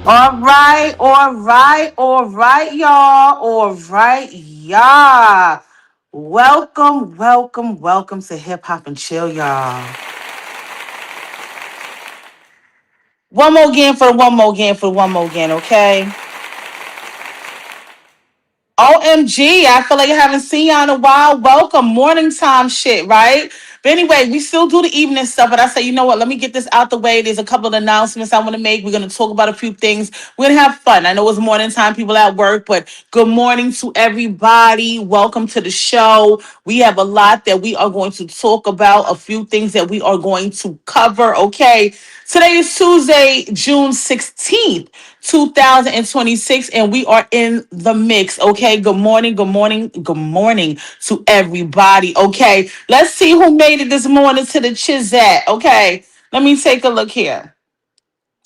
Y'all. All right, y'all. Welcome to Hip Hop and Chill, y'all. One more again for the one more again for the one more again, okay? OMG, I feel like I haven't seen y'all in a while. Welcome, morning time shit, right? But anyway, we still do the evening stuff, but I say, you know what? Let me get this out the way. There's a couple of announcements I want to make. We're going to talk about a few things. We're going to have fun. I know it's morning time, people at work, but good morning to everybody. Welcome to the show. We have a lot that we are going to talk about, a few things that we are going to cover, okay? Today is Tuesday, June 16th. 2026, and we are in the mix. Okay, good morning to everybody. Okay, let's see who made it this morning to the Chizat. Okay, let me take a look here.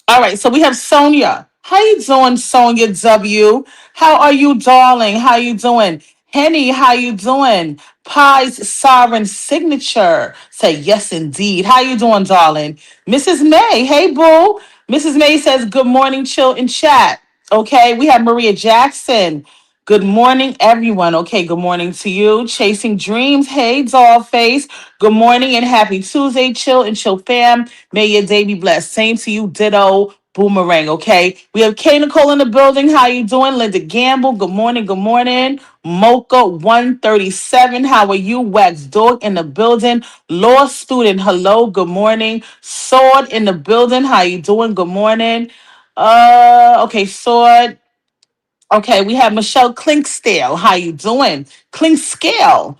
All right, so we have Sonia. How you doing, Sonia W? How are you, darling? How you doing? Henny, how you doing? Pie's Sovereign Signature. Say yes, indeed. How you doing, darling? Mrs. May, hey, boo. Mrs. May says, good morning, chill in chat. Okay, we have Maria Jackson. Good morning, everyone. Okay, good morning to you. Chasing Dreams. Hey, Dollface. Good morning and happy Tuesday, chill and chill fam. May your day be blessed. Same to you, ditto. Boomerang, okay? We have Kay Nicole in the building. How you doing? Linda Gamble. Good morning. Good morning. Mocha 137. How are you? Wax Dog in the building. Law student. Hello. Good morning. Sword in the building. How you doing? Good morning. Okay, Sword. Okay, we have Michelle Clinksdale. How you doing? Clinkscale.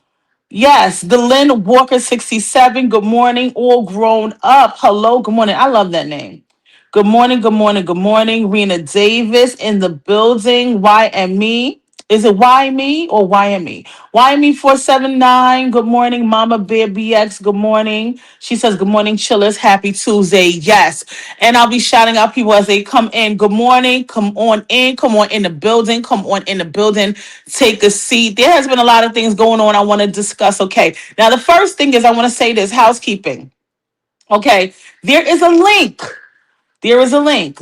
Yes, the Lynn Walker 67. Good morning, all grown up. Hello, good morning. I love that name. Good morning, good morning, good morning. Rena Davis in the building. YME. Is it YME or YME? YME 479. Good morning, Mama Bear BX. Good morning. She says, good morning, chillers. Happy Tuesday. Yes. And I'll be shouting out people as they come in. Good morning. Come on in. Come on in the building. Come on in the building. Take a seat. There has been a lot of things going on I want to discuss. Okay. Now, the first thing is I want to say this housekeeping. Okay. There is a link. There is a link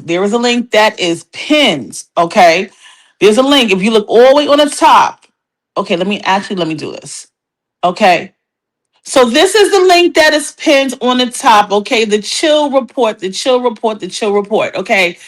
that is pinned. Okay. There's a link. If you look all the way on the top. Okay. Let me do this. Okay. So this is the link that is pinned on the top. Okay. The chill report, the chill report, the chill report. Okay,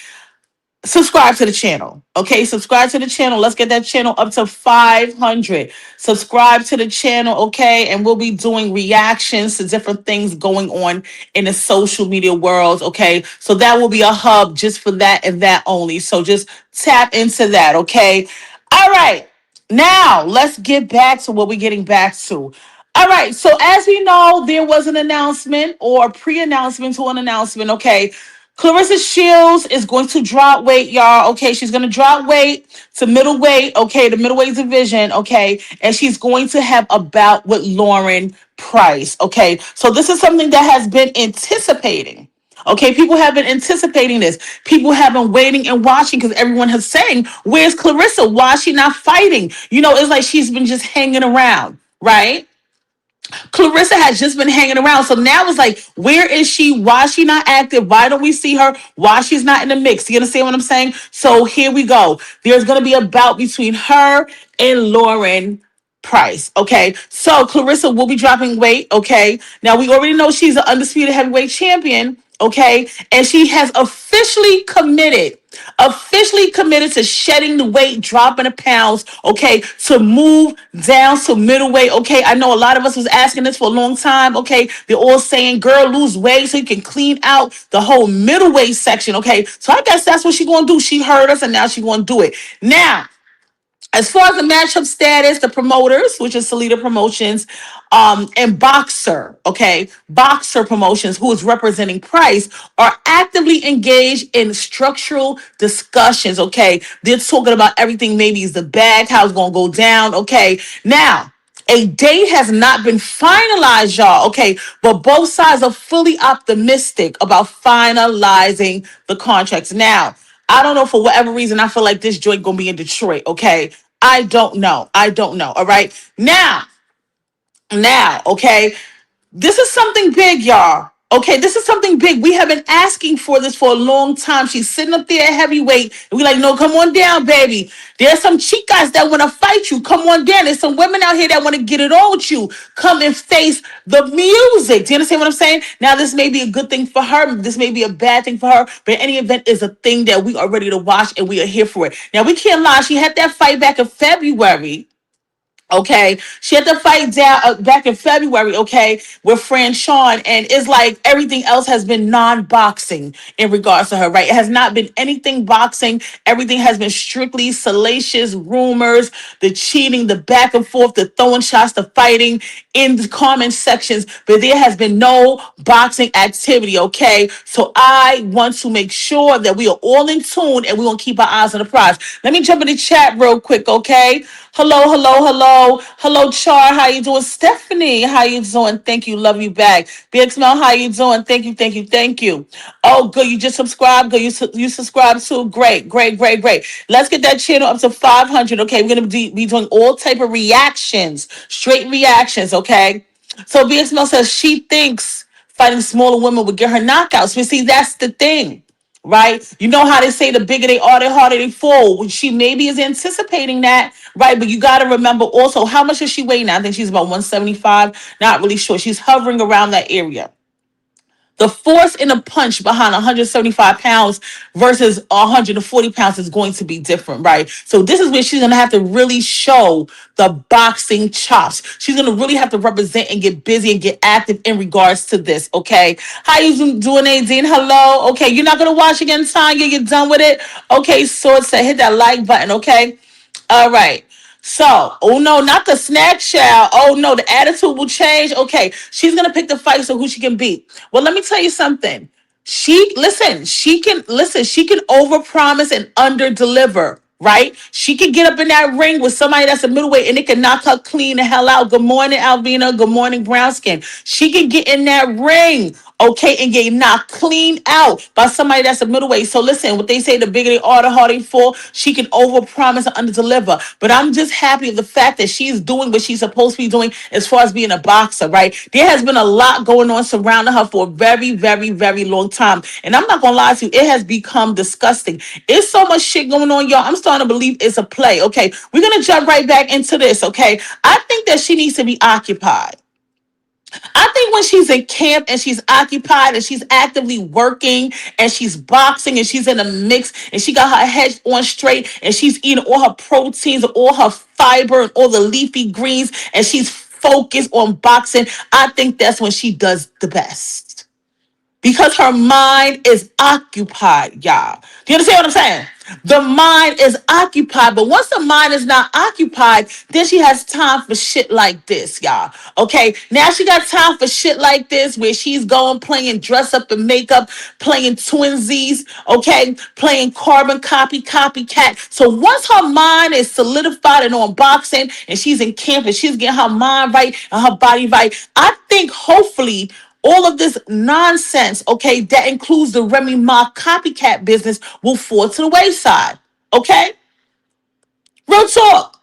subscribe to the channel. Okay, subscribe to the channel. Let's get that channel up to 500. Subscribe to the channel, okay? And we'll be doing reactions to different things going on in the social media world, okay? So that will be a hub just for that and that only. So just tap into that, okay? All right. Now, let's get back to what we're getting back to. All right. So, as we know, there was an announcement or a pre announcement to an announcement. Okay. Clarissa Shields is going to drop weight, y'all. Okay. She's going to drop weight to middleweight. Okay. The middleweight division. Okay. And she's going to have a bout with Lauren Price. Okay. So, this is something that has been anticipating. Okay, people have been anticipating this. People have been waiting and watching because everyone has saying, "Where's Clarissa? Why is she not fighting?" You know, it's like she's been just hanging around, right? Clarissa has just been hanging around. So now it's like, where is she? Why is she not active? Why don't we see her? Why she's not in the mix? You understand what I'm saying? So here we go. There's going to be a bout between her and Lauren Price. Okay. So Clarissa will be dropping weight. Okay. Now we already know she's an undisputed heavyweight champion. Okay. And she has officially committed to shedding the weight, dropping the pounds, okay, to move down to middleweight, okay. I know a lot of us was asking this for a long time, okay. They're all saying, girl, lose weight so you can clean out the whole middleweight section, okay. So I guess that's what she's going to do. She heard us and now she's going to do it. Now, as far as the matchup status, the promoters, which is Salida Promotions, and Boxer, okay, Boxer Promotions, who is representing Price, are actively engaged in structural discussions, okay? They're talking about everything, maybe is the bag, how it's going to go down, okay? Now, a date has not been finalized, y'all, okay? But both sides are fully optimistic about finalizing the contracts. Now, I don't know, for whatever reason, I feel like this joint gonna be in Detroit, okay? I don't know. All right. Now, okay. This is something big, y'all. Okay, this is something big. We have been asking for this for a long time. She's sitting up there at heavyweight. And we're like, no, come on down, baby. There's some chicas that want to fight you. Come on down. There's some women out here that want to get it on with you. Come and face the music. Do you understand what I'm saying? Now, this may be a good thing for her. This may be a bad thing for her. But in any event, is a thing that we are ready to watch and we are here for it. Now, we can't lie. She had that fight back in February. Okay, she had to fight down back in February. Okay, with Fran Sean, and it's like everything else has been non-boxing in regards to her. Right, it has not been anything boxing. Everything has been strictly salacious rumors, the cheating, the back and forth, the throwing shots, the fighting in the comment sections. But there has been no boxing activity. Okay, so I want to make sure that we are all in tune and we gonna keep our eyes on the prize. Let me jump in the chat real quick. Okay. Hello, hello, hello. Hello, Char. How you doing? Stephanie, how you doing? Thank you. Love you back. Big Smell, how you doing? Thank you, thank you, thank you. Oh, good. You just subscribed. Good. You subscribed too. Great, great, great, great. Let's get that channel up to 500. Okay, we're gonna be doing all type of reactions, straight reactions. Okay. So Big Smell says she thinks fighting smaller women would get her knockouts. But see, that's the thing. Right? You know how they say the bigger they are, the harder they fall. Well, she maybe is anticipating that, right? But you got to remember also, how much does she weigh now? I think she's about 175. Not really sure. She's hovering around that area. The force in a punch behind 175 pounds versus 140 pounds is going to be different, right? So this is where she's going to have to really show the boxing chops. She's going to really have to represent and get busy and get active in regards to this, okay? How you doing, Nadine? Hello? Okay, you're not going to watch again, Tanya? You're done with it? Okay, so it's hit that like button, okay? All right. So, oh no, not the snack child. Oh no, the attitude will change. Okay, she's gonna pick the fight so who she can beat. Well, let me tell you something. She can overpromise and underdeliver, right? She can get up in that ring with somebody that's a middleweight and it can knock her clean the hell out. Good morning, Alvina. Good morning, Brown Skin. She can get in that ring, okay, and get knocked clean out by somebody that's a middleweight. So listen, what they say, the bigger they are, the harder they fall. She can overpromise and underdeliver. But I'm just happy of the fact that she's doing what she's supposed to be doing as far as being a boxer, right? There has been a lot going on surrounding her for a very, very, very long time. And I'm not gonna lie to you, it has become disgusting. It's so much shit going on, y'all. I'm starting to believe it's a play. Okay, we're gonna jump right back into this. Okay, I think that she needs to be occupied. I think when she's in camp and she's occupied and she's actively working and she's boxing and she's in a mix and she got her head on straight and she's eating all her proteins, all her fiber and all the leafy greens and she's focused on boxing, I think that's when she does the best. Because her mind is occupied, y'all. Do you understand what I'm saying? The mind is occupied, but once the mind is not occupied, then she has time for shit like this, y'all. Okay, now she got time for shit like this where she's going playing dress up and makeup, playing twinsies, okay, playing carbon copycat. So once her mind is solidified and on boxing and she's in camp and she's getting her mind right and her body right, I think hopefully all of this nonsense, okay, that includes the Remy Ma copycat business, will fall to the wayside. Okay? Real talk.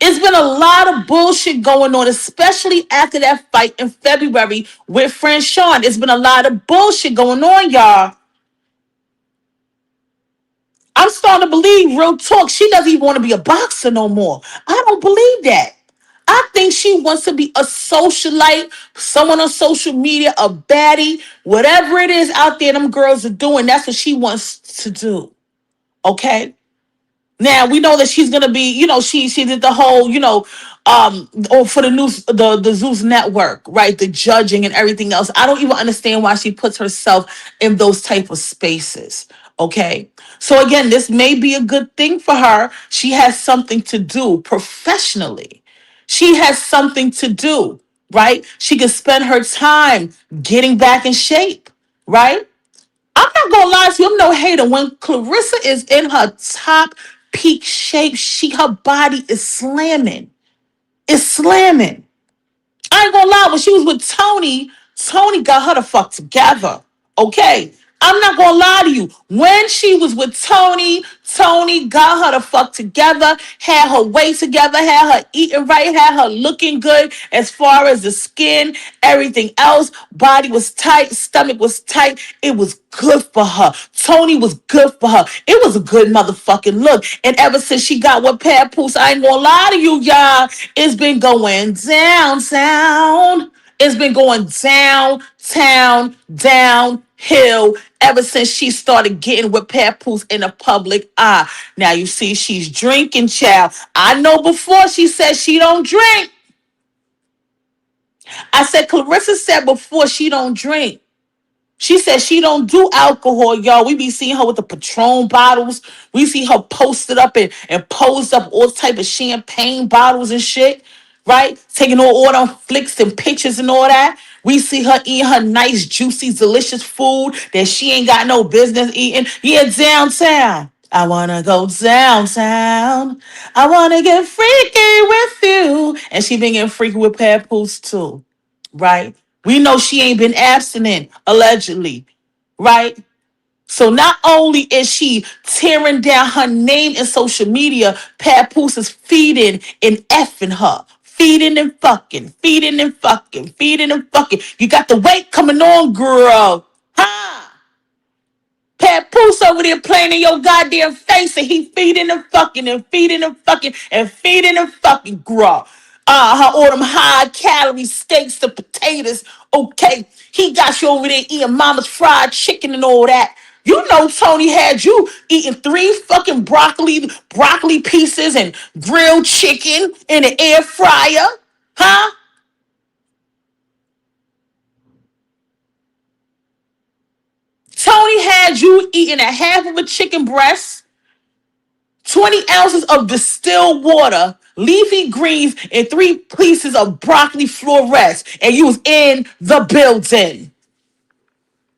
It's been a lot of bullshit going on, especially after that fight in February with Fran Sean. It's been a lot of bullshit going on, y'all. I'm starting to believe, real talk, she doesn't even want to be a boxer no more. I don't believe that. I think she wants to be a socialite, someone on social media, a baddie, whatever it is out there them girls are doing, that's what she wants to do. Okay? Now we know that she's gonna be, she did the whole, or for the news, the Zeus network, right? The judging and everything else. I don't even understand why she puts herself in those type of spaces. Okay. So again, this may be a good thing for her. She has something to do professionally. She has something to do, right? She can spend her time getting back in shape, right? I'm not gonna lie to you, I'm no hater. When Clarissa is in her top peak shape, her body is slamming. It's slamming. I ain't gonna lie, when she was with Tony, Tony got her the fuck together. Okay. I'm not gonna lie to you. When she was with Tony, Tony got her the fuck together, had her weight together, had her eating right, had her looking good as far as the skin, everything else. Body was tight, stomach was tight. It was good for her. Tony was good for her. It was a good motherfucking look. And ever since she got with Papoose, I ain't gonna lie to you, y'all, it's been going downtown. It's been going downhill ever since she started getting with Papoose in the public eye. Now you see she's drinking, child. I know before she said she don't drink. I said Clarissa said before she don't drink. She said she don't do alcohol, y'all. We be seeing her with the Patron bottles. We see her posted up and posed up all type of champagne bottles and shit, right? Taking all them flicks and pictures and all that. We see her eating her nice, juicy, delicious food that she ain't got no business eating. Yeah, downtown. I wanna go downtown. I wanna get freaky with you. And she been getting freaky with Papoose too, right? We know she ain't been abstinent, allegedly, right? So not only is she tearing down her name in social media, Papoose is feeding and effing her. Feeding and fucking, feeding and fucking, feeding and fucking. You got the weight coming on, girl. Huh? Papoose over there playing in your goddamn face and he feeding and fucking and feeding and fucking and feeding and fucking, girl. Her all them high calorie steaks, the potatoes. Okay, he got you over there eating mama's fried chicken and all that. You know Tony had you eating 3 fucking broccoli pieces and grilled chicken in the air fryer, huh? Tony had you eating a half of a chicken breast, 20 ounces of distilled water, leafy greens, and 3 pieces of broccoli florets. And you was in the building.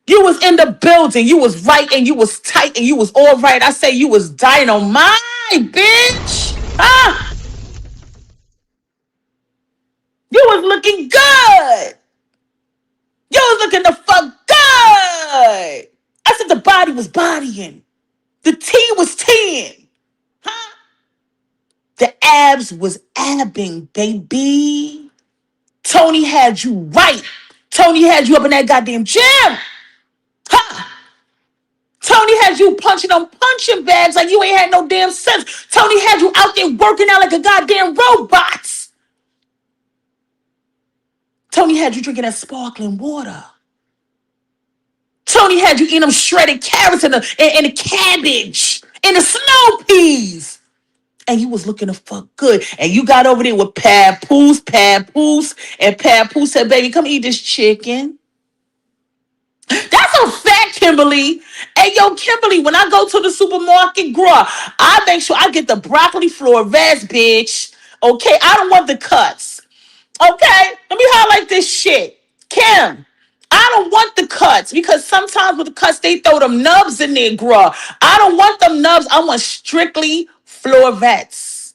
You was in the building. You was right and you was tight and you was all right. I say you was dynamite, bitch. Ah, you was looking good. You was looking the fuck good. I said the body was bodying. The tea was teeing. Huh? The abs was abbing, baby. Tony had you right. Tony had you up in that goddamn gym. Ha! Tony had you punching on punching bags like you ain't had no damn sense. Tony had you out there working out like a goddamn robot. Tony had you drinking that sparkling water. Tony had you eating them shredded carrots and the cabbage and the snow peas. And you was looking to fuck good. And you got over there with Papoose. And Papoose said, baby, come eat this chicken. That's a fact, Kimberly. Hey, yo, Kimberly, when I go to the supermarket, girl, I make sure I get the broccoli florets, bitch. Okay, I don't want the cuts. Okay, let me highlight this shit. Kim, I don't want the cuts because sometimes with the cuts, they throw them nubs in there, girl. I don't want them nubs. I want strictly florets.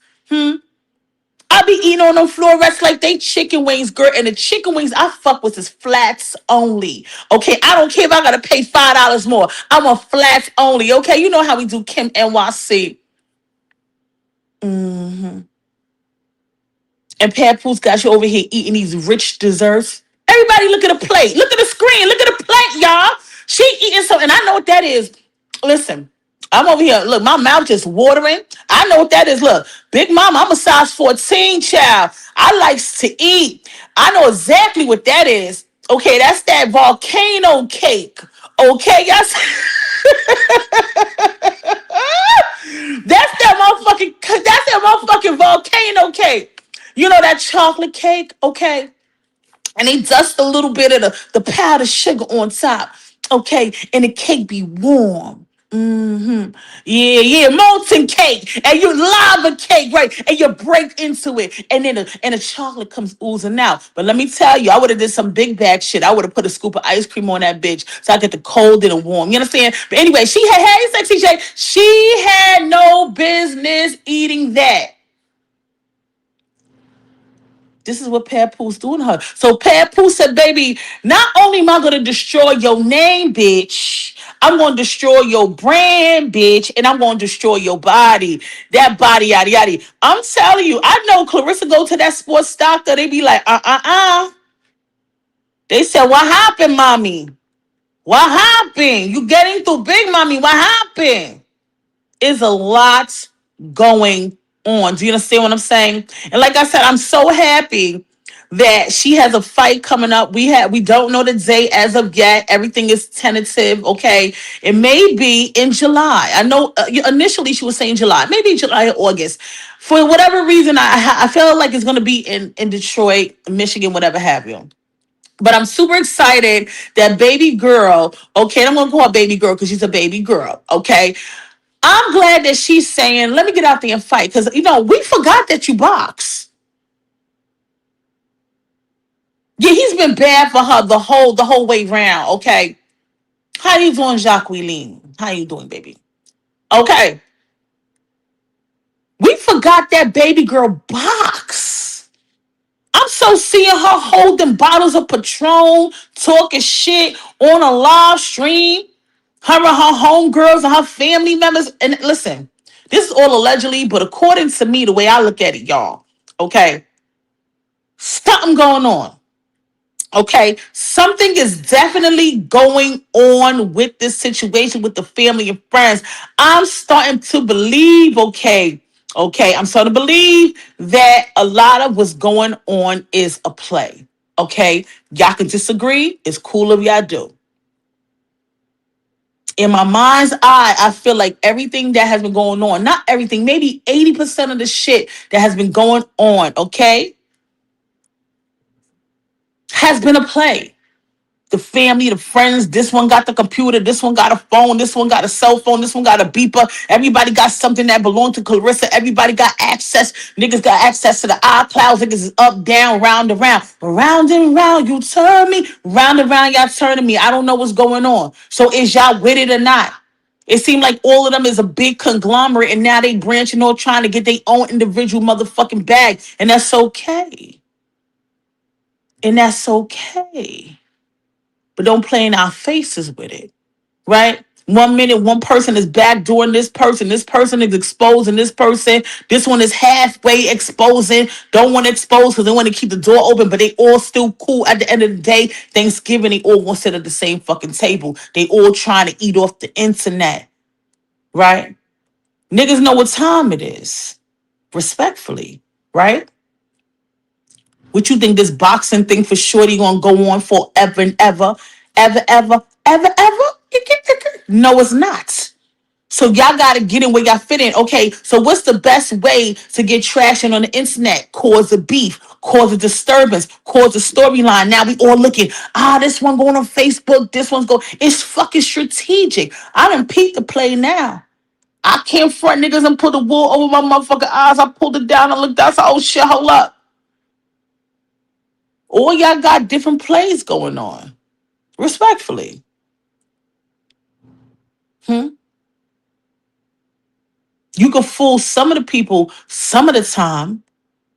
I be eating on them florets like they chicken wings, girl. And the chicken wings I fuck with is flats only. Okay, I don't care if I gotta pay $5 more. I want flats only. Okay, you know how we do Kim NYC. And Papoose got you over here eating these rich desserts. Everybody look at the plate. Look at the screen. Look at the plate, y'all. She eating something. And I know what that is. Listen, I'm over here. Look, my mouth just watering. I know what that is. Look, Big Mama, I'm a size 14 child. I likes to eat. I know exactly what that is. Okay, that's that volcano cake. Okay, yes. That's that motherfucking volcano cake. You know that chocolate cake, okay? And they dust a little bit of the powdered sugar on top, okay? And the cake be warm. Yeah, molten cake, and you lava cake, right? And you break into it, and then the chocolate comes oozing out. But let me tell you, I would have did some big bag shit. I would have put a scoop of ice cream on that bitch, so I get the cold and the warm. You understand? But anyway, hey, sexy J, she had no business eating that. This is what Papoose doing to her. So Papoose said, baby, not only am I gonna destroy your name, bitch, I'm gonna destroy your brand, bitch, and I'm gonna destroy your body. That body, yada yada. I'm telling you, I know Clarissa go to that sports doctor, they be like, They said, what happened, mommy? What happened? You getting too big, mommy. What happened? Is a lot going on. Do you understand what I'm saying? And like I said, I'm so happy that she has a fight coming up. We don't know the date as of yet. Everything is tentative. Okay, it may be in July. I know initially she was saying July, maybe July or August. For whatever reason, I feel like it's going to be in Detroit, Michigan, whatever have you. But I'm super excited that baby girl, okay, and I'm going to call her baby girl because she's a baby girl, okay? I'm glad that she's saying, let me get out there and fight. Because, we forgot that you box. Yeah, he's been bad for her the whole way round, okay? How you doing, Jacqueline? How you doing, baby? Okay. We forgot that baby girl box. I'm so seeing her holding bottles of Patron, talking shit on a live stream. Her and her homegirls and her family members. And listen, this is all allegedly, but according to me, the way I look at it, y'all, okay, something going on. Okay, something is definitely going on with this situation with the family and friends. I'm starting to believe, I'm starting to believe that a lot of what's going on is a play. Okay, y'all can disagree. It's cool if y'all do. In my mind's eye, I feel like everything that has been going on, not everything, maybe 80% of the shit that has been going on, okay, has been a play. The family, the friends, this one got the computer, this one got a phone, this one got a cell phone, this one got a beeper. Everybody got something that belonged to Clarissa. Everybody got access. Niggas got access to the iClouds. Niggas is up, down, round and round. Round and round, you turn me. Round and round, y'all turning me. I don't know what's going on. So is y'all with it or not? It seemed like all of them is a big conglomerate and now they branching out trying to get their own individual motherfucking bag. And that's okay. And that's okay. But don't play in our faces with it, right? 1 minute, one person is backdooring this person is exposing this person, this one is halfway exposing, don't want to expose because they want to keep the door open, but they all still cool at the end of the day. Thanksgiving, they all want to sit at the same fucking table. They all trying to eat off the internet, right? Niggas know what time it is, respectfully, right? What you think this boxing thing for Shorty gonna go on forever and ever, ever, ever, ever, ever? No, it's not. So y'all gotta get in where y'all fit in. Okay, so what's the best way to get trashing on the internet? Cause a beef, cause a disturbance, cause a storyline. Now we all looking, this one going on Facebook, this one's going. It's fucking strategic. I done peeked the play now. I can't front niggas and put the wool over my motherfucking eyes. I pulled it down and looked. That's oh shit, hold up. All y'all got different plays going on. Respectfully. Hmm? You can fool some of the people some of the time,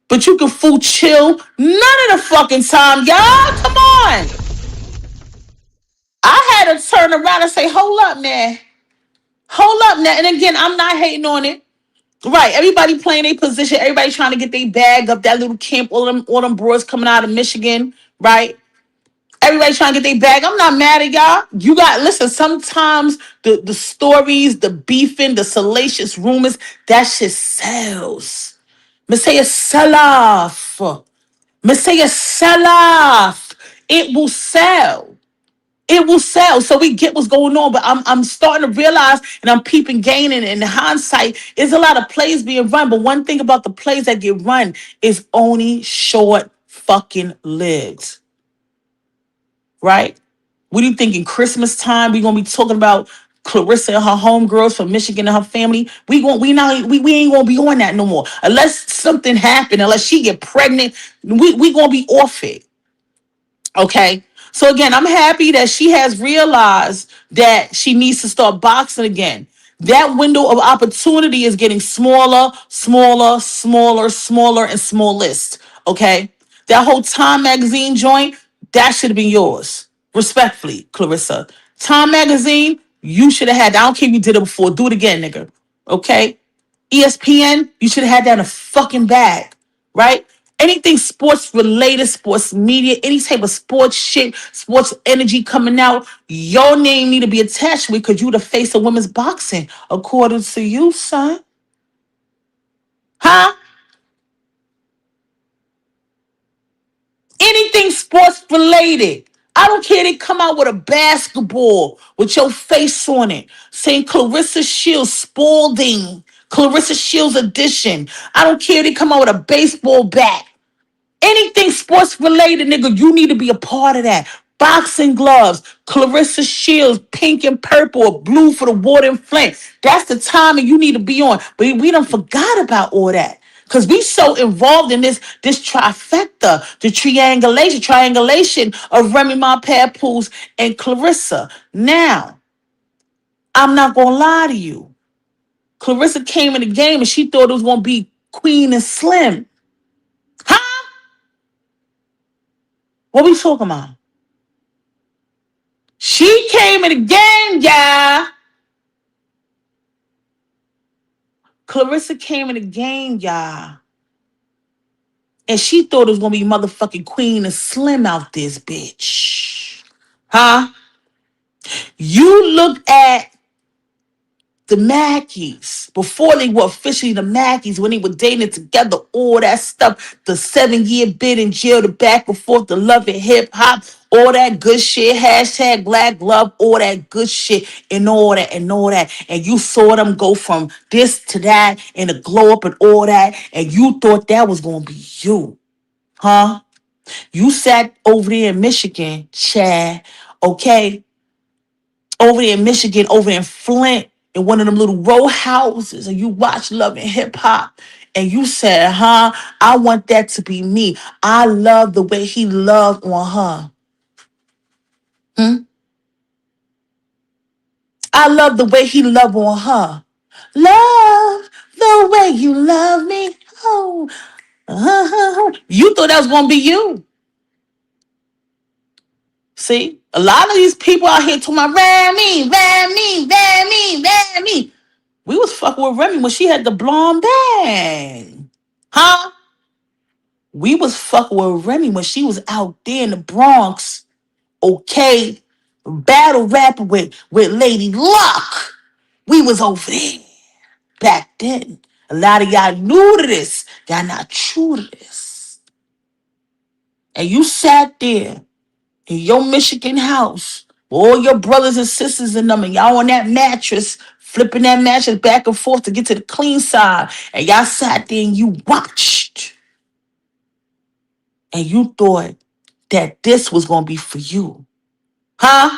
but you can fool chill none of the fucking time, y'all. Come on. I had to turn around and say, hold up now. Hold up now. And again, I'm not hating on it. Right. Everybody playing their position. Everybody trying to get their bag up. That little camp, all them bros coming out of Michigan. Right. Everybody trying to get their bag. I'm not mad at y'all. You got, listen, sometimes the stories, the beefing, the salacious rumors, that shit sells. Messiah sell off. Messiah sell off. It will sell. It will sell. So we get what's going on. But I'm starting to realize and I'm peeping gaining in hindsight is a lot of plays being run. But one thing about the plays that get run is only short fucking lived. Right? What do you think in Christmas time we gonna be talking about Clarissa and her homegirls from Michigan and her family? We ain't gonna be on that no more. Unless something happened, unless she get pregnant, we gonna be off it. Okay. So again, I'm happy that she has realized that she needs to start boxing again. That window of opportunity is getting smaller, smaller, smaller, smaller, and smallest. Okay. That whole Time magazine joint, that should have been yours. Respectfully, Clarissa. Time magazine, you should have had that. I don't care if you did it before. Do it again, nigga. Okay? ESPN, you should have had that in a fucking bag, right? Anything sports related, sports media, any type of sports shit, sports energy coming out, your name need to be attached with because you the face of women's boxing, according to you, son. Huh? Anything sports related. I don't care. They come out with a basketball with your face on it, saying Clarissa Shields Spalding, Clarissa Shields edition. I don't care. They come out with a baseball bat. Anything sports related, nigga, you need to be a part of that. Boxing gloves, Clarissa Shields, pink and purple, or blue for the water and flame. That's the timing you need to be on. But we done forgot about all that. Cause we so involved in this trifecta, the triangulation of Remy Ma, Papoose, and Clarissa. Now, I'm not gonna lie to you. Clarissa came in the game and she thought it was gonna be Queen and Slim. Huh? What we talking about? She came in the game, y'all. Clarissa came in the game, y'all. And she thought it was gonna be motherfucking Queen and Slim out this bitch. Huh? You look at the Mackies before they were officially the Mackies, when they were dating together, all that stuff, the 7-year bid in jail, the back and forth, the love and hip hop, all that good shit, hashtag black love, all that good shit, and all that, and all that. And you saw them go from this to that, and the glow up and all that, and you thought that was gonna be you. Huh? You sat over there in Michigan, Chad, okay? Over there in Michigan, over in Flint, in one of them little row houses, and you watch Love and Hip Hop, and you said, huh, I want that to be me. I love the way he loved on her. Hmm? I love the way he loved on her. Love the way you love me. Oh, you thought that was going to be you. See? A lot of these people out here talking about Remy. We was fucking with Remy when she had the blonde bang. Huh? We was fucking with Remy when she was out there in the Bronx, okay, battle rapping with Lady Luck. We was over there back then. A lot of y'all new to this. Y'all not true to this. And you sat there in your Michigan house, all your brothers and sisters in them, and y'all on that mattress, flipping that mattress back and forth to get to the clean side. And y'all sat there and you watched. And you thought that this was going to be for you. Huh?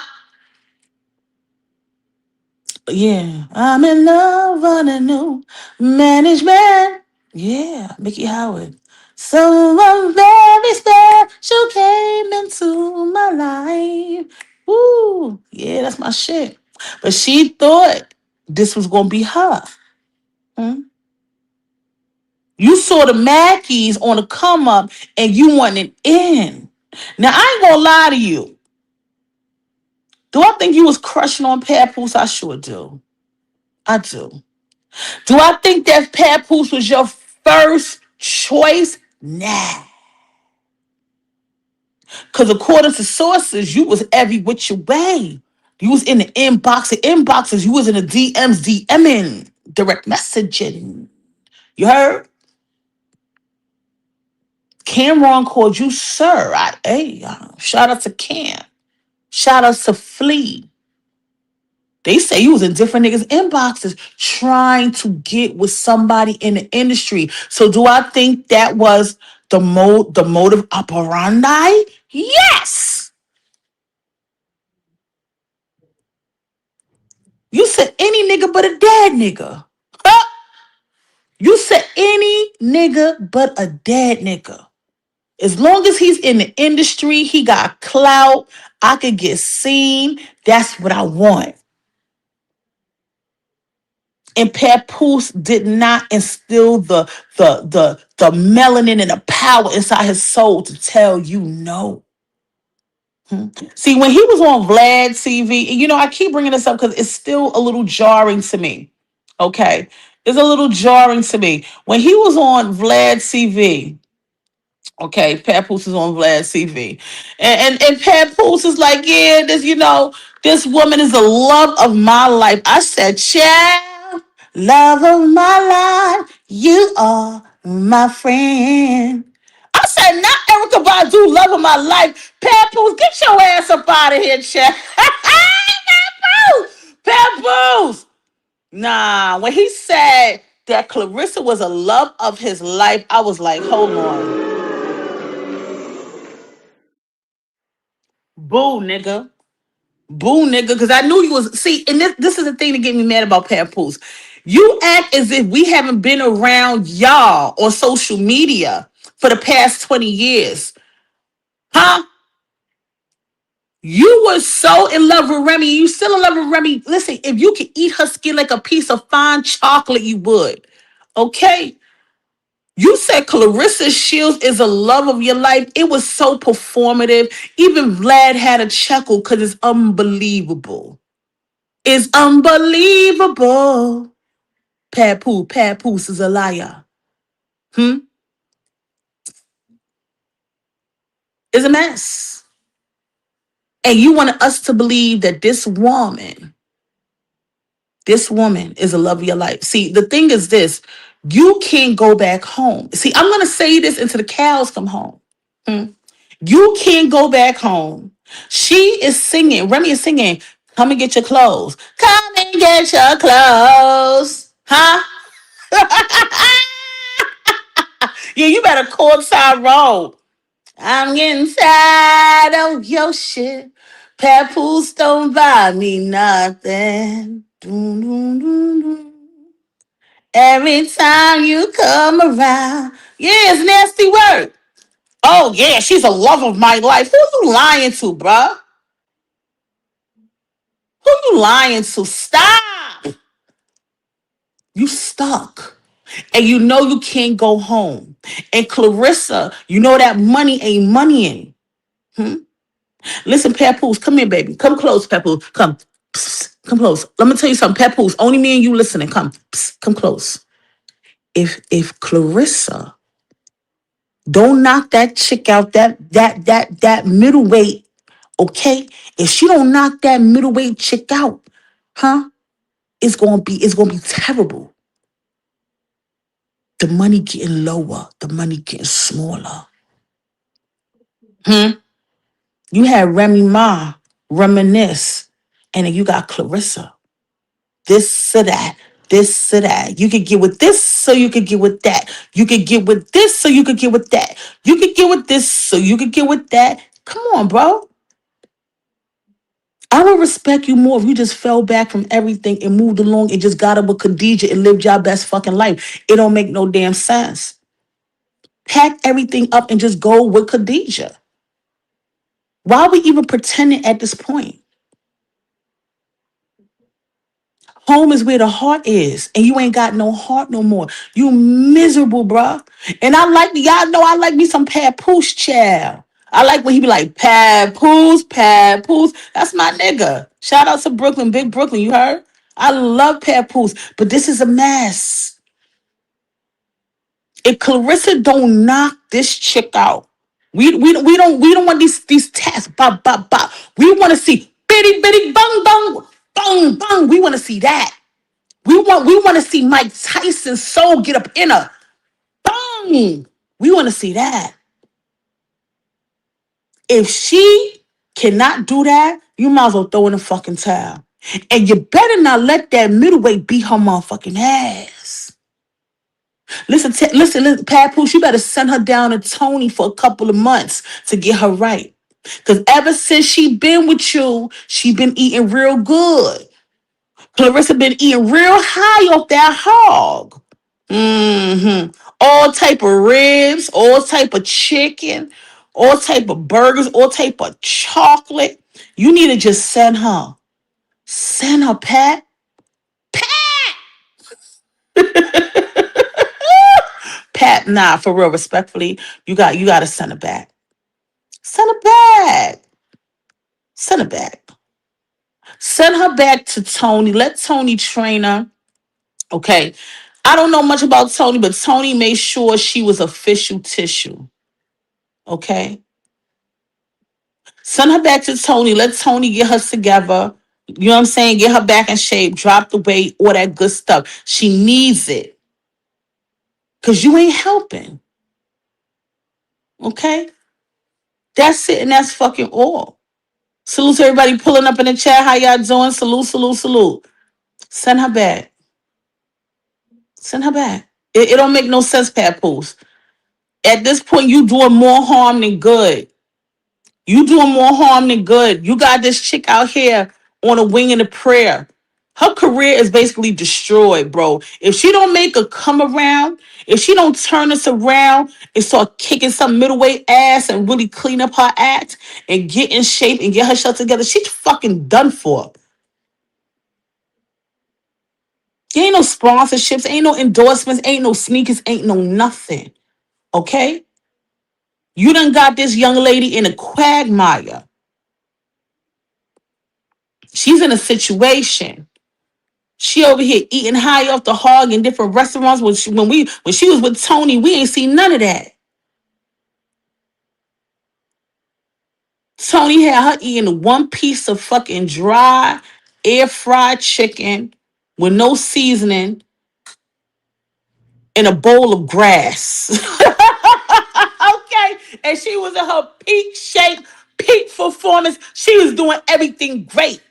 Yeah. I'm in love with a new management. Yeah, Mickey Howard. Someone very special came into my life. Woo. Yeah, that's my shit. But she thought this was going to be her. Hmm? You saw the Mackies on the come up and you wanted in. Now, I ain't going to lie to you. Do I think you was crushing on Papoose? I sure do. I do. Do I think that Papoose was your first choice? Nah. Because according to sources, you was every which way. You was in the inboxes. You was in the DMs, DMing, direct messaging. You heard? Cameron called you sir. Shout out to Cam. Shout out to Flea. They say you was in different niggas' inboxes trying to get with somebody in the industry. So do I think that was the motive operandi? Yes. You said any nigga but a dead nigga. Huh? You said any nigga but a dead nigga. As long as he's in the industry, he got clout, I could get seen. That's what I want. And Papoose did not instill the melanin and the power inside his soul to tell you no. See, when he was on Vlad TV, and I keep bringing this up because it's still a little jarring to me. Okay, it's a little jarring to me when he was on Vlad TV. Okay, Papoose is on Vlad TV, and Papoose is like, yeah, this woman is the love of my life. I said, child, love of my life, you are my friend. I said, not Erica Badu, love of my life. Papoose, get your ass up out of here, child. Papoose, Papoose. Nah, when he said that Clarissa was a love of his life, I was like, hold on. Boo, nigga. Boo, nigga. Because I knew you was. See, and this is the thing that get me mad about Papoose. You act as if we haven't been around y'all on social media for the past 20 years. Huh? You were so in love with Remy. You still in love with Remy. Listen, if you could eat her skin like a piece of fine chocolate, you would. Okay? You said Clarissa Shields is a love of your life. It was so performative. Even Vlad had a chuckle because it's unbelievable. It's unbelievable. Papoose is a liar. Hmm? It's a mess. And you wanted us to believe that this woman is a love of your life. See, the thing is this. You can't go back home. See, I'm going to say this until the cows come home. Hmm? You can't go back home. She is singing. Remy is singing. Come and get your clothes. Come and get your clothes. Huh? Yeah, you better courtside roll. I'm getting tired of your shit. Papoose don't buy me nothing. Doo, doo, doo, doo. Every time you come around. Yeah, it's nasty work. Oh, yeah, she's a love of my life. Who you lying to, bruh? Who you lying to? Stop. You stuck. And you know you can't go home. And Clarissa, you know that money ain't moneying. Hmm? Listen, Papoose, come here, baby. Come close, Papoose. Come. Psst, come close. Let me tell you something, Papoose. Only me and you listening. Come. Psst, come close. If Clarissa don't knock that chick out, that middleweight, okay? If she don't knock that middleweight chick out, huh? It's gonna be terrible. The money getting lower, the money getting smaller. Hmm? You had Remy Ma, Reminisce, and then you got Clarissa. This or that, this or that. You could get with this, so you could get with that. You could get with this, so you could get with that. You could get with this, so you could get with that. Come on, bro. I would respect you more if you just fell back from everything and moved along and just got up with Khadijah and lived your best fucking life. It don't make no damn sense. Pack everything up and just go with Khadijah. Why are we even pretending at this point? Home is where the heart is, and you ain't got no heart no more. You miserable, bruh. And y'all know I like me some Papoose child. I like when he be like, Papoose, Papoose. That's my nigga. Shout out to Brooklyn, big Brooklyn, you heard? I love Papoose, but this is a mess. If Clarissa don't knock this chick out, we don't want these tests. Bop, bop, bop. We want to see bitty bitty bung bung bung bung. We want to see that. We want to see Mike Tyson's soul get up in her. Bang! We want to see that. If she cannot do that, you might as well throw in the fucking towel. And you better not let that middleweight beat her motherfucking ass. Listen, Papoose, you better send her down to Tony for a couple of months to get her right. Because ever since she been with you, she been eating real good. Clarissa been eating real high off that hog. All type of ribs, all type of chicken, all type of burgers, all type of chocolate. You need to just send her. Send her, Pat. Pat! Nah, for real, respectfully, you got to send her back. Send her back. Send her back. Send her back to Tony. Let Tony train her. Okay. I don't know much about Tony, but Tony made sure she was official tissue. Okay. Send her back to Tony. Let Tony get her together. You know what I'm saying? Get her back in shape, drop the weight, all that good stuff. She needs it. Because you ain't helping. Okay? That's it, and that's fucking all. Salute to everybody pulling up in the chat. How y'all doing? Salute, salute, salute. Send her back. Send her back. It don't make no sense, Papoose. At this point, you doing more harm than good. You doing more harm than good. You got this chick out here on a wing and a prayer. Her career is basically destroyed, bro. If she don't make a come around, if she don't turn us around and start kicking some middleweight ass and really clean up her act and get in shape and get her shit together, she's fucking done for. There ain't no sponsorships, ain't no endorsements, ain't no sneakers, ain't no nothing. Okay? You done got this young lady in a quagmire. She's in a situation. She over here eating high off the hog in different restaurants. When she was with Tony, we ain't seen none of that. Tony had her eating one piece of fucking dry, air fried chicken with no seasoning in a bowl of grass. Okay. And she was in her peak shape, peak performance. She was doing everything great.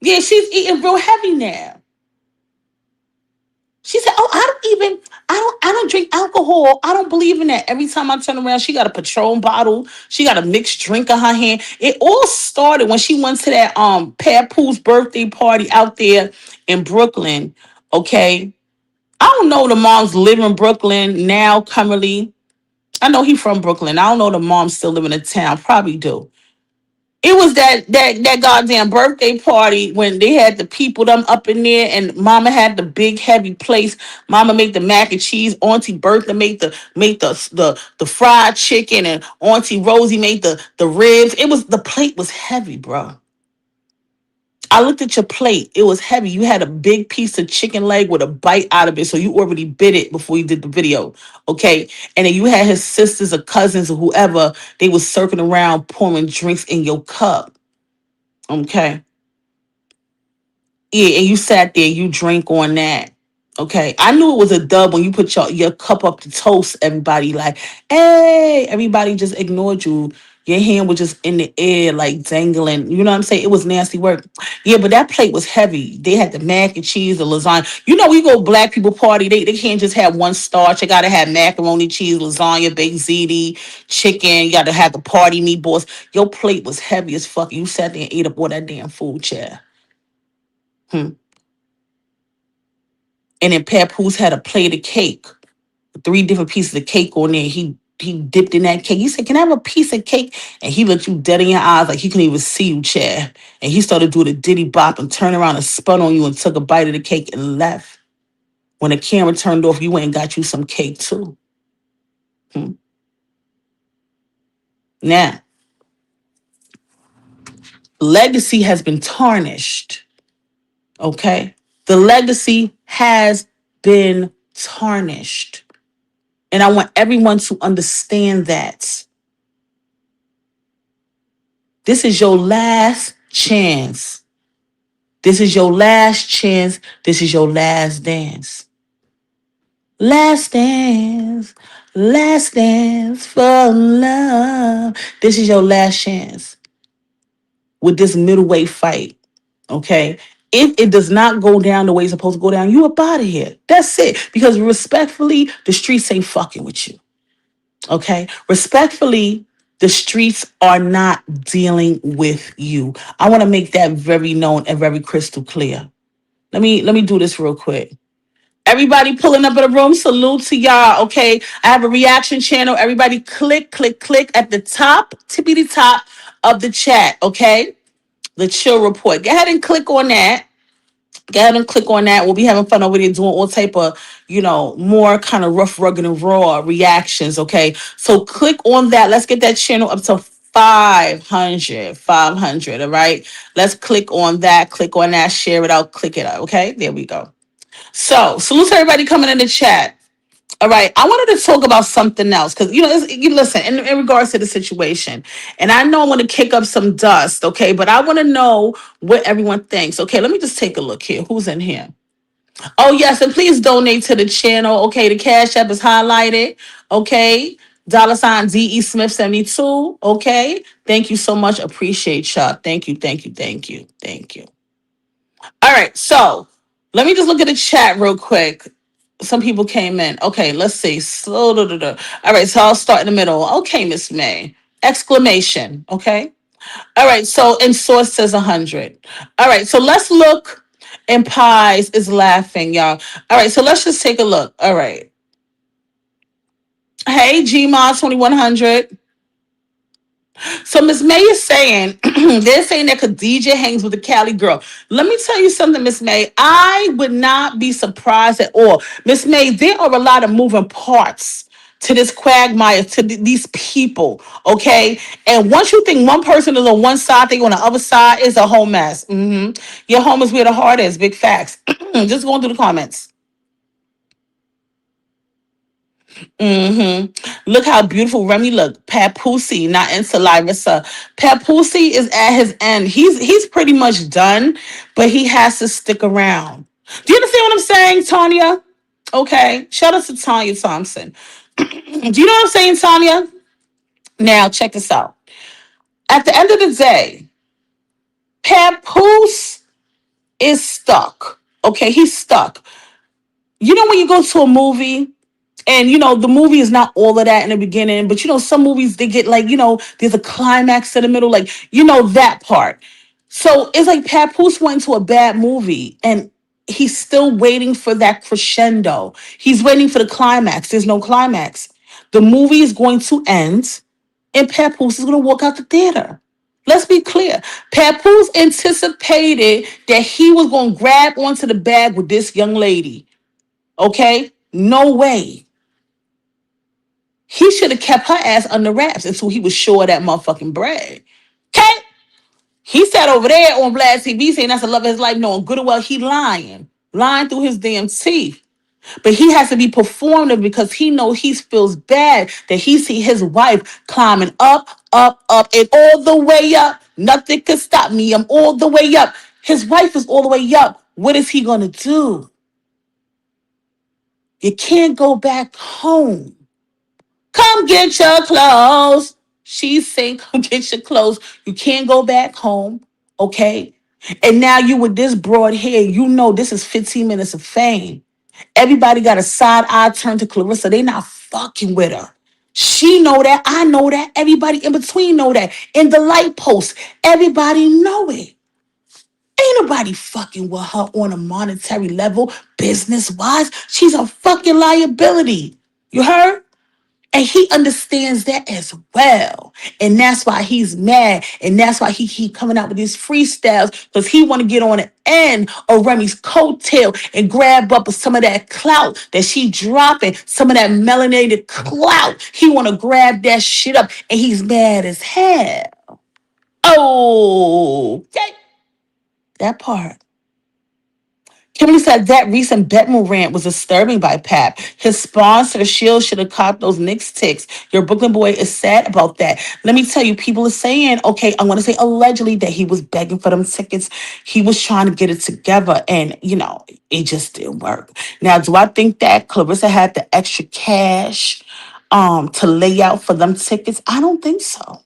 Yeah, she's eating real heavy now. She said, "Oh, I don't drink alcohol. I don't believe in that." Every time I turn around, she got a Patron bottle. She got a mixed drink in her hand. It all started when she went to that Papoose birthday party out there in Brooklyn. Okay, I don't know the moms live in Brooklyn now currently. I know he from Brooklyn. I don't know the mom still living in town. Probably do. It was that goddamn birthday party when they had the people them up in there and mama had the big heavy place. Mama made the mac and cheese. Auntie Bertha made the fried chicken and Auntie Rosie made the ribs. The plate was heavy, bro. I looked at your plate. It was heavy. You had a big piece of chicken leg with a bite out of it. So you already bit it before you did the video. Okay. And then you had his sisters or cousins or whoever. They was circling around pouring drinks in your cup. Okay. Yeah, and you sat there, you drank on that. Okay. I knew it was a dub when you put your cup up to toast everybody, like, hey, everybody just ignored you. Your hand was just in the air, like dangling. You know what I'm saying? It was nasty work. Yeah, but that plate was heavy. They had the mac and cheese, the lasagna. You know, we go black people party, they can't just have one starch. You gotta have macaroni, cheese, lasagna, baked ziti, chicken. You gotta have the party meatballs. Your plate was heavy as fuck. You sat there and ate up all that damn food, chair. Hmm. And then Papoose had a plate of cake, three different pieces of cake on there. He dipped in that cake. He said, "Can I have a piece of cake?" And he looked you dead in your eyes like he couldn't even see you, chair. And he started doing the diddy bop and turned around and spun on you and took a bite of the cake and left. When the camera turned off, you went and got you some cake too. Hmm. Now, legacy has been tarnished. Okay? The legacy has been tarnished. And I want everyone to understand that. This is your last chance. This is your last chance. This is your last dance. Last dance. Last dance for love. This is your last chance with this middleweight fight. Okay? If it does not go down the way it's supposed to go down, you up out of here. That's it. Because respectfully, the streets ain't fucking with you. Okay? Respectfully, the streets are not dealing with you. I want to make that very known and very crystal clear. Let me do this real quick. Everybody pulling up in the room, salute to y'all. Okay. I have a reaction channel. Everybody click, click, click at the top, tippity top of the chat. Okay. The chill report. Go ahead and click on that. Go ahead and click on that. We'll be having fun over there doing all type of, more kind of rough, rugged, and raw reactions. Okay. So click on that. Let's get that channel up to 500. 500. All right. Let's click on that. Click on that. Share it out. Click it out. Okay. There we go. So salute to everybody coming in the chat. All right, I wanted to talk about something else because you listen in regards to the situation, and I know I'm going to kick up some dust, okay? But I want to know what everyone thinks. Okay, let me just take a look here. Who's in here? Oh yes, and please donate to the channel. Okay, the cash app is highlighted. Okay, $ DE Smith 72. Okay, thank you so much. Appreciate y'all. Thank you, thank you, thank you, thank you. All right, so let me just look at the chat real quick. Some people came in. Okay, let's see. Slow. All right, so I'll start in the middle. Okay, Miss May. Exclamation. Okay. All right, so and source says 100. All right, so let's look. And Pies is laughing, y'all. All right, so let's just take a look. All right. Hey, Gmod 2100. So Miss May is saying they're saying that Khadijah hangs with the Cali girl. Let me tell you something, Miss May. I would not be surprised at all. Miss May, there are a lot of moving parts to this quagmire, to these people, okay? And once you think one person is on one side, they on the other side, it's a whole mess. Your home is where the heart is. Big facts. Just going through the comments. Look how beautiful Remy look. Papoose, not into Larissa. Papoose is at his end. He's pretty much done, but he has to stick around. Do you understand what I'm saying, Tanya? Okay. Shout out to Tanya Thompson. Do you know what I'm saying, Tanya? Now check this out. At the end of the day, Papoose is stuck. Okay, he's stuck. You know when you go to a movie and the movie is not all of that in the beginning, but some movies they get like, there's a climax in the middle, like, that part. So it's like Papoose went into a bad movie and he's still waiting for that crescendo. He's waiting for the climax. There's no climax. The movie is going to end and Papoose is going to walk out the theater. Let's be clear. Papoose anticipated that he was going to grab onto the bag with this young lady. Okay? No way. He should have kept her ass under wraps until he was sure of that motherfucking bread. Okay? He sat over there on Vlad TV saying that's the love of his life, knowing good and well he lying. Lying through his damn teeth. But he has to be performative because he knows he feels bad that he see his wife climbing up, up, up, and all the way up. Nothing could stop me. I'm all the way up. His wife is all the way up. What is he going to do? You can't go back home. Come get your clothes. She's saying, come get your clothes. You can't go back home. Okay. And now you with this broad hair, this is 15 minutes of fame. Everybody got a side eye turn to Clarissa. They not fucking with her. She know that. I know that. Everybody in between know that. In the light post, everybody know it. Ain't nobody fucking with her on a monetary level, business wise. She's a fucking liability. You heard? And he understands that as well. And that's why he's mad. And that's why he keep coming out with these freestyles. Because he want to get on the end of Remy's coattail and grab up some of that clout that she dropping. Some of that melanated clout. He want to grab that shit up. And he's mad as hell. Oh, okay. That part. Kimberly said that recent Betmo rant was disturbing by Pap. His sponsor, Shield, should have caught those Knicks ticks. Your Brooklyn boy is sad about that. Let me tell you, people are saying, okay, I'm going to say allegedly that he was begging for them tickets. He was trying to get it together and, it just didn't work. Now, do I think that Clarissa had the extra cash to lay out for them tickets? I don't think so.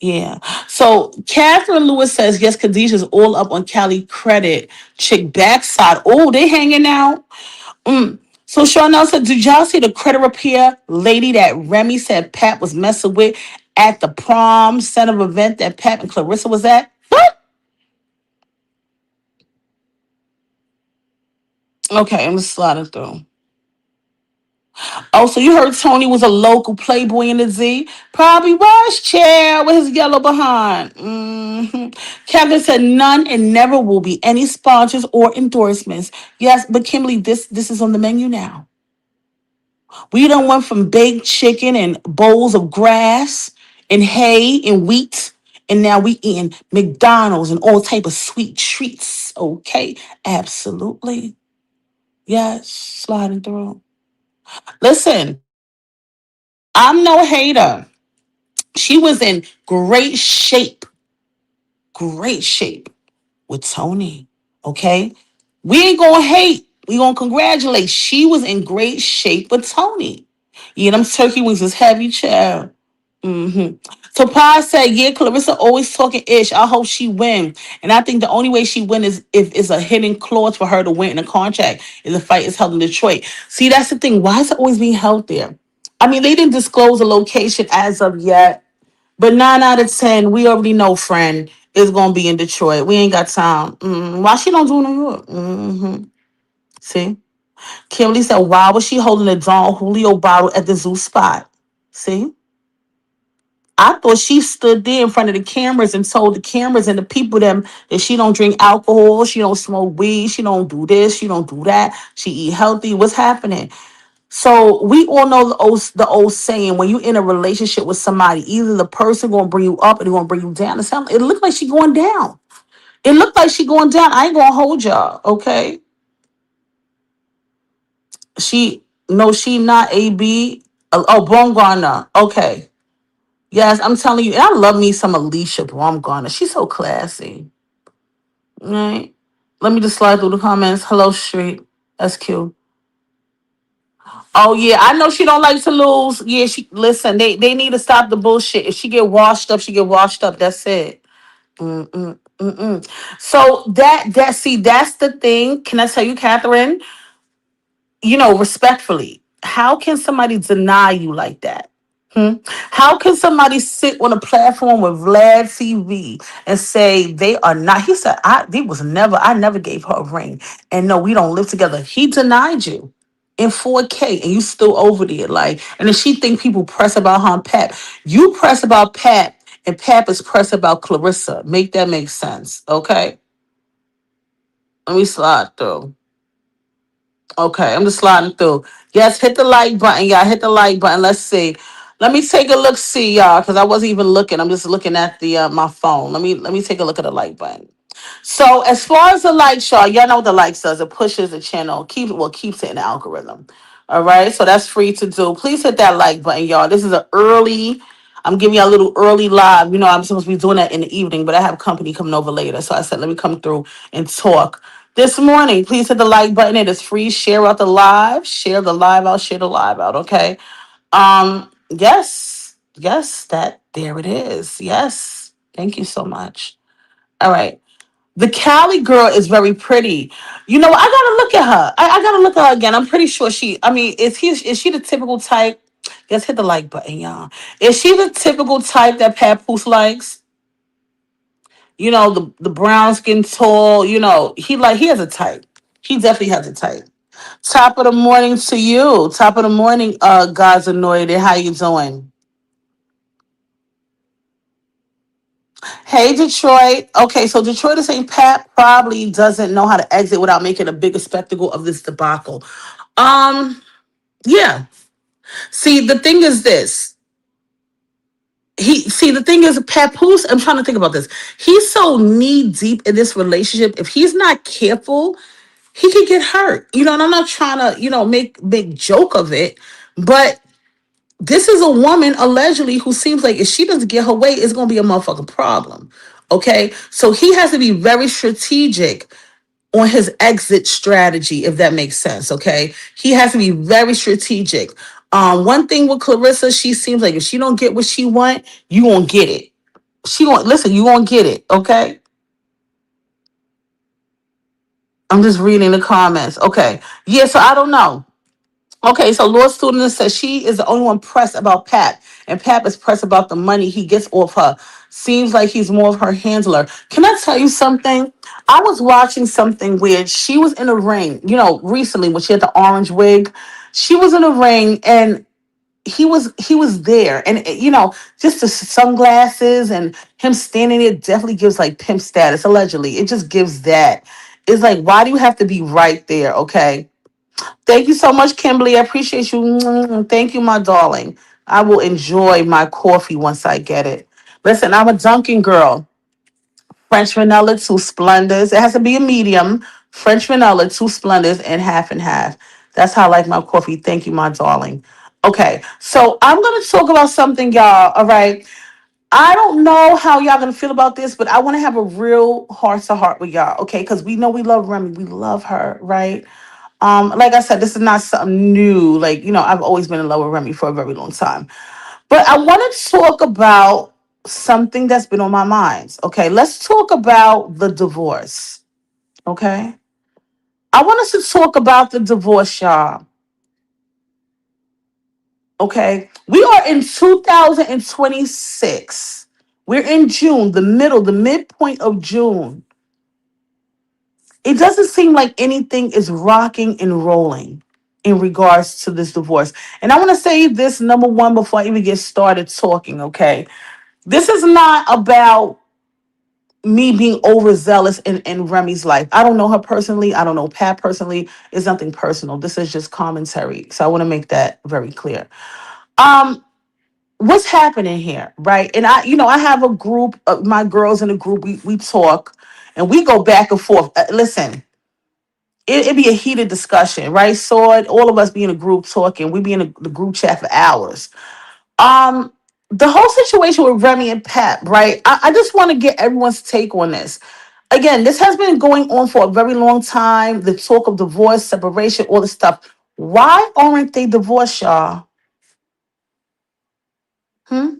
Yeah. So Catherine Lewis says, yes, Khadijah's all up on Cali credit. Chick backside. Oh, they hanging out. So Chanel said, did y'all see the credit repair lady that Remy said Pat was messing with at the prom center event that Pat and Clarissa was at? What? Okay, I'm just sliding through. Oh, so you heard Tony was a local playboy in the Z? Probably was, chair, with his yellow behind. Kevin said none and never will be any sponsors or endorsements. Yes, but Kimberly, this is on the menu now. We done went from baked chicken and bowls of grass and hay and wheat, and now we eating McDonald's and all type of sweet treats. Okay, absolutely. Yes, sliding through. Listen, I'm no hater. She was in great shape with Tony. Okay, we ain't gonna hate. We gonna congratulate. She was in great shape with Tony. Yeah, them turkey wings is heavy, child. So Pa said, yeah, Clarissa always talking ish. I hope she win. And I think the only way she win is if it's a hidden clause for her to win in a contract if the fight is held in Detroit. See, that's the thing. Why is it always being held there? I mean, they didn't disclose a location as of yet, but 9 out of 10, we already know, friend, is gonna be in Detroit. We ain't got time. Why she don't do New York? See? Kimberly said, why was she holding a Don Julio bottle at the zoo spot? See? I thought she stood there in front of the cameras and told the cameras and the people them that she don't drink alcohol, she don't smoke weed, she don't do this, she don't do that, she eat healthy. What's happening? So we all know the old saying: when you in a relationship with somebody, either the person gonna bring you up or they're gonna bring you down. It looked like she going down. It looked like she going down. I ain't gonna hold y'all, okay? She no, she not AB. Oh, Bongana. Okay. Yes, I'm telling you, and I love me some Alicia Baumgartner. She's so classy. Right? Let me just slide through the comments. Hello, Street. That's cute. Oh yeah, I know she don't like to lose. Yeah, she listen. They need to stop the bullshit. If she get washed up, she get washed up. That's it. Mm-mm, mm-mm. So that's the thing. Can I tell you, Catherine? Respectfully, how can somebody deny you like that? How can somebody sit on a platform with Vlad TV and say they are not? He said, I never gave her a ring. And no, we don't live together. He denied you in 4K and you still over there. Like, and then she think people press about her and Pap. You press about Pap and Pap is press about Clarissa. Make that make sense. Okay. Let me slide through. Okay, I'm just sliding through. Yes, hit the like button, y'all. Hit the like button. Let's see. Let me take a look, see y'all, because I wasn't even looking. I'm just looking at the my phone. Let me take a look at the like button. So as far as the likes, y'all know what the likes does. It pushes the channel, keeps it in the algorithm. All right, so that's free to do. Please hit that like button, y'all. This is an early. I'm giving you a little early live. I'm supposed to be doing that in the evening, but I have company coming over later. So I said, let me come through and talk this morning. Please hit the like button. It is free. Share out the live. Share the live out. Share the live out. Okay. Yes, that there it is. Yes. Thank you so much. All right. The Cali girl is very pretty. I gotta look at her. I gotta look at her again. I'm pretty sure is she the typical type? Just hit the like button, y'all. Is she the typical type that Papoose likes? The brown skin tall, he has a type. He definitely has a type. Top of the morning to you. Top of the morning, God's anointed. How you doing? Hey, Detroit. Okay, so Detroit is saying Pat probably doesn't know how to exit without making a bigger spectacle of this debacle. Yeah. See, the thing is this. The thing is, Papoose, I'm trying to think about this. He's so knee deep in this relationship. If he's not careful, he could get hurt. And I'm not trying to, make big joke of it, but this is a woman allegedly who seems like if she doesn't get her way, it's gonna be a motherfucking problem. Okay, so he has to be very strategic on his exit strategy, if that makes sense. Okay, he has to be very strategic. One thing with Clarissa, she seems like if she don't get what she want, you won't get it. She won't listen. You won't get it. Okay, I'm just reading the comments. Okay, yeah. So I don't know. Okay, so Lord Student says she is the only one pressed about Pat, and Pat is pressed about the money he gets off her. Seems like he's more of her handler. Can I tell you something? I was watching something where she was in a ring, recently when she had the orange wig. She was in a ring, and he was there, and just the sunglasses and him standing there definitely gives like pimp status. Allegedly, it just gives that. It's like, why do you have to be right there? Okay. Thank you so much, Kimberly. I appreciate you. Thank you, my darling. I will enjoy my coffee once I get it. Listen, I'm a Dunkin' girl. French vanilla, two splendors. It has to be a medium. French vanilla, two splendors, and half. That's how I like my coffee. Thank you, my darling. Okay, so I'm gonna talk about something, y'all. All right. I don't know how y'all gonna feel about this, but I want to have a real heart to heart with y'all, okay? Because we know we love Remy, we love her, right? Like I said, this is not something new. Like, I've always been in love with Remy for a very long time. But I want to talk about something that's been on my mind. Okay, let's talk about the divorce. Okay, I want us to talk about the divorce, y'all. Okay, we are in 2026. We're in June, the midpoint of June. It doesn't seem like anything is rocking and rolling in regards to this divorce. And I want to say this number one before I even get started talking, okay? This is not about me being overzealous in Remy's life. I don't know her personally. I don't know Pat personally. It's nothing personal. This is just commentary. So I want to make that very clear. Um, what's happening here, right? And I have a group of my girls in a group. We talk and we go back and forth. Listen, it'd be a heated discussion, right? So all of us be in a group talking. We be in the group chat for hours. Um, the whole situation with Remy and Pep, right? I just want to get everyone's take on this. Again, this has been going on for a very long time. The talk of divorce, separation, all this stuff. Why aren't they divorced, y'all? Hmm?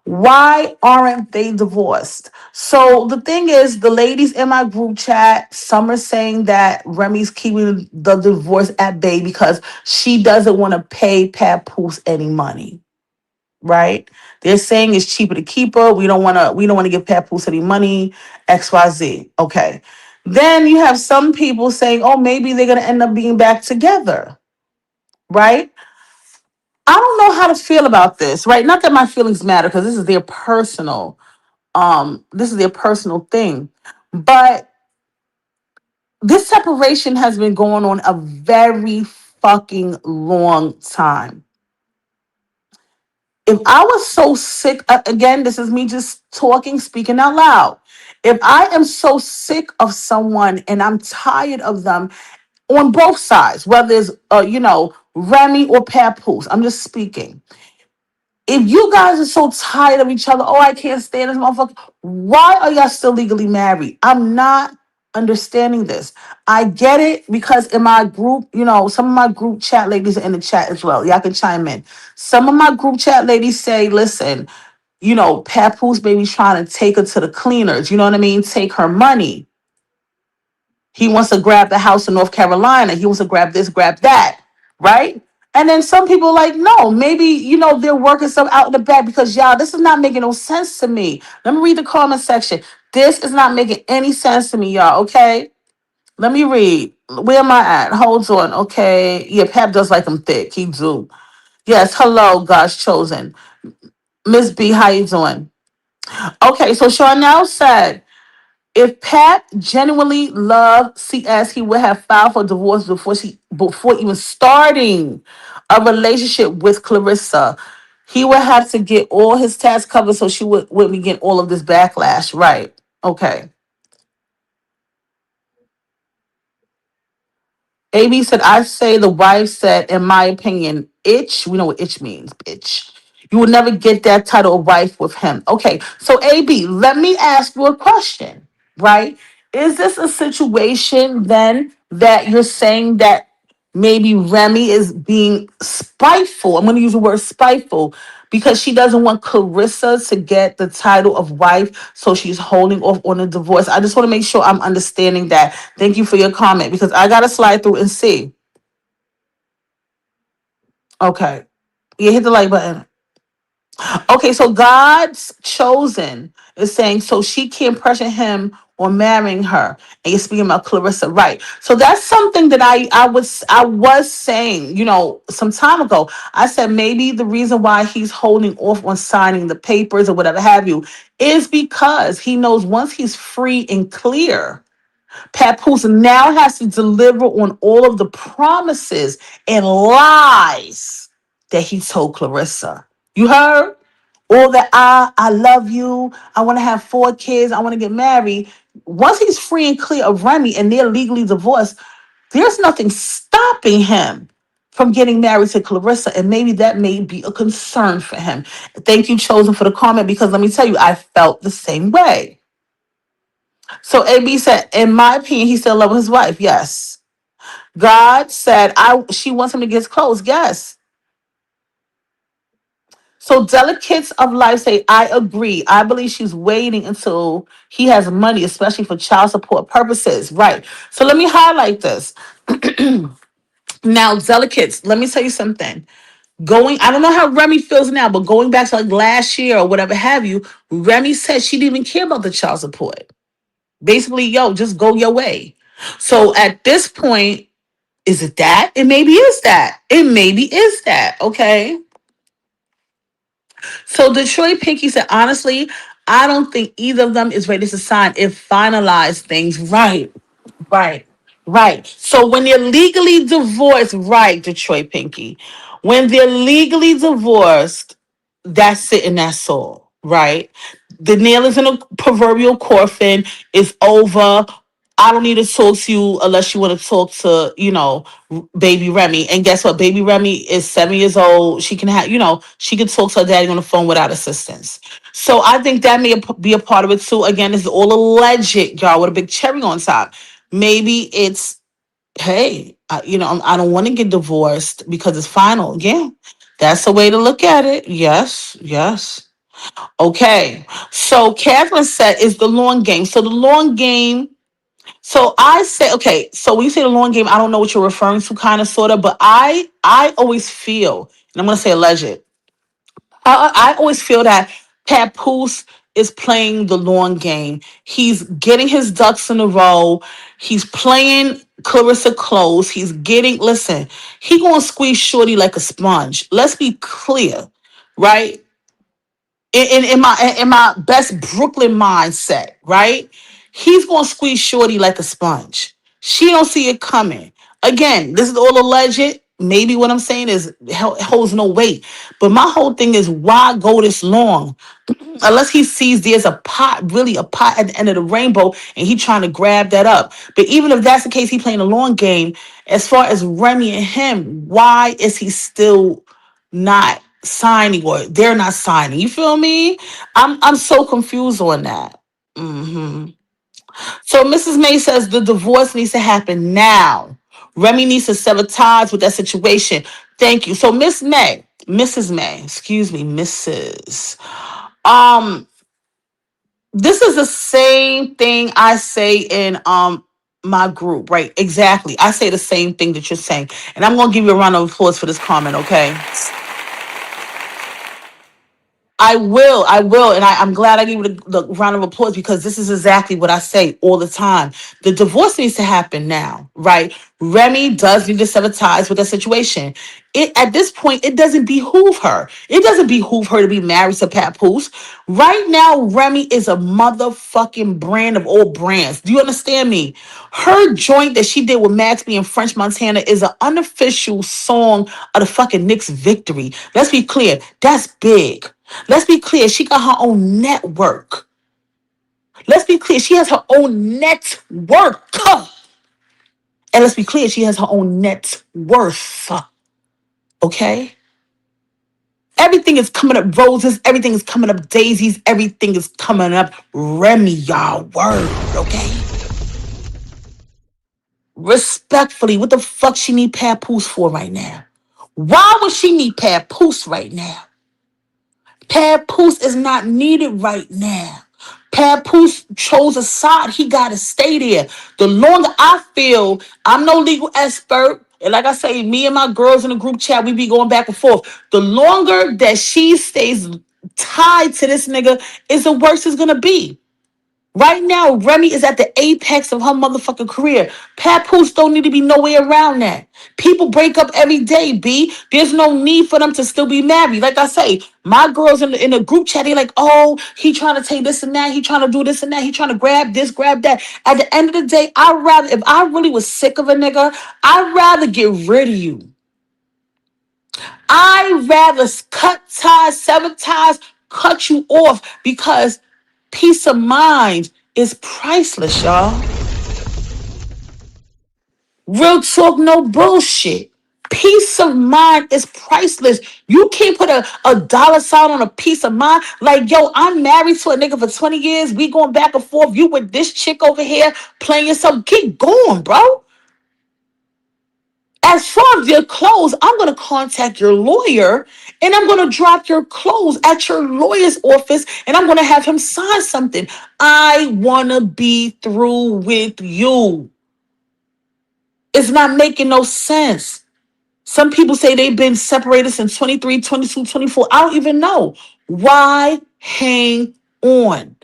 Why aren't they divorced? So the thing is, the ladies in my group chat, some are saying that Remy's keeping the divorce at bay because she doesn't want to pay Papoose any money. Right? They're saying it's cheaper to keep her. We don't want to give Papoose any money. XYZ. Okay. Then you have some people saying, oh, maybe they're gonna end up being back together. Right? I don't know how to feel about this, right? Not that my feelings matter, because this is their personal thing. But this separation has been going on a very fucking long time. If I was so sick, again, this is me just talking, speaking out loud. If I am so sick of someone and I'm tired of them on both sides, whether it's, Remy or Papoose, I'm just speaking. If you guys are so tired of each other, oh, I can't stand this motherfucker. Why are y'all still legally married? I'm not understanding this. I get it because in my group, some of my group chat ladies are in the chat as well. Y'all can chime in. Some of my group chat ladies say, listen, Papoose baby's trying to take her to the cleaners. You know what I mean? Take her money. He wants to grab the house in North Carolina. He wants to grab this, grab that, right? And then some people are like, no, maybe, they're working some out in the back because y'all, this is not making no sense to me. Let me read the comment section. This is not making any sense to me, y'all, okay? Let me read. Where am I at? Hold on, okay. Yeah, Pap does like them thick. He do. Yes, hello, God's chosen. Miss B, how you doing? Okay, so Charnel said, if Pat genuinely loved CS, he would have filed for divorce before even starting a relationship with Clarissa. He would have to get all his tax covered so she wouldn't be getting all of this backlash. Right. Okay. AB said, I say the wife said, in my opinion, itch. We know what itch means, bitch. You will never get that title of wife with him. Okay, so AB, let me ask you a question, right? Is this a situation then that you're saying that maybe Remy is being spiteful? I'm going to use the word spiteful because she doesn't want Clarissa to get the title of wife, so she's holding off on a divorce. I just want to make sure I'm understanding that. Thank you for your comment because I got to slide through and see. Okay. Yeah, hit the like button. Okay, so God's chosen is saying so she can't pressure him on marrying her. And you're speaking about Clarissa, right? So that's something that I was saying, some time ago. I said maybe the reason why he's holding off on signing the papers or whatever have you is because he knows once he's free and clear, Papoose now has to deliver on all of the promises and lies that he told Clarissa. You heard? All that I love you, I want to have 4 kids, I want to get married. Once he's free and clear of Remy and they're legally divorced, there's nothing stopping him from getting married to Clarissa. And maybe that may be a concern for him. Thank you, Chosen, for the comment, because let me tell you, I felt the same way. So AB said, in my opinion, he still loves his wife. Yes. God said, she wants him to get his clothes. Yes. So delicates of life say, I agree. I believe she's waiting until he has money, especially for child support purposes. Right. So let me highlight this. Now, delicates, let me tell you something. I don't know how Remy feels now, but going back to like last year or whatever have you, Remy said she didn't even care about the child support. Basically, yo, just go your way. So at this point, is it that? It maybe is that. It maybe is that. Okay. So Detroit Pinky said, honestly, I don't think either of them is ready to sign if finalize things right. Right. Right. So when they're legally divorced, right, Detroit Pinky. When they're legally divorced, that's it and that's all. Right. The nail is in a proverbial coffin. It's over. I don't need to talk to you unless you want to talk to, baby Remy. And guess what? Baby Remy is 7 years old. She can have, she can talk to her daddy on the phone without assistance. So I think that may be a part of it too. Again, this is all alleged, y'all, with a big cherry on top. Maybe it's, hey, I don't want to get divorced because it's final. Yeah, that's a way to look at it. Yes, yes. Okay. So Catherine said, is the long game. So the long game. So I say, okay, so when you say the long game, I don't know what you're referring to, kind of, sort of, but I always feel, and I'm gonna say alleged. I always feel that Papoose is playing the long game. He's getting his ducks in a row. He's playing Clarissa close. Listen, he gonna squeeze Shorty like a sponge. Let's be clear, right? In my best Brooklyn mindset, right? He's gonna squeeze Shorty like a sponge. She don't see it coming. Again, this is all alleged. Maybe what I'm saying is holds no weight. But my whole thing is why go this long? Unless he sees there's a pot, really a pot at the end of the rainbow, and he trying to grab that up. But even if that's the case, he playing a long game. As far as Remy and him, why is he still not signing or they're not signing? You feel me? I'm so confused on that. hmm So Mrs. May says the divorce needs to happen now. Remy needs to sever ties with that situation. Thank you. So Mrs. May, excuse me, Mrs. Um, this is the same thing I say in my group, right? Exactly. I say the same thing that you're saying. And I'm gonna give you a round of applause for this comment, okay? I will, and I'm glad I gave you the round of applause because this is exactly what I say all the time. The divorce needs to happen now, right? Remy does need to sever ties with the situation. At this point, it doesn't behoove her. It doesn't behoove her to be married to Papoose. Right now, Remy is a motherfucking brand of all brands. Do you understand me? Her joint that she did with Maxby and French Montana is an unofficial song of the fucking Knicks victory. Let's be clear. That's big. Let's be clear. She got her own network. Let's be clear. She has her own network. And let's be clear. She has her own net worth. Okay? Everything is coming up roses. Everything is coming up daisies. Everything is coming up Remy, y'all. Word. Okay? Respectfully, what the fuck she need Papoose for right now? Why would she need Papoose right now? Papoose is not needed right now. Papoose chose a side. He got to stay there. The longer I feel, I'm no legal expert. And like I say, me and my girls in the group chat, we be going back and forth. The longer that she stays tied to this nigga, is the worse it's going to be. Right now, Remy is at the apex of her motherfucking career. Papoose don't need to be nowhere around that. People break up every day, B. There's no need for them to still be married. Like I say, my girls in the group chat, they like, oh, he trying to take this and that. He trying to do this and that. He trying to grab this, grab that. At the end of the day, if I really was sick of a nigga, I'd rather get rid of you. I'd rather cut ties, sever ties, cut you off because peace of mind is priceless, y'all. Real talk, no bullshit. Peace of mind is priceless. You can't put a dollar sign on a peace of mind. Like, yo, I'm married to a nigga for 20 years. We going back and forth. You with this chick over here playing yourself. Keep going, bro. As far as your clothes, I'm going to contact your lawyer and I'm going to drop your clothes at your lawyer's office and I'm going to have him sign something. I want to be through with you. It's not making no sense. Some people say they've been separated since 23, 22, 24. I don't even know. Why hang on?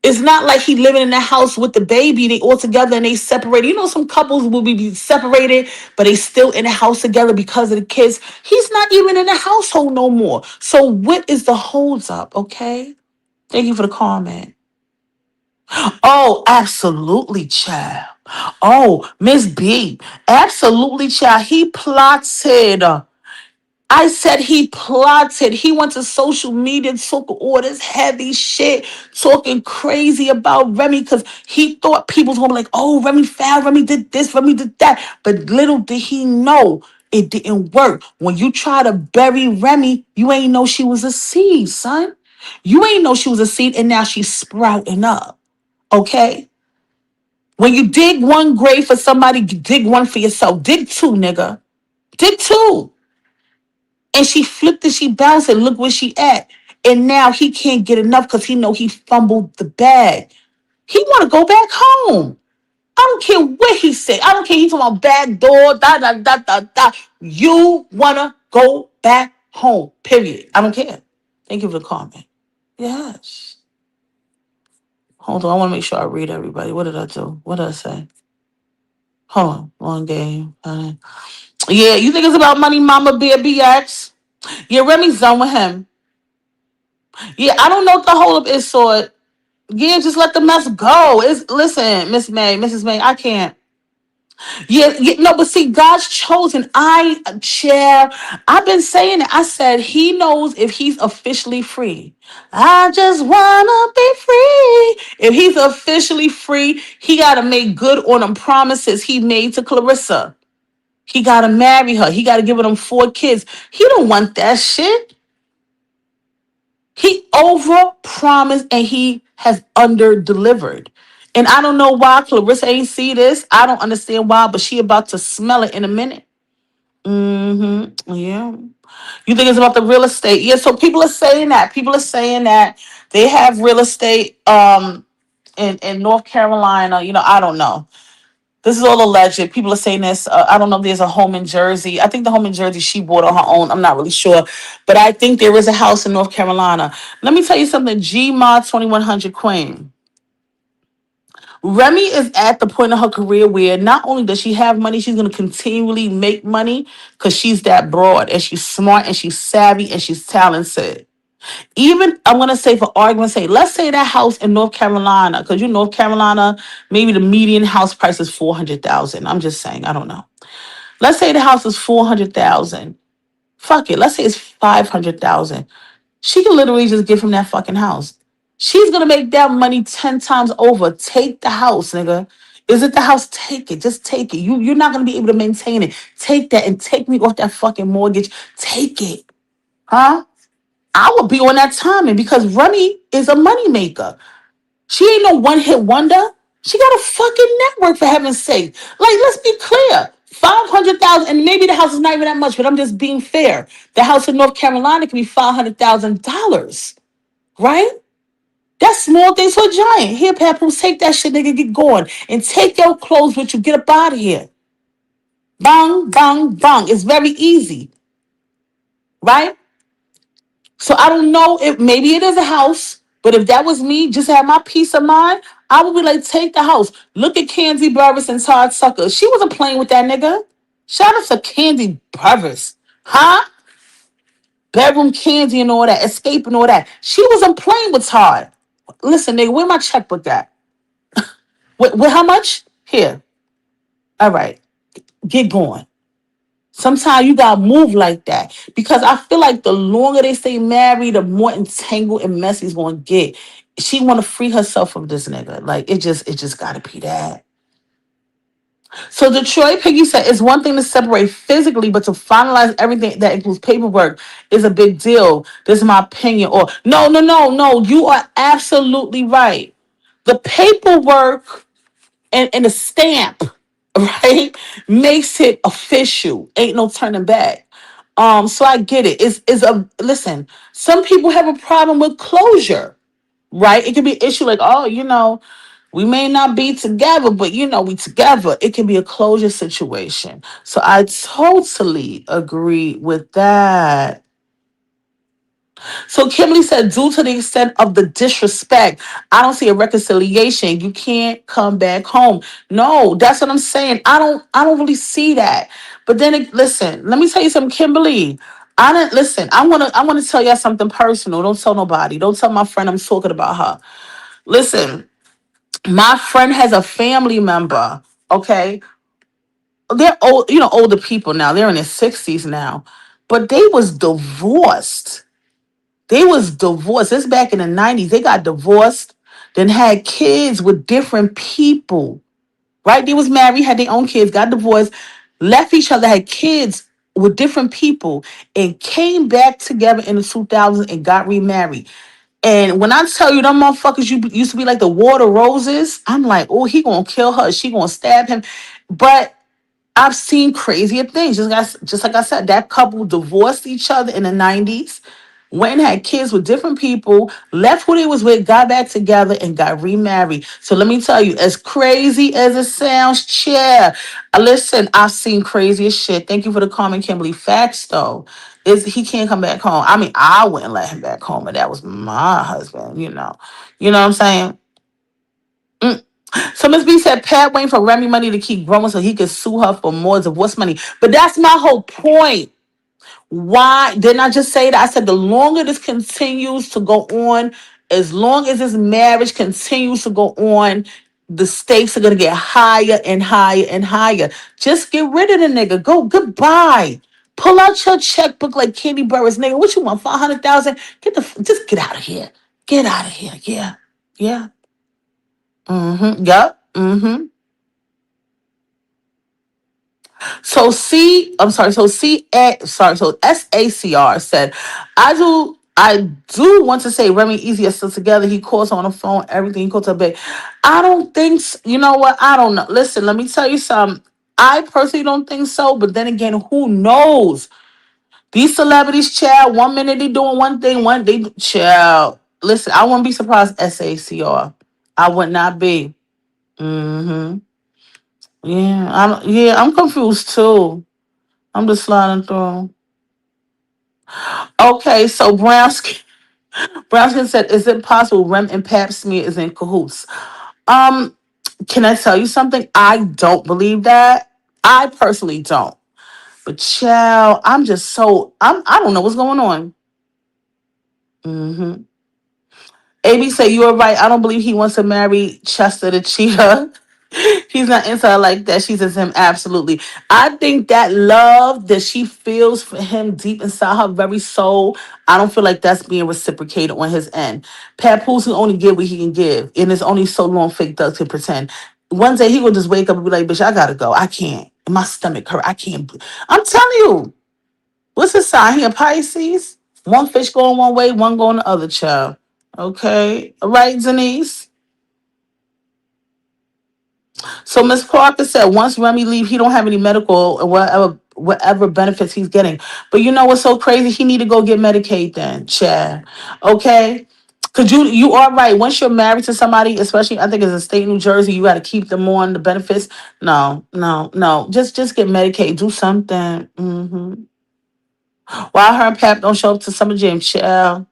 It's not like he living in the house with the baby. They all together and they separated. You know, some couples will be separated, but they still in the house together because of the kids. He's not even in the household no more. So what is the holds up? Okay. Thank you for the comment. Oh, absolutely, child. Oh, Miss B. Absolutely, child. He plotted. I said he plotted. He went to social media, took all this heavy shit, talking crazy about Remy because he thought people was gonna be like, oh, Remy foul, Remy did this, Remy did that. But little did he know it didn't work. When you try to bury Remy, you ain't know she was a seed, son. You ain't know she was a seed, and now she's sprouting up. Okay? When you dig one grave for somebody, dig one for yourself. Dig two, nigga. Dig two. And she flipped it, she bounced it. Look where she at. And now he can't get enough because he know he fumbled the bag. He want to go back home. I don't care what he said. I don't care. He's talking about back door, da, da, da, da, da. You want to go back home, period. I don't care. Thank you for the comment. Yes. Hold on. I want to make sure I read everybody. What did I do? What did I say? Hold on. One game. Yeah, you think it's about money, Mama Bear BX? Yeah, Remy's done with him. Yeah, I don't know what the hold up is, so yeah, just let the mess go. It's listen, Miss May, Mrs. May, I can't. Yeah, yeah, no, but see, God's chosen. Chair. I've been saying it. I said he knows if he's officially free. I just wanna be free. If he's officially free, he gotta make good on them promises he made to Clarissa. He gotta marry her. He gotta give her them 4 kids. He don't want that shit. He over promised and he has under delivered. And I don't know why Clarissa ain't see this. I don't understand why, but she about to smell it in a minute. Yeah. You think it's about the real estate? Yeah, so people are saying that. People are saying that they have real estate in North Carolina. You know, I don't know. This is all alleged. People are saying this. I don't know if there's a home in Jersey. I think the home in Jersey she bought on her own. I'm not really sure. But I think there is a house in North Carolina. Let me tell you something. Gmod 2100 Queen. Remy is at the point of her career where not only does she have money, she's going to continually make money because she's that broad and she's smart and she's savvy and she's talented. Even I'm gonna say for argument's sake, let's say that house in North Carolina, because you know North Carolina, maybe the median house price is 400,000. I'm just saying, I don't know. Let's say the house is 400,000. Fuck it. Let's say it's 500,000. She can literally just give him that fucking house. She's gonna make that money 10 times over. Take the house, nigga. Is it the house? Take it. Just take it. You're not gonna be able to maintain it. Take that and take me off that fucking mortgage. Take it. Huh? I would be on that timing because Remy is a moneymaker. She ain't no one hit wonder. She got a fucking network for heaven's sake. Like, let's be clear. 500,000, and maybe the house is not even that much, but I'm just being fair. The house in North Carolina can be $500,000, right? That's small things for a giant. Here, Papoose, take that shit, nigga, get going. And take your clothes with you. Get up out of here. Bang, bang, bang. It's very easy, right? So I don't know if maybe it is a house. But if that was me, just to have my peace of mind, I would be like, take the house. Look at Candy Burris and Todd Sucker. She wasn't playing with that nigga. Shout out to Candy Burris. Huh? Bedroom Candy and all that, escape and all that. She wasn't playing with Todd. Listen, nigga, where my checkbook at? With how much? Here. All right. Get going. Sometimes you gotta move like that. Because I feel like the longer they stay married, the more entangled and messy it's gonna get. She wanna free herself from this nigga. Like it just gotta be that. So Detroit Piggy said it's one thing to separate physically, but to finalize everything that includes paperwork is a big deal. This is my opinion. Or no, no, no, no. You are absolutely right. The paperwork and the stamp, right, makes it official. Ain't no turning back. So I get it. It's a listen. Some people have a problem with closure, right? It can be an issue like, oh, we may not be together, but we together. It can be a closure situation. So I totally agree with that. So Kimberly said, due to the extent of the disrespect, I don't see a reconciliation. You can't come back home. No, that's what I'm saying. I don't really see that. But then listen, let me tell you something, Kimberly. I didn't listen. I wanna tell you something personal. Don't tell nobody. Don't tell my friend I'm talking about her. Listen, my friend has a family member, okay? They're old, older people now. They're in their 60s now. But they was divorced. They was divorced. This back in the 90s. They got divorced, then had kids with different people. Right? They was married, had their own kids, got divorced, left each other, had kids with different people, and came back together in the 2000s and got remarried. And when I tell you them motherfuckers used to be like the water roses, I'm like, oh, he gonna kill her. She gonna stab him. But I've seen crazier things. Just like I said, that couple divorced each other in the 90s, went and had kids with different people, left who they was with, got back together, and got remarried. So let me tell you, as crazy as it sounds, listen, I've seen crazier shit. Thank you for the comment, Kimberly. Facts though. Is he can't come back home. I mean, I wouldn't let him back home, and that was my husband, you know. You know what I'm saying? Mm. So Miss B said Pat waiting for Remy money to keep growing so he could sue her for more divorce money. But that's my whole point. Why didn't I just say that? I said the longer this continues to go on, as long as this marriage continues to go on, the stakes are gonna get higher and higher and higher. Just get rid of the nigga. Go goodbye. Pull out your checkbook like Candy Burris, nigga. What you want? 500,000? Just get out of here. Get out of here. Yeah. Yeah. Mm-hmm. Yup. Mm-hmm. So I'm sorry. So sorry. So SACR said, I do want to say Remy Easy are still together. He calls her on the phone, everything. He calls her babe. I don't think. You know what? I don't know. Listen, let me tell you something. I personally don't think so. But then again, who knows? These celebrities, child. One minute they doing one thing, one day, child. Listen, I wouldn't be surprised. SACR. I would not be. Mm-hmm. I'm confused too. I'm just sliding through. Okay, so Brownskin said, "Is it possible Rem and Pap Smear is in cahoots?" Um, can I tell you something? I don't believe that. I personally don't. But child, I'm just I don't know what's going on. Hmm. AB said, "You are right. I don't believe he wants to marry Chester the cheetah." He's not into her like that. She's into him absolutely. I think that love that she feels for him deep inside her very soul, I don't feel like that's being reciprocated on his end. Papoose can only give what he can give, and it's only so long fake thugs can pretend. One day he will just wake up and be like, "Bitch, I gotta go. I can't. My stomach hurt. I can't." I'm telling you, what's his sign? He a Pisces. One fish going one way, one going the other. Child. Okay, all right, Denise. So Miss Parker said once Remy leave, he don't have any medical or whatever benefits he's getting. But you know what's so crazy? He need to go get Medicaid then, Chad. Okay? Cause you are right. Once you're married to somebody, especially I think it's a state of New Jersey, you gotta keep them on the benefits. No, no, no. Just get Medicaid. Do something. Why her and Pap don't show up to summer jam, child.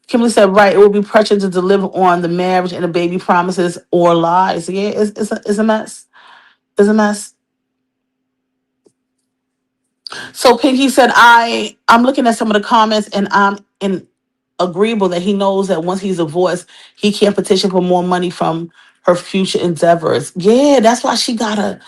Kimberly said, right, it will be pressure to deliver on the marriage and the baby promises or lies. Yeah, it's a mess. It's a mess. So Pinky said, I'm looking at some of the comments and I'm in agreeable that he knows that once he's divorced, he can't petition for more money from her future endeavors. Yeah, that's why she gotta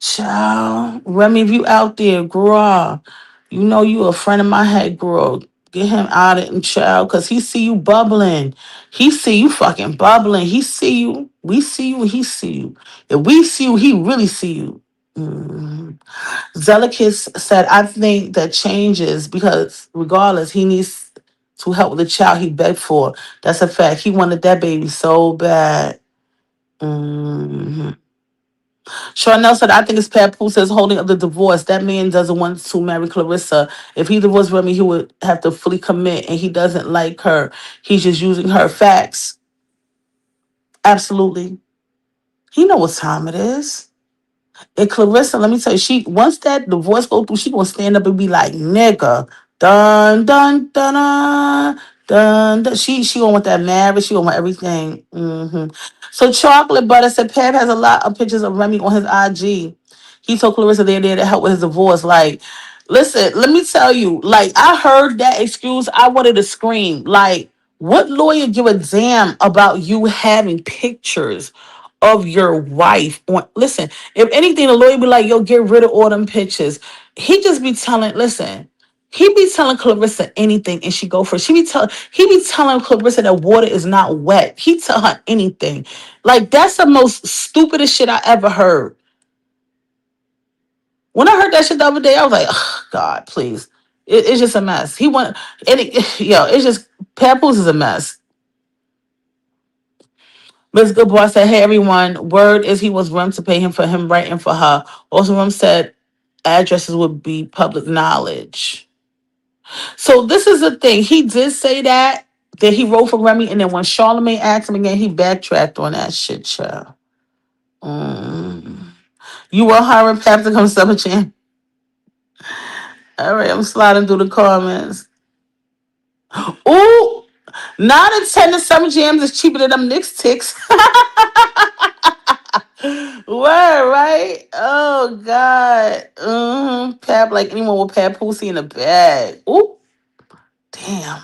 child. Remy, if you out there, girl, you know you a friend of my head, girl. Get him out of it, child, because he see you bubbling. He see you fucking bubbling. He see you. We see you. He see you. If we see you, he really see you. Mhm. Zelikis said, I think that changes because regardless, he needs to help with the child he begged for. That's a fact. He wanted that baby so bad. Mhm. Charnel said, I think it's Papoose says holding up the divorce. That man doesn't want to marry Clarissa. If he divorced Remy, he would have to fully commit, and he doesn't like her. He's just using her facts. Absolutely. He know what time it is. And Clarissa, let me tell you, she once that divorce go through, she gonna stand up and be like, nigga, dun dun dun dun dun. Dun. She gonna want that marriage. She gonna want everything. So chocolate butter said Pab has a lot of pictures of Remy on his IG. He told Clarissa they're there to help with his divorce. Like, listen, let me tell you, like I heard that excuse, I wanted to scream. Like, what lawyer give a damn about you having pictures of your wife on? Listen, if anything, the lawyer be like, yo, get rid of all them pictures. He just be telling, listen, he be telling Clarissa anything and she go for it. He be telling Clarissa that water is not wet. He tell her anything. Like that's the most stupidest shit I ever heard. When I heard that shit the other day, I was like, oh, God, please. It's just a mess. He want yo, it's just Papoose is a mess. Miss Goodboy said, hey everyone, word is he was Rem to pay him for him writing for her. Also, Rem said addresses would be public knowledge. So this is the thing. He did say that he wrote for Remy, and then when Charlamagne asked him again, he backtracked on that shit, child. Mm. You want hiring Pap to come summer champ? All right, I'm sliding through the comments. Ooh, 9 and 10 to summer jams is cheaper than them Knicks ticks. Word, right? Oh God. Pap like anyone with Pap Pussy in the bag. Ooh, damn.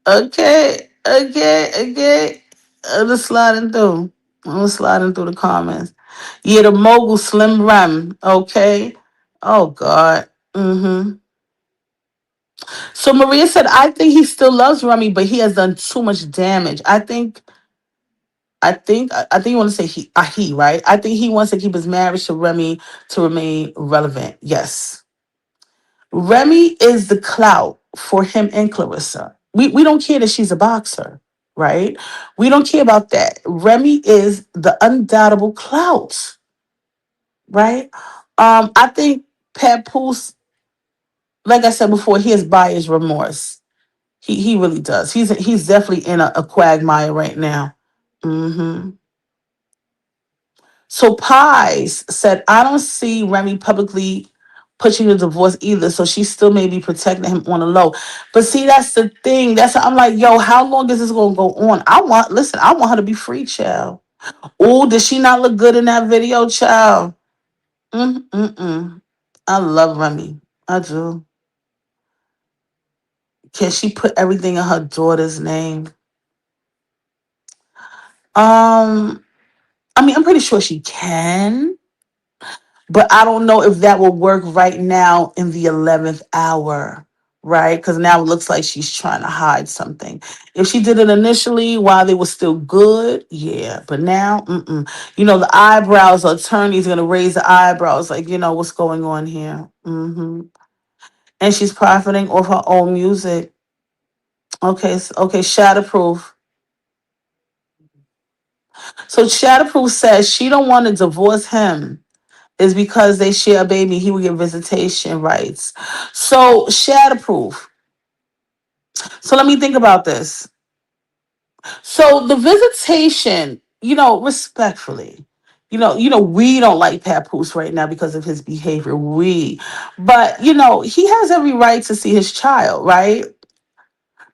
Okay. I'm just sliding through. I'm sliding through the comments. Yeah, the mogul Slim Rem. Okay. Oh God. So Maria said, I think he still loves Remy, but he has done too much damage. I think you want to say he, right? I think he wants to keep his marriage to Remy to remain relevant. Yes. Remy is the clout for him and Clarissa. We don't care that she's a boxer, right? We don't care about that. Remy is the undoubtable clout, right? I think Papoose, like I said before, he has buyer's remorse. He really does. He's definitely in a quagmire right now. hmm So Pies said, I don't see Remy publicly pushing the divorce either. So she still may be protecting him on the low. But see, that's the thing. I'm like, yo, how long is this gonna go on? I want her to be free, child. Oh, did she not look good in that video, child? Mm-mm-mm. I love Remy. I do. Can she put everything in her daughter's name? I mean, I'm pretty sure she can. But I don't know if that will work right now in the 11th hour, right? Because now it looks like she's trying to hide something. If she did it initially while they were still good, yeah. But now, the eyebrows, attorney's going to raise the eyebrows, like, what's going on here? And she's profiting off her own music. Okay, okay, Shatterproof. So Shatterproof says she don't want to divorce him is because they share a baby, he would get visitation rights. So shatterproof. So let me think about this. So the visitation, respectfully, we don't like Papoose right now because of his behavior. But he has every right to see his child, right?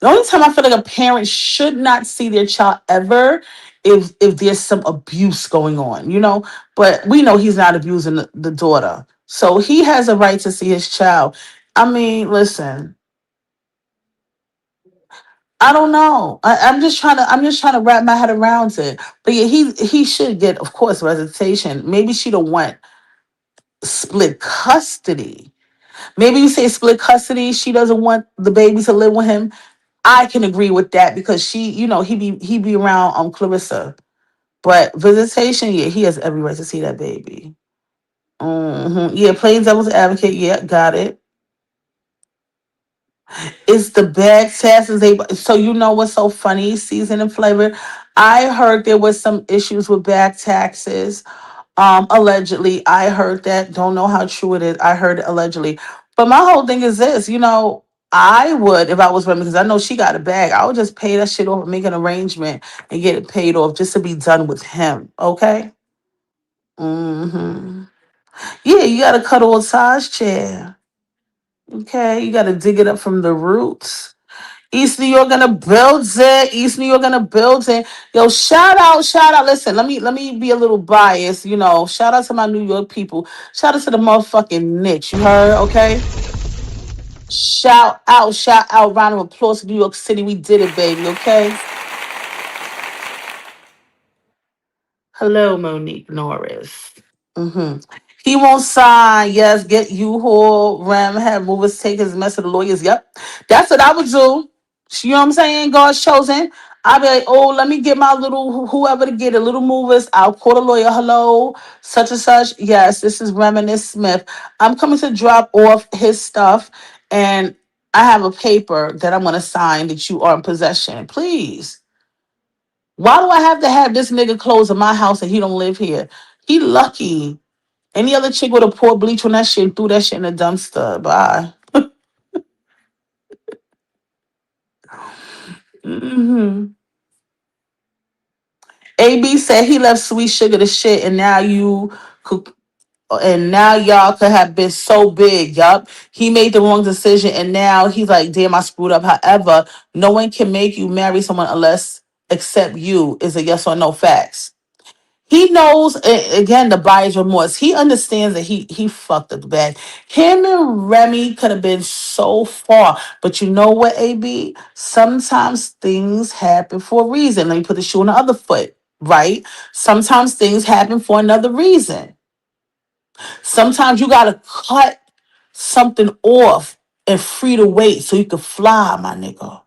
The only time I feel like a parent should not see their child ever if there's some abuse going on, you know. But we know he's not abusing the daughter, so he has a right to see his child. I mean, listen, I don't know. I'm just trying to wrap my head around it. But yeah, he should get, of course, representation. Maybe she don't want split custody. Maybe you say split custody. She doesn't want the baby to live with him. I can agree with that because she, you know, he be around Clarissa. But visitation, yeah, he has every right to see that baby. Yeah, plain devil's advocate. Yeah, got it. It's the bag taxes. They so you know what's so funny, season and flavor. I heard there was some issues with back taxes. Allegedly, I heard that. Don't know how true it is. I heard it allegedly. But my whole thing is this, you know, I would if I was women, because I know she got a bag. I would just pay that shit off and make an arrangement and get it paid off just to be done with him. Okay. hmm Yeah, you gotta cut all ties, chair. Okay, you gotta dig it up from the roots. East New York gonna build it. East New York gonna build it. Yo, shout out, shout out. Listen, let me be a little biased. You know, shout out to my New York people. Shout out to the motherfucking niche. You heard? Okay. Shout out, shout out. Round of applause to New York City. We did it, baby. Okay. Hello, Monique Norris. hmm He won't sign. Yes, get U-Haul, Ram, have movers take his mess to the lawyers. Yep. That's what I would do. You know what I'm saying? God's chosen. I'll be like, oh, let me get my little whoever to get a little movers. I'll call the lawyer. Hello, such and such. Yes, this is Reminisce Smith. I'm coming to drop off his stuff, and I have a paper that I'm gonna sign that you are in possession. Please. Why do I have to have this nigga clothes in my house and he don't live here? He lucky. Any other chick would have poured bleach on that shit and threw that shit in the dumpster. Bye. hmm AB said he left Sweet Sugar to shit, and now you could, and now y'all could have been so big. Yup, he made the wrong decision, and now he's like, damn, I screwed up. However, no one can make you marry someone unless except you is a yes or no facts. He knows again the buyer's remorse. He understands that he fucked up the bag. Him and Remy could have been so far, but you know what, AB? Sometimes things happen for a reason. Let me put the shoe on the other foot, right? Sometimes things happen for another reason. Sometimes you gotta cut something off and free the weight so you could fly, my nigga.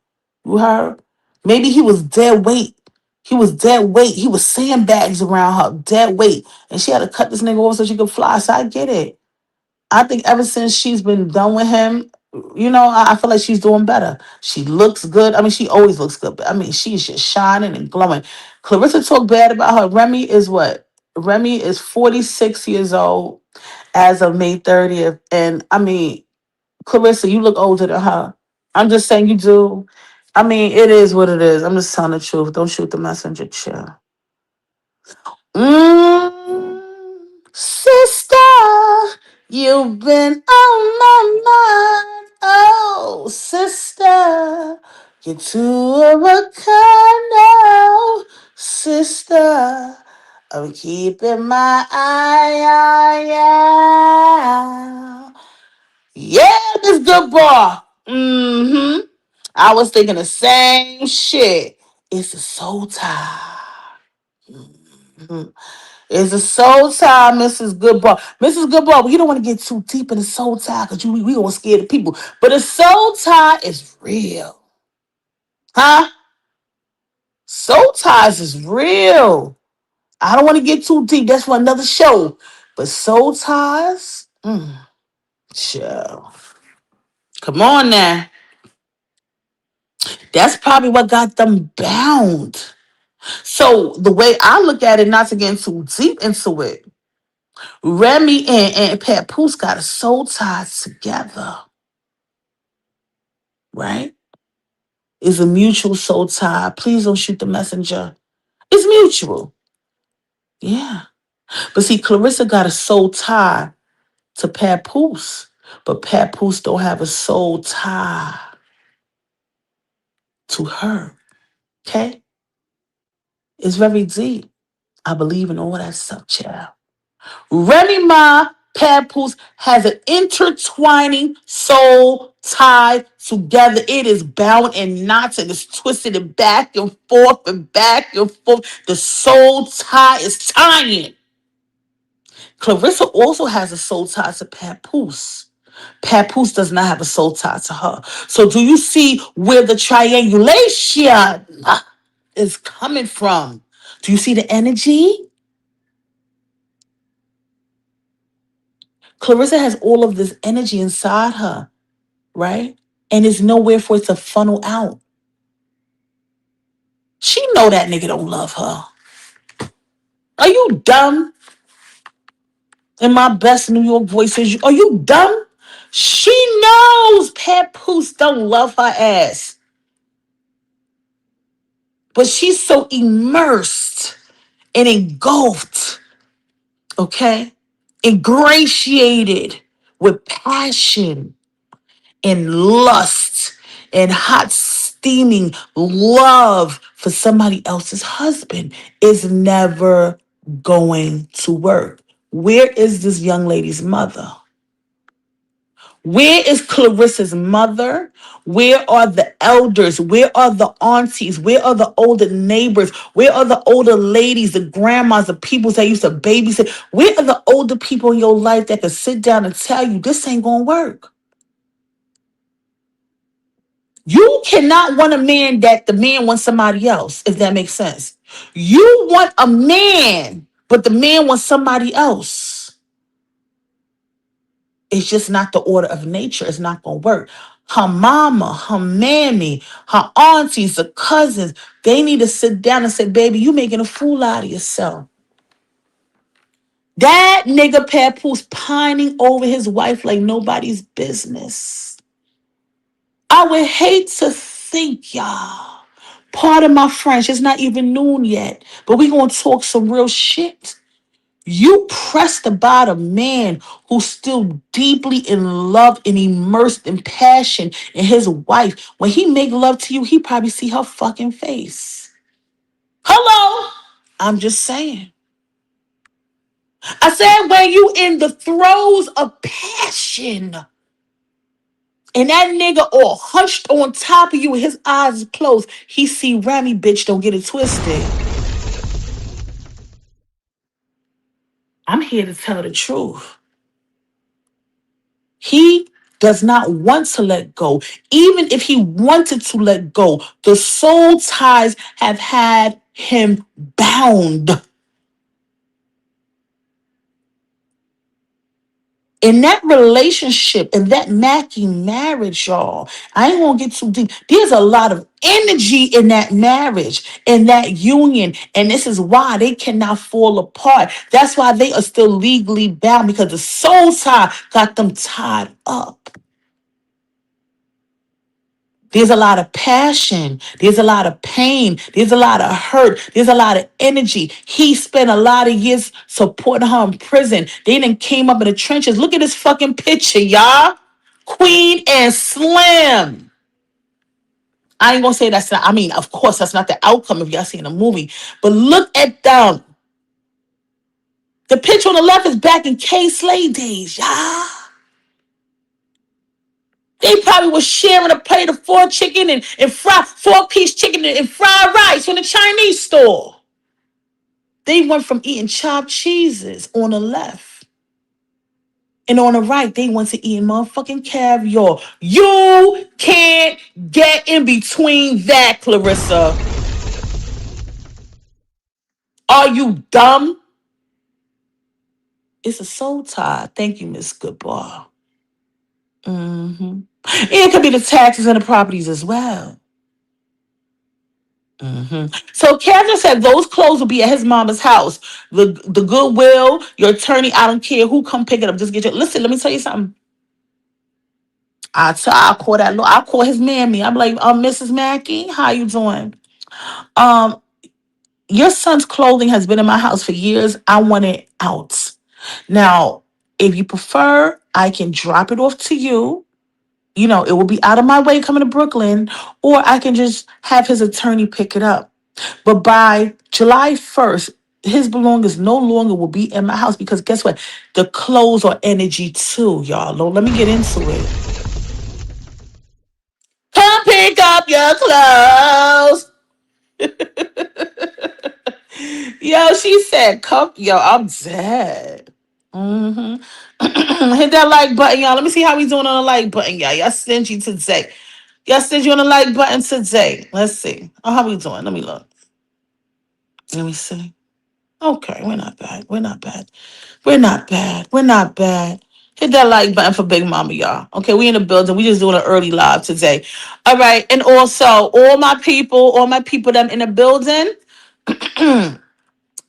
You heard? Maybe he was dead weight. He was dead weight. He was sandbags around her, dead weight. And she had to cut this nigga off so she could fly. So I get it. I think ever since she's been done with him, you know, I feel like she's doing better. She looks good. I mean, she always looks good. But I mean, she's just shining and glowing. Clarissa talked bad about her. Remy is what? Remy is 46 years old as of May 30th. And I mean, Clarissa, you look older than her. I'm just saying you do. I mean, it is what it is. I'm just telling the truth. Don't shoot the messenger, chill. Mm, sister, you've been on my mind. Oh, sister, you're two of a kind. Oh, sister, I'm keeping my eye out. Yeah, this good boy. I was thinking the same shit. It's a soul tie. Mhm. It's a soul tie, Mrs. Goodbar. Mrs. Goodbar, you don't want to get too deep in the soul tie because we gonna scare the people. But a soul tie is real. Huh? Soul ties is real. I don't want to get too deep. That's for another show. But soul ties, chill. Come on now. That's probably what got them bound. So the way I look at it, not to get too deep into it, Remy and Papoose got a soul tie together, right? It's a mutual soul tie. Please don't shoot the messenger. It's mutual. Yeah. But see, Clarissa got a soul tie to Papoose, but Papoose don't have a soul tie. to her. Okay? It's very deep. I believe in all that stuff, child. Remy Ma Papoose has an intertwining soul tie together. It is bound in knots and it's twisted and back and forth and back and forth. The soul tie is tying. Clarissa also has a soul tie to Papoose. Papoose does not have a soul tie to her. So do you see where the triangulation is coming from? Do you see the energy? Clarissa has all of this energy inside her, right? And there's nowhere for it to funnel out. She know that nigga don't love her. Are you dumb? In my best New York voice, are you dumb? She knows Papoose don't love her ass. But she's so immersed and engulfed, okay? Ingratiated with passion and lust and hot steaming love for somebody else's husband is never going to work. Where is this young lady's mother? Where is Clarissa's mother? Where are the elders? Where are the aunties? Where are the older neighbors? Where are the older ladies, the grandmas, the people that used to babysit? Where are the older people in your life that could sit down and tell you this ain't gonna work? You cannot want a man that the man wants somebody else, if that makes sense. You want a man, but the man wants somebody else. It's just not the order of nature. It's not going to work. Her mama, her mammy, her aunties, the cousins, they need to sit down and say, baby, you making a fool out of yourself. That nigga Papoose pining over his wife like nobody's business. I would hate to think, y'all. Part of my French, it's not even noon yet, but we going to talk some real shit. You pressed about a man who's still deeply in love and immersed in passion in his wife. When he make love to you, he probably see her fucking face. Hello? I'm just saying. I said when you in the throes of passion and that nigga all hunched on top of you and his eyes closed, he see Remy, bitch, don't get it twisted. I'm here to tell the truth. He does not want to let go. Even if he wanted to let go, the soul ties have had him bound. In that relationship, in that Mackie marriage, y'all, I ain't gonna get too deep. There's a lot of energy in that marriage, in that union, and this is why they cannot fall apart. That's why they are still legally bound because the soul tie got them tied up. There's a lot of passion. There's a lot of pain. There's a lot of hurt. There's a lot of energy. He spent a lot of years supporting her in prison. They done came up in the trenches. Look at this fucking picture, y'all. Queen and Slim. I ain't gonna say that's not, I mean, of course, that's not the outcome if y'all seen the movie. But look at them. The picture on the left is back in K Slade days, y'all. They probably was sharing a plate of four chicken and fried four-piece chicken and fried rice from the Chinese store. They went from eating chopped cheeses on the left. And on the right, they went to eating motherfucking caviar. You can't get in between that, Clarissa. Are you dumb? It's a soul tie. Thank you, Miss Goodbar. It could be the taxes and the properties as well. So Catherine said those clothes will be at his mama's house. The Goodwill, your attorney, I don't care who come pick it up. Just get your listen. Let me tell you something. I'll call that. I'll call his mammy. I'm like, Mrs. Mackey, how you doing? Um, your son's clothing has been in my house for years. I want it out. Now, if you prefer, I can drop it off to you. it will be out of my way coming to Brooklyn, or I can just have his attorney pick it up. But by July 1st, his belongings no longer will be in my house because guess what? The clothes are energy too, y'all. Let me get into it. Come pick up your clothes. Yo, she said, come, yo, I'm dead. hmm Hit that like button, y'all. Let me see how we doing on the like button, y'all. Y'all stingy today. Y'all stingy on the like button today. Let's see. Oh, how we doing? Let me look. Let me see. Okay, we're not bad. We're not bad. We're not bad. We're not bad. Hit that like button for Big Mama, y'all. Okay, we in the building. We just doing an early live today. All right, and also all my people that in the building.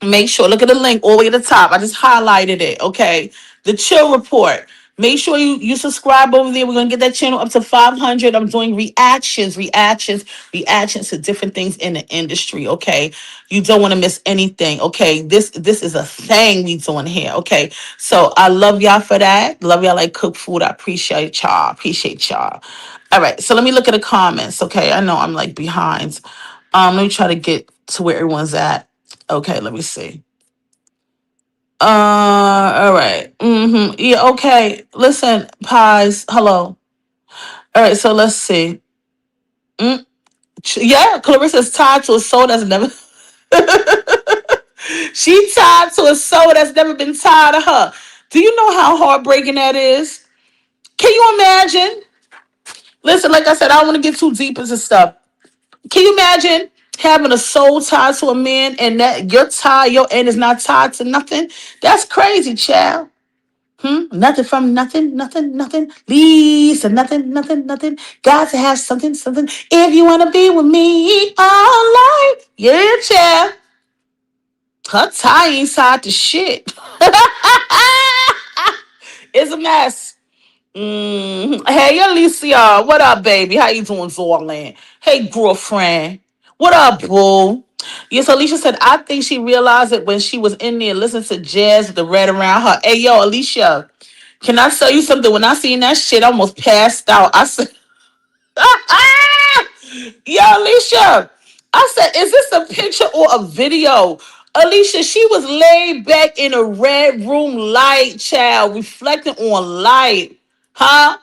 Make sure, look at the link all the way at the top. I just highlighted it. Okay. The chill report. Make sure you subscribe over there. We're gonna get that channel up to 500. I'm doing reactions to different things in the industry. Okay. You don't want to miss anything. Okay. This is a thing we doing here. Okay. So I love y'all for that. Love y'all like cook food. I appreciate y'all. Appreciate y'all. All right. So let me look at the comments. Okay. I know I'm like behind. Let me try to get to where everyone's at. Okay, let me see. All right. Yeah, okay. Listen, pies. Hello. All right, so let's see. Mm, yeah, Clarissa's tied to a soul that's never she tied to a soul that's never been tied to her. Do you know how heartbreaking that is? Can you imagine? Listen, like I said, I don't want to get too deep into stuff. Can you imagine having a soul tied to a man and that your end is not tied to nothing? That's crazy, child. Nothing from nothing, nothing, nothing. Lisa, nothing, nothing, nothing. Got to have something, something. If you want to be with me all life. Yeah, child. Her tie inside the shit. It's a mess. Hey, Alicia. What up, baby? How you doing, Zorland? Hey, girlfriend. What up, boo? Yes, Alicia said, I think she realized it when she was in there listening to jazz with the red around her. Hey, yo, Alicia. Can I tell you something? When I seen that shit, I almost passed out. I said, yo, Alicia. I said, is this a picture or a video? Alicia, she was laid back in a red room light, child, reflecting on light. Huh?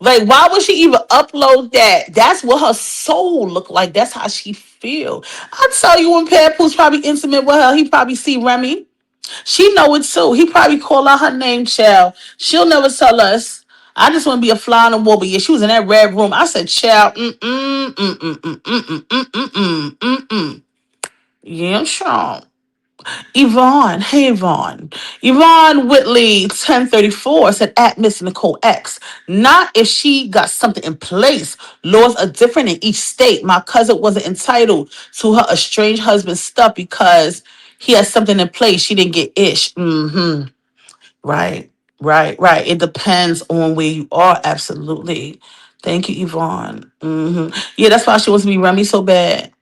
Like, why would she even upload that? That's what her soul looked like. That's how she feel. I tell you, when Papoose probably intimate with her, he probably see Remy. She know it too. He probably call out her name, child. She'll never tell us. I just want to be a fly on the wall. But yeah, she was in that red room. I said, child, mm. Yeah, sure. Yvonne, hey Yvonne. Yvonne Whitley, 1034, said at Miss Nicole X. Not if she got something in place. Laws are different in each state. My cousin wasn't entitled to her estranged husband's stuff because he had something in place. She didn't get ish. Right, right. It depends on where you are. Absolutely. Thank you, Yvonne. Yeah, that's why she wants to be Remy so bad.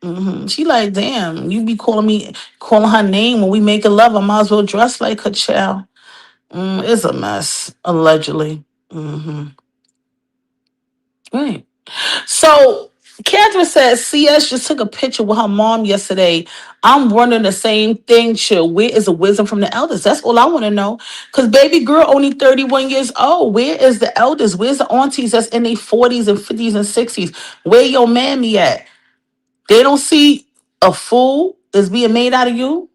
She like, damn, you be calling her name when we make a love. I might as well dress like her child. It's a mess, allegedly. Right. So Kendra says CS just took a picture with her mom yesterday. I'm wondering the same thing, chill. Where is the wisdom from the elders? That's all I want to know. Because baby girl only 31 years old. Where is the elders? Where's the aunties that's in their 40s and 50s and 60s? Where your mammy at? They don't see a fool is being made out of you.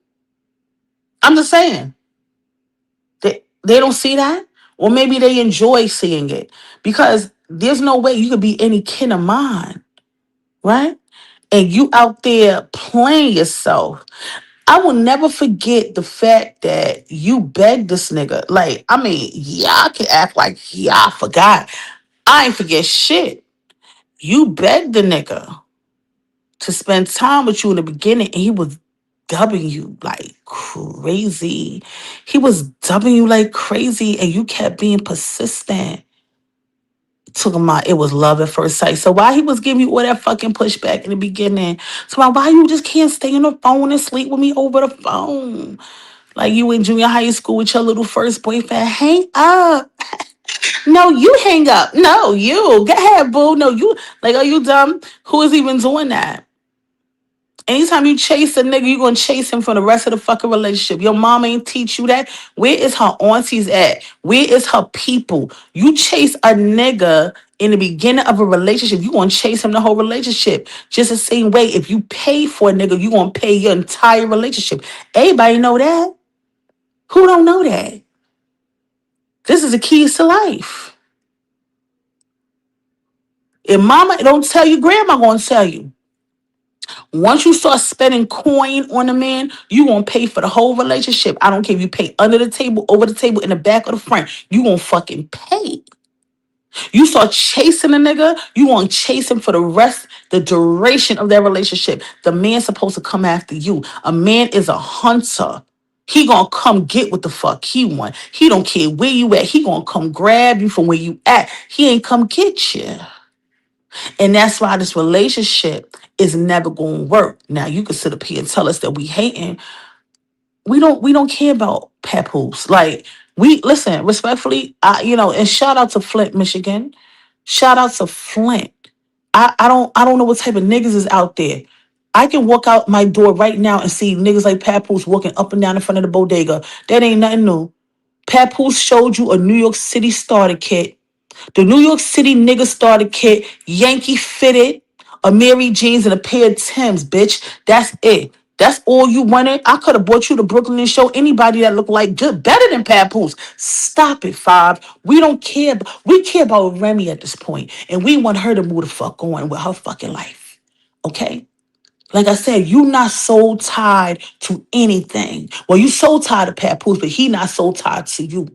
I'm just saying. They don't see that. Or maybe they enjoy seeing it. Because there's no way you could be any kin of mine, right? And you out there playing yourself. I will never forget the fact that you begged this nigga. Like, I mean, y'all can act like y'all forgot. I ain't forget shit. You begged the nigga to spend time with you in the beginning, and he was dubbing you like crazy. He was dubbing you like crazy, and you kept being persistent. Talking about it was love at first sight. So why he was giving you all that fucking pushback in the beginning? So why you just can't stay on the phone and sleep with me over the phone? Like you in junior high school with your little first boyfriend. Hang up. No, you hang up. No, you. Go ahead, boo. No, you. Like, are you dumb? Who is even doing that? Anytime you chase a nigga, you gonna chase him for the rest of the fucking relationship. Your mom ain't teach you that. Where is her aunties at? Where is her people? You chase a nigga in the beginning of a relationship, you gonna chase him the whole relationship. Just the same way, if you pay for a nigga, you gonna pay your entire relationship. Everybody know that. Who don't know that? This is the keys to life. If mama don't tell you, grandma gonna tell you. Once you start spending coin on a man, you gonna pay for the whole relationship. I don't care if you pay under the table, over the table, in the back or the front. You gonna fucking pay. You start chasing a nigga, you gonna chase him for the rest, the duration of that relationship. The man's supposed to come after you. A man is a hunter. He gonna come get what the fuck he want. He don't care where you at. He gonna come grab you from where you at. He ain't come get you. And that's why this relationship is never going to work. Now you can sit up here and tell us that we hating. We don't care about Papoose. Like, we listen respectfully. And shout out to Flint, Michigan. Shout out to Flint. I don't know what type of niggas is out there. I can walk out my door right now and see niggas like Papoose walking up and down in front of the bodega. That ain't nothing new. Papoose showed you a New York City starter kit. The New York City nigga starter kit, Yankee fitted, a Mary jeans, and a pair of Timbs, bitch. That's it. That's all you wanted. I could have brought you to Brooklyn and show anybody that looked like good, better than Papoose. Stop it, Five. We don't care. We care about Remy at this point, and we want her to move the fuck on with her fucking life. Okay? Like I said, you not so tied to anything. Well, you so tied to Papoose, but he not so tied to you.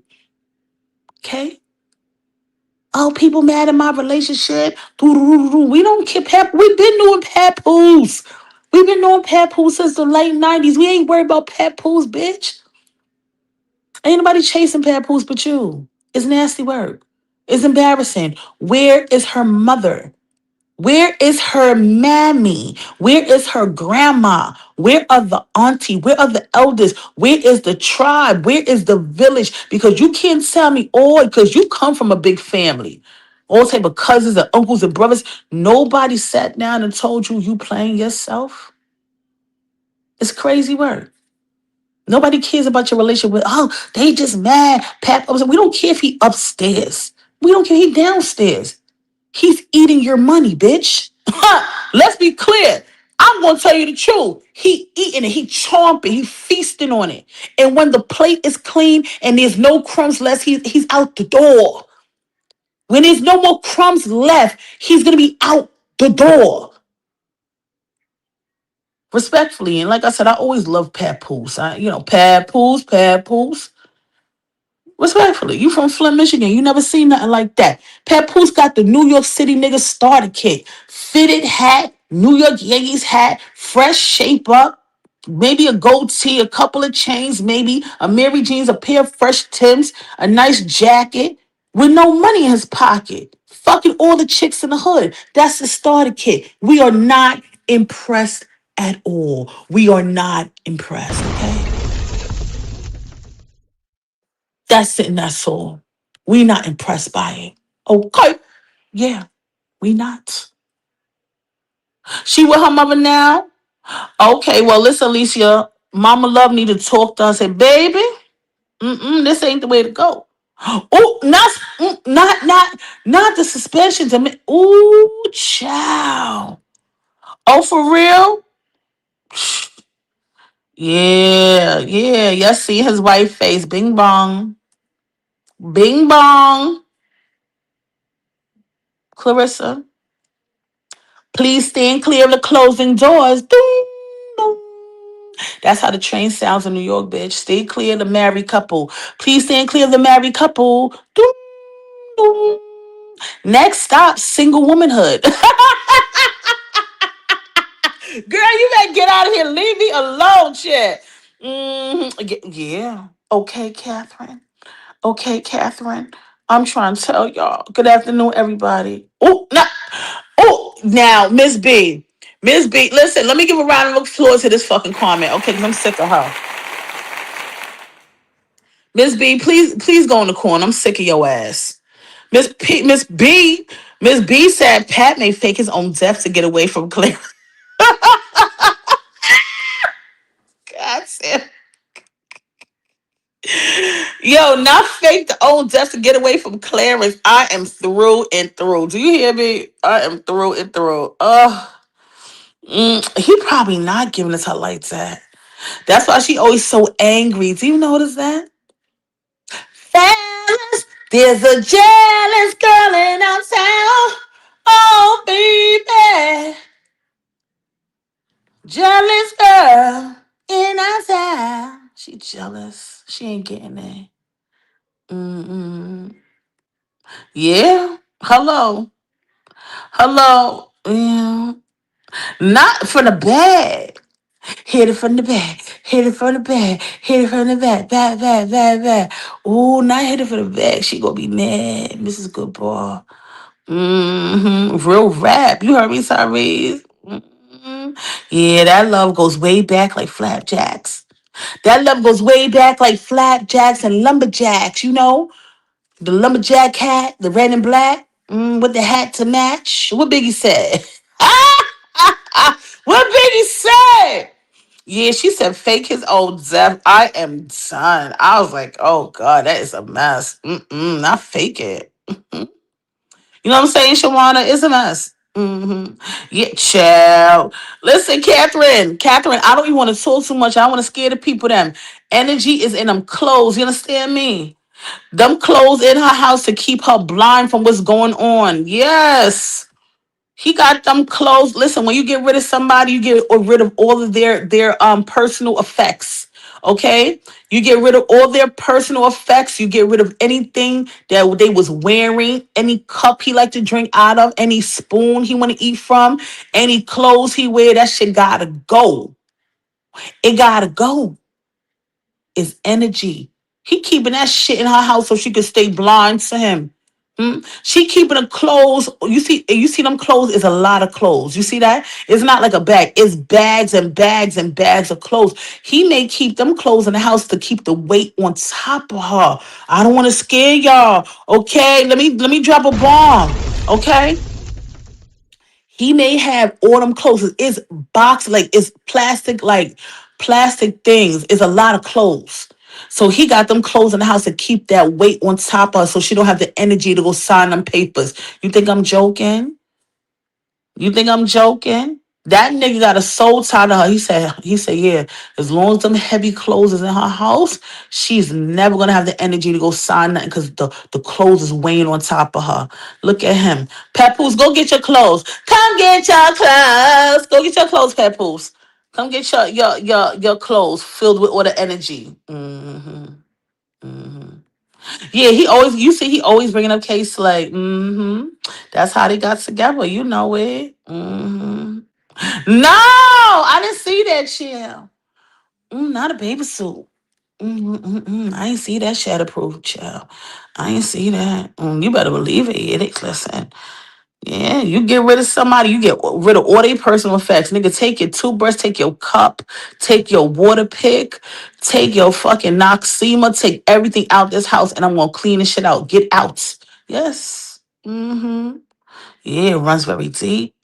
Okay? Oh, people mad at my relationship. Doo-doo-doo-doo. We don't care. We've been doing Papoose. We've been doing Papoose since the late 90s. We ain't worried about Papoose, bitch. Ain't nobody chasing Papoose but you. It's nasty work. It's embarrassing. Where is her mother? Where is her mammy? Where is her grandma? Where are the auntie? Where are the elders? Where is the tribe? Where is the village? Because you can't tell me all, because you come from a big family. All type of cousins and uncles and brothers. Nobody sat down and told you playing yourself. It's crazy work. Nobody cares about your relationship with, oh, they just mad. Pat, we don't care if he upstairs. We don't care if he downstairs. He's eating your money, bitch. Let's be clear. I'm gonna tell you the truth. He eating it, he chomping, he feasting on it. And when the plate is clean and there's no crumbs left, he's out the door. When there's no more crumbs left, he's gonna be out the door. Respectfully, and like I said, I always love Papoose. Papoose. Respectfully, you from Flint, Michigan. You never seen nothing like that. Papoose got the New York City nigga starter kit. Fitted hat, New York Yankees hat, fresh shape up, maybe a goatee, a couple of chains, maybe a Mary jeans, a pair of fresh Timbs, a nice jacket with no money in his pocket. Fucking all the chicks in the hood. That's the starter kit. We are not impressed at all. We are not impressed, okay? That's it, and that's all. We not impressed by it. Okay. Yeah, we not. She with her mother now? Okay, well, listen, Alicia. Mama Love need to talk to us. Say, baby, this ain't the way to go. Oh, not the suspension to me. Ooh, child. Oh, for real? Yeah. Yes, see his white face. Bing bong. Bing bong. Clarissa. Please stand clear of the closing doors. Ding, dong. That's how the train sounds in New York, bitch. Stay clear of the married couple. Please stand clear of the married couple. Ding, dong. Next stop, single womanhood. Girl, you better get out of here. Leave me alone, shit. Yeah. Okay, Catherine. Okay, Catherine. I'm trying to tell y'all. Good afternoon, everybody. Now, Miss B. Miss B, listen, let me give a round of applause to this fucking comment, okay? Because I'm sick of her. Miss B, please go in the corner. I'm sick of your ass. Miss B said Pat may fake his own death to get away from Claire. God said, yo, not fake the own death to get away from Clarence. I am through and through. Do you hear me? I am through and through. He probably not giving it to her like that. That's why she always so angry. Do you notice that? Fellas, there's a jealous girl in our town. Oh, baby. Jealous girl in our town. She jealous. She ain't getting it. Mm-mm. Yeah. Hello. Hello. Yeah. Not for the bag. Hit it from the back. Hit it from the back. Hit it from the back. Back, back, back, back. Oh, not hit it from the back. She gonna be mad, Mrs. Goodbar. Real rap. You heard me, Tyrese? Yeah, that love goes way back like flapjacks. That love goes way back like flapjacks and lumberjacks. You know, the lumberjack hat, the red and black, with the hat to match. What Biggie said? What Biggie said? Yeah, she said fake his old death. I am done. I was like, oh God, that is a mess. Not fake it. You know what I'm saying, Shawana? It's a mess. Yeah, chill. Listen, Catherine, I don't even want to talk too much. I don't want to scare the people. Them energy is in them clothes. You understand me? Them clothes in her house to keep her blind from what's going on. Yes. He got them clothes. Listen, when you get rid of somebody, you get rid of all of their personal effects. Okay? You get rid of all their personal effects. You get rid of anything that they was wearing, any cup he liked to drink out of, any spoon he want to eat from, any clothes he wear. That shit gotta go. It gotta go. Is energy. He keeping that shit in her house so she could stay blind to him. She keeping the clothes. You see them clothes is a lot of clothes. You see that? It's not like a bag. It's bags and bags and bags of clothes. He may keep them clothes in the house to keep the weight on top of her. I don't want to scare y'all. Okay, let me drop a bomb. Okay, he may have all them clothes. It's box like it's plastic things. It's a lot of clothes. So he got them clothes in the house to keep that weight on top of her so she don't have the energy to go sign them papers. You think I'm joking? You think I'm joking? That nigga got a soul tied to her. He said, yeah, as long as them heavy clothes is in her house, she's never gonna have the energy to go sign nothing because the clothes is weighing on top of her. Look at him. Papoose, go get your clothes. Come get your clothes. Go get your clothes, Papoose. Come get your clothes filled with all the energy. Yeah, he always bringing up Case like, that's how they got together. You know it. No, I didn't see that chill. Not a baby suit. I ain't see that shatterproof child. I ain't see that. You better believe it. Listen. Yeah, you get rid of somebody, you get rid of all their personal effects. Nigga, take your toothbrush, take your cup, take your water pick, take your fucking Noxema, take everything out this house, and I'm gonna clean this shit out. Get out. Yes. Yeah, it runs very deep.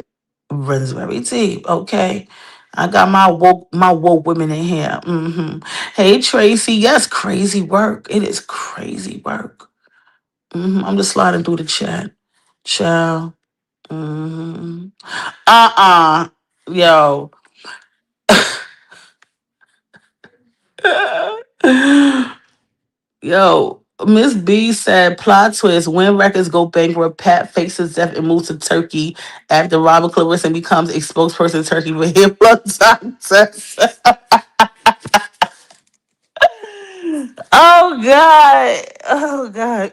Runs very deep. Okay. I got my woke women in here. Hey Tracy, yes, crazy work. It is crazy work. I'm just sliding through the chat. Ciao. hmm Yo. Yo. Miss B said plot twist when records go bankrupt, Pat faces death and moves to Turkey after Robert Clarissa becomes a spokesperson in Turkey for hip hop. Oh God. Oh God.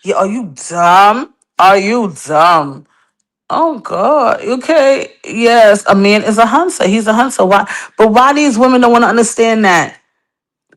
Yeah, are you dumb? Are you dumb? Oh God. Okay. Yes, a man is a hunter. He's a hunter. Why? But why these women don't want to understand that?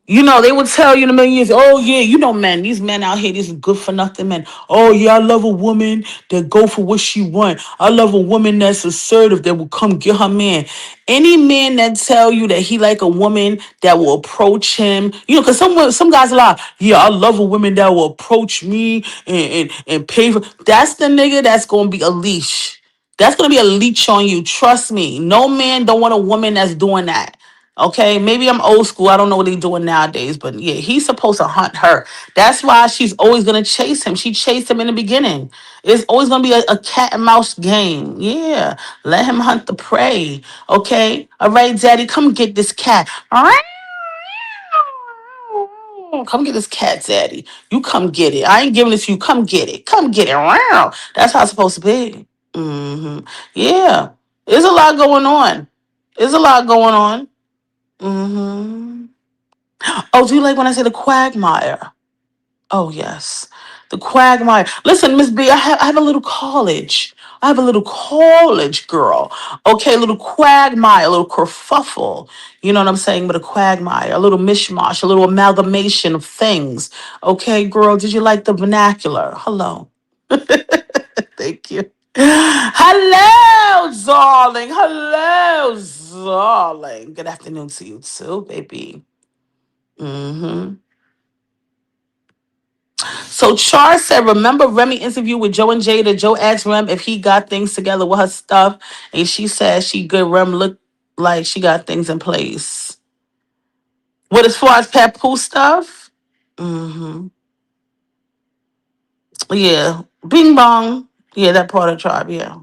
They would tell you in a million years, oh yeah, men, these men out here, these good for nothing men. Oh yeah, I love a woman that go for what she want. I love a woman that's assertive that will come get her man. Any man that tell you that he like a woman that will approach him, because some guys are like, yeah, I love a woman that will approach me and pay for. That's the nigga that's gonna be a leash. That's gonna be a leech on you. Trust me. No man don't want a woman that's doing that. Okay, maybe I'm old school. I don't know what they're doing nowadays, but yeah, he's supposed to hunt her. That's why she's always gonna chase him. She chased him in the beginning. It's always gonna be a cat and mouse game. Yeah, let him hunt the prey. Okay, all right, Daddy, come get this cat. Come get this cat, Daddy. You come get it. I ain't giving it to you. Come get it. Come get it. That's how it's supposed to be. Yeah, there's a lot going on. There's a lot going on. hmm Oh, do you like when I say the quagmire? Oh, yes. The quagmire. Listen, Miss B, I have a little college. I have a little college girl. Okay, a little quagmire, a little kerfuffle. You know what I'm saying? But a quagmire, a little mishmash, a little amalgamation of things. Okay, girl, did you like the vernacular? Hello. Thank you. Hello, darling. Hello, darling. Good afternoon to you too, baby. hmm So Char said, remember Remy interview with Joe and Jada. Joe asked Rem if he got things together with her stuff, and she said she good. Rem looked like she got things in place. What as far as Papoose stuff? hmm Yeah, Bing Bong. Yeah, that part of the tribe. Yeah,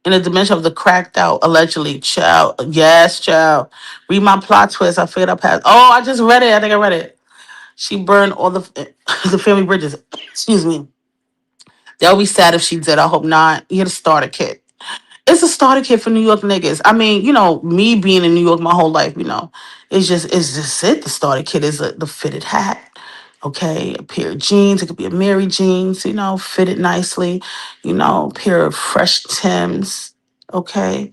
in the dimension of the cracked out allegedly. Child, yes, child. Read my plot twist. I figured I passed. Oh, I just read it. I think I read it. She burned all the the family bridges. Excuse me. They'll be sad if she did. I hope not. You're the starter kit. It's a starter kit for New York niggas. I mean, me being in New York my whole life, it's just it. The starter kit is the fitted hat. Okay, a pair of jeans. It could be a Mary jeans, fitted nicely. Pair of fresh Tims. Okay,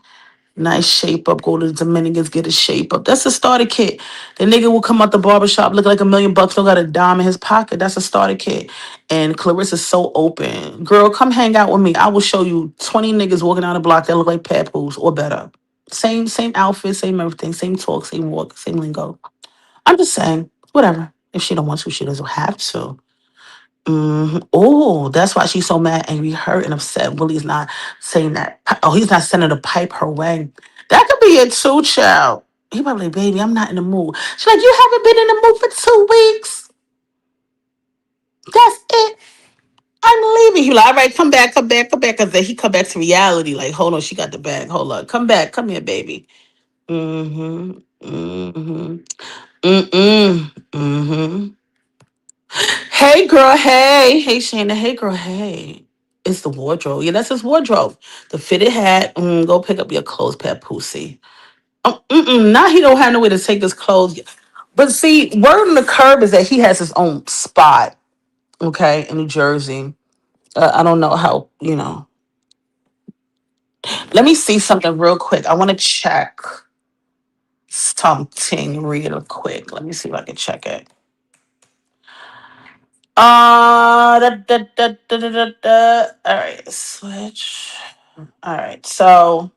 nice shape up. Go to the Dominicans, get a shape up. That's a starter kit. The nigga will come out the barbershop look like $1,000,000, don't got a dime in his pocket. That's a starter kit. And Clarissa's so open. Girl, come hang out with me. I will show you 20 niggas walking down the block that look like Papoose or better. Same outfit, same everything, same talk, same walk, same lingo. I'm just saying, whatever. If she don't want to, she doesn't have to. Oh, that's why she's so mad, angry, hurt, and upset. Willie's not saying that. Oh, he's not sending a pipe her way. That could be it too, child. He probably like, baby, I'm not in the mood. She's like, you haven't been in the mood for 2 weeks. That's it. I'm leaving. He like, all right, come back, come back, come back. Cause then he come back to reality. Like, hold on, she got the bag. Hold on, come back, come here, baby. Mm-hmm. Mm-hmm. Mm-mm. Mm-hmm. Hey girl, hey. Hey Shayna, hey girl, hey. It's the wardrobe. Yeah, that's his wardrobe. The fitted hat. Go pick up your clothes, Pat Pussy. Now he don't have nowhere to take his clothes. But see, word on the curb is that he has his own spot, okay, in New Jersey. I don't know how, Let me see something real quick. I want to check something real quick. Let me see if I can check it. All right, switch. All right, so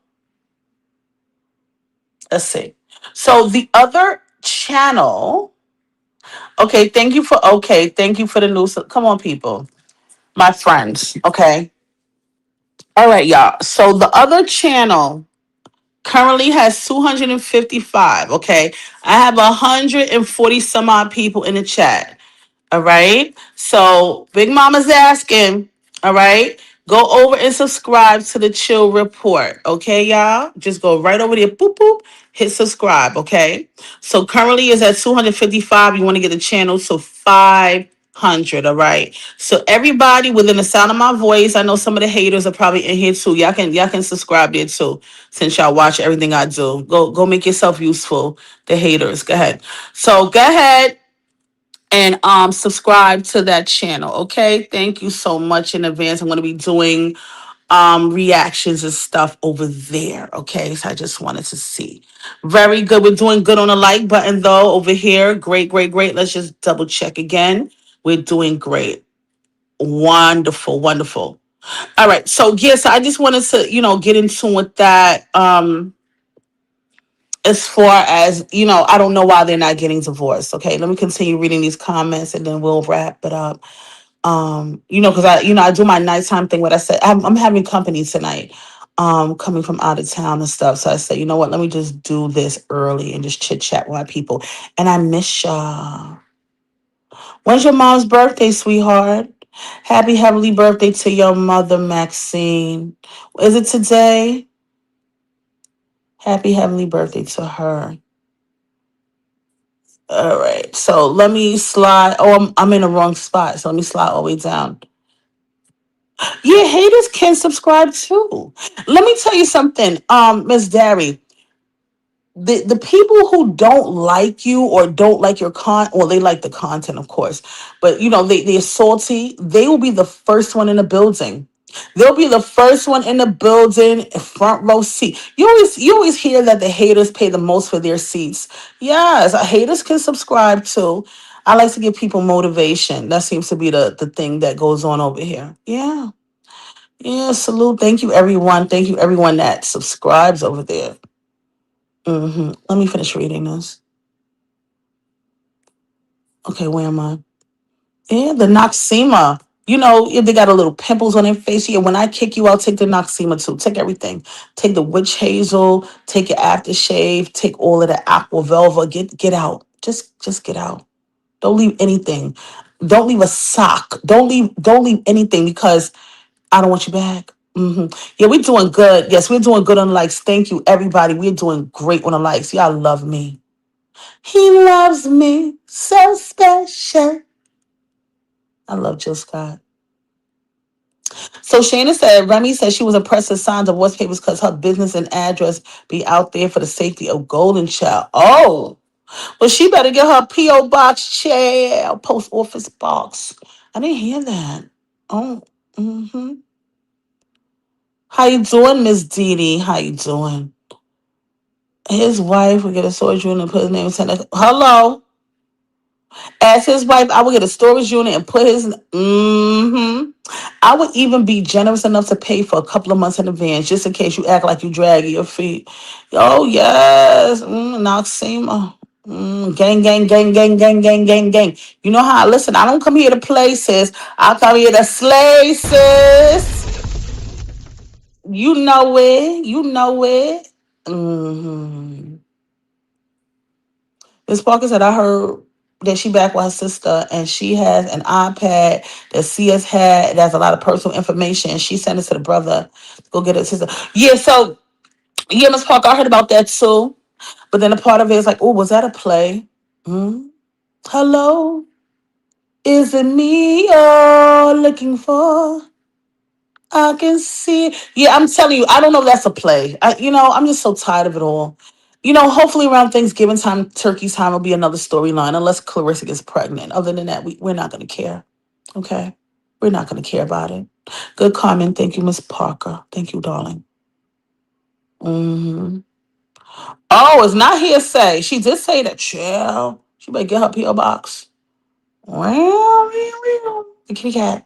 let's see. So the other channel, thank you for the news. Come on, people, my friends. Okay, all right, y'all. So the other channel currently has 255. Okay, I have 140 some odd people in the chat. All right. So Big Mama's asking, all right, go over and subscribe to the Chill Report. Okay, y'all? Just go right over there, boop, boop, hit subscribe. Okay. So currently is at 255. You want to get the channel to 500. All right. So everybody within the sound of my voice, I know some of the haters are probably in here too. Y'all can subscribe there too, since y'all watch everything I do. Go make yourself useful. The haters. Go ahead. So go ahead and subscribe to that channel. Okay, thank you so much in advance. I'm going to be doing reactions and stuff over there. Okay, so I just wanted to see. Very good. We're doing good on the like button though over here. Great, great, great. Let's just double check again. We're doing great. Wonderful, wonderful. All right. So yes, I just wanted to, get into with that. As far as, I don't know why they're not getting divorced. Okay, let me continue reading these comments and then we'll wrap it up. Because I do my nighttime thing. What I said, I'm having company tonight, coming from out of town and stuff. So I said, you know what, let me just do this early and just chit chat with my people. And I miss y'all. When's your mom's birthday, sweetheart? Happy heavenly birthday to your mother, Maxine. Is it today? Happy heavenly birthday to her. All right. So let me slide. Oh, I'm in the wrong spot. So let me slide all the way down. Yeah, haters can subscribe too. Let me tell you something, Miss Derry. The people who don't like you or don't like your well, they like the content, of course, but they're salty. They will be the first one in the building. They'll be the first one in the building, front row seat. You always hear that the haters pay the most for their seats. Yes, haters can subscribe too. I like to give people motivation. That seems to be the thing that goes on over here. Yeah. Yeah, salute. Thank you, everyone. Thank you, everyone that subscribes over there. Let me finish reading this. Okay, where am I? Yeah, the Noxema. If they got a little pimples on their face. Yeah, when I kick you, I'll take the Noxema too. Take everything. Take the witch hazel. Take your aftershave. Take all of the aqua velva. Get out. Just get out. Don't leave anything. Don't leave a sock. Don't leave anything because I don't want you back. Yeah, we're doing good. Yes, we're doing good on the likes. Thank you, everybody. We're doing great on the likes. Y'all love me. He loves me so special. I love Jill Scott. So Shayna said, Remy said she was impressed with signs of divorce papers because her business and address be out there for the safety of Golden Child. Oh, well, she better get her P.O. box chair, post office box. I didn't hear that. Oh, mm-hmm. How you doing, Miss Dee Dee? How you doing? His wife would get a storage unit and put his name in center. Hello. As his wife, I would get a storage unit and put his. I would even be generous enough to pay for a couple of months in advance, just in case you act like you drag your feet. Oh yes, Noxema. Gang, gang, gang, gang, gang, gang, gang, gang. You know how? Listen, I don't come here to play, sis. I come here to slay, sis. You know it. You know it. Miss Parker said, I heard that she back with her sister and she has an iPad that CS had that has a lot of personal information. She sent it to the brother to go get her sister. Yeah, so yeah, Miss Parker, I heard about that too. But then a part of it is like, oh, was that a play? Hello? Is it me you're looking for? I can see. Yeah, I'm telling you, I don't know if that's a play. I'm just so tired of it all. Hopefully around Thanksgiving time, turkey time will be another storyline, unless Clarissa gets pregnant. Other than that, we're not going to care. Okay? We're not going to care about it. Good comment. Thank you, Miss Parker. Thank you, darling. Oh, it's not hearsay. She did say that, chill. She better get her P.O. box. The kitty cat.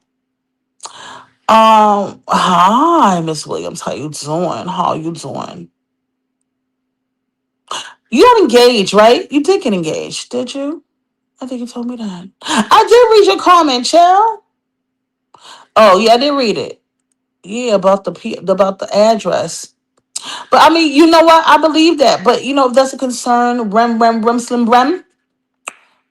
Hi, Miss Williams. How you doing? How you doing? You got engaged, right? You did get engaged, did you? I think you told me that. I did read your comment, chill. Oh yeah, I did read it. Yeah, about the address. But I mean, you know what? I believe that. But if that's a concern, rem, slim, rem.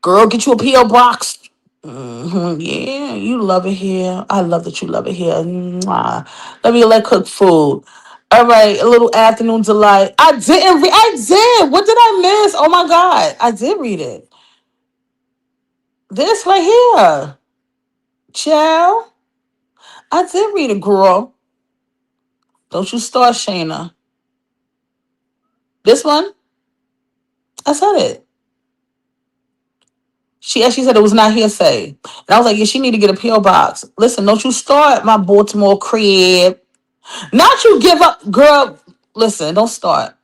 Girl, get you a P.O. box. Yeah, you love it here. I love that you love it here. Mwah. Let me let cook food. All right, a little afternoon delight. I didn't read. I did. What did I miss? Oh my God, I did read it. This right here, child. I did read it, girl. Don't you start, Shayna. This one, I said it. She said it was not hearsay, and I was like, yeah, she need to get a PO box. Listen, don't you start my Baltimore crib. Not you give up, girl. Listen, don't start.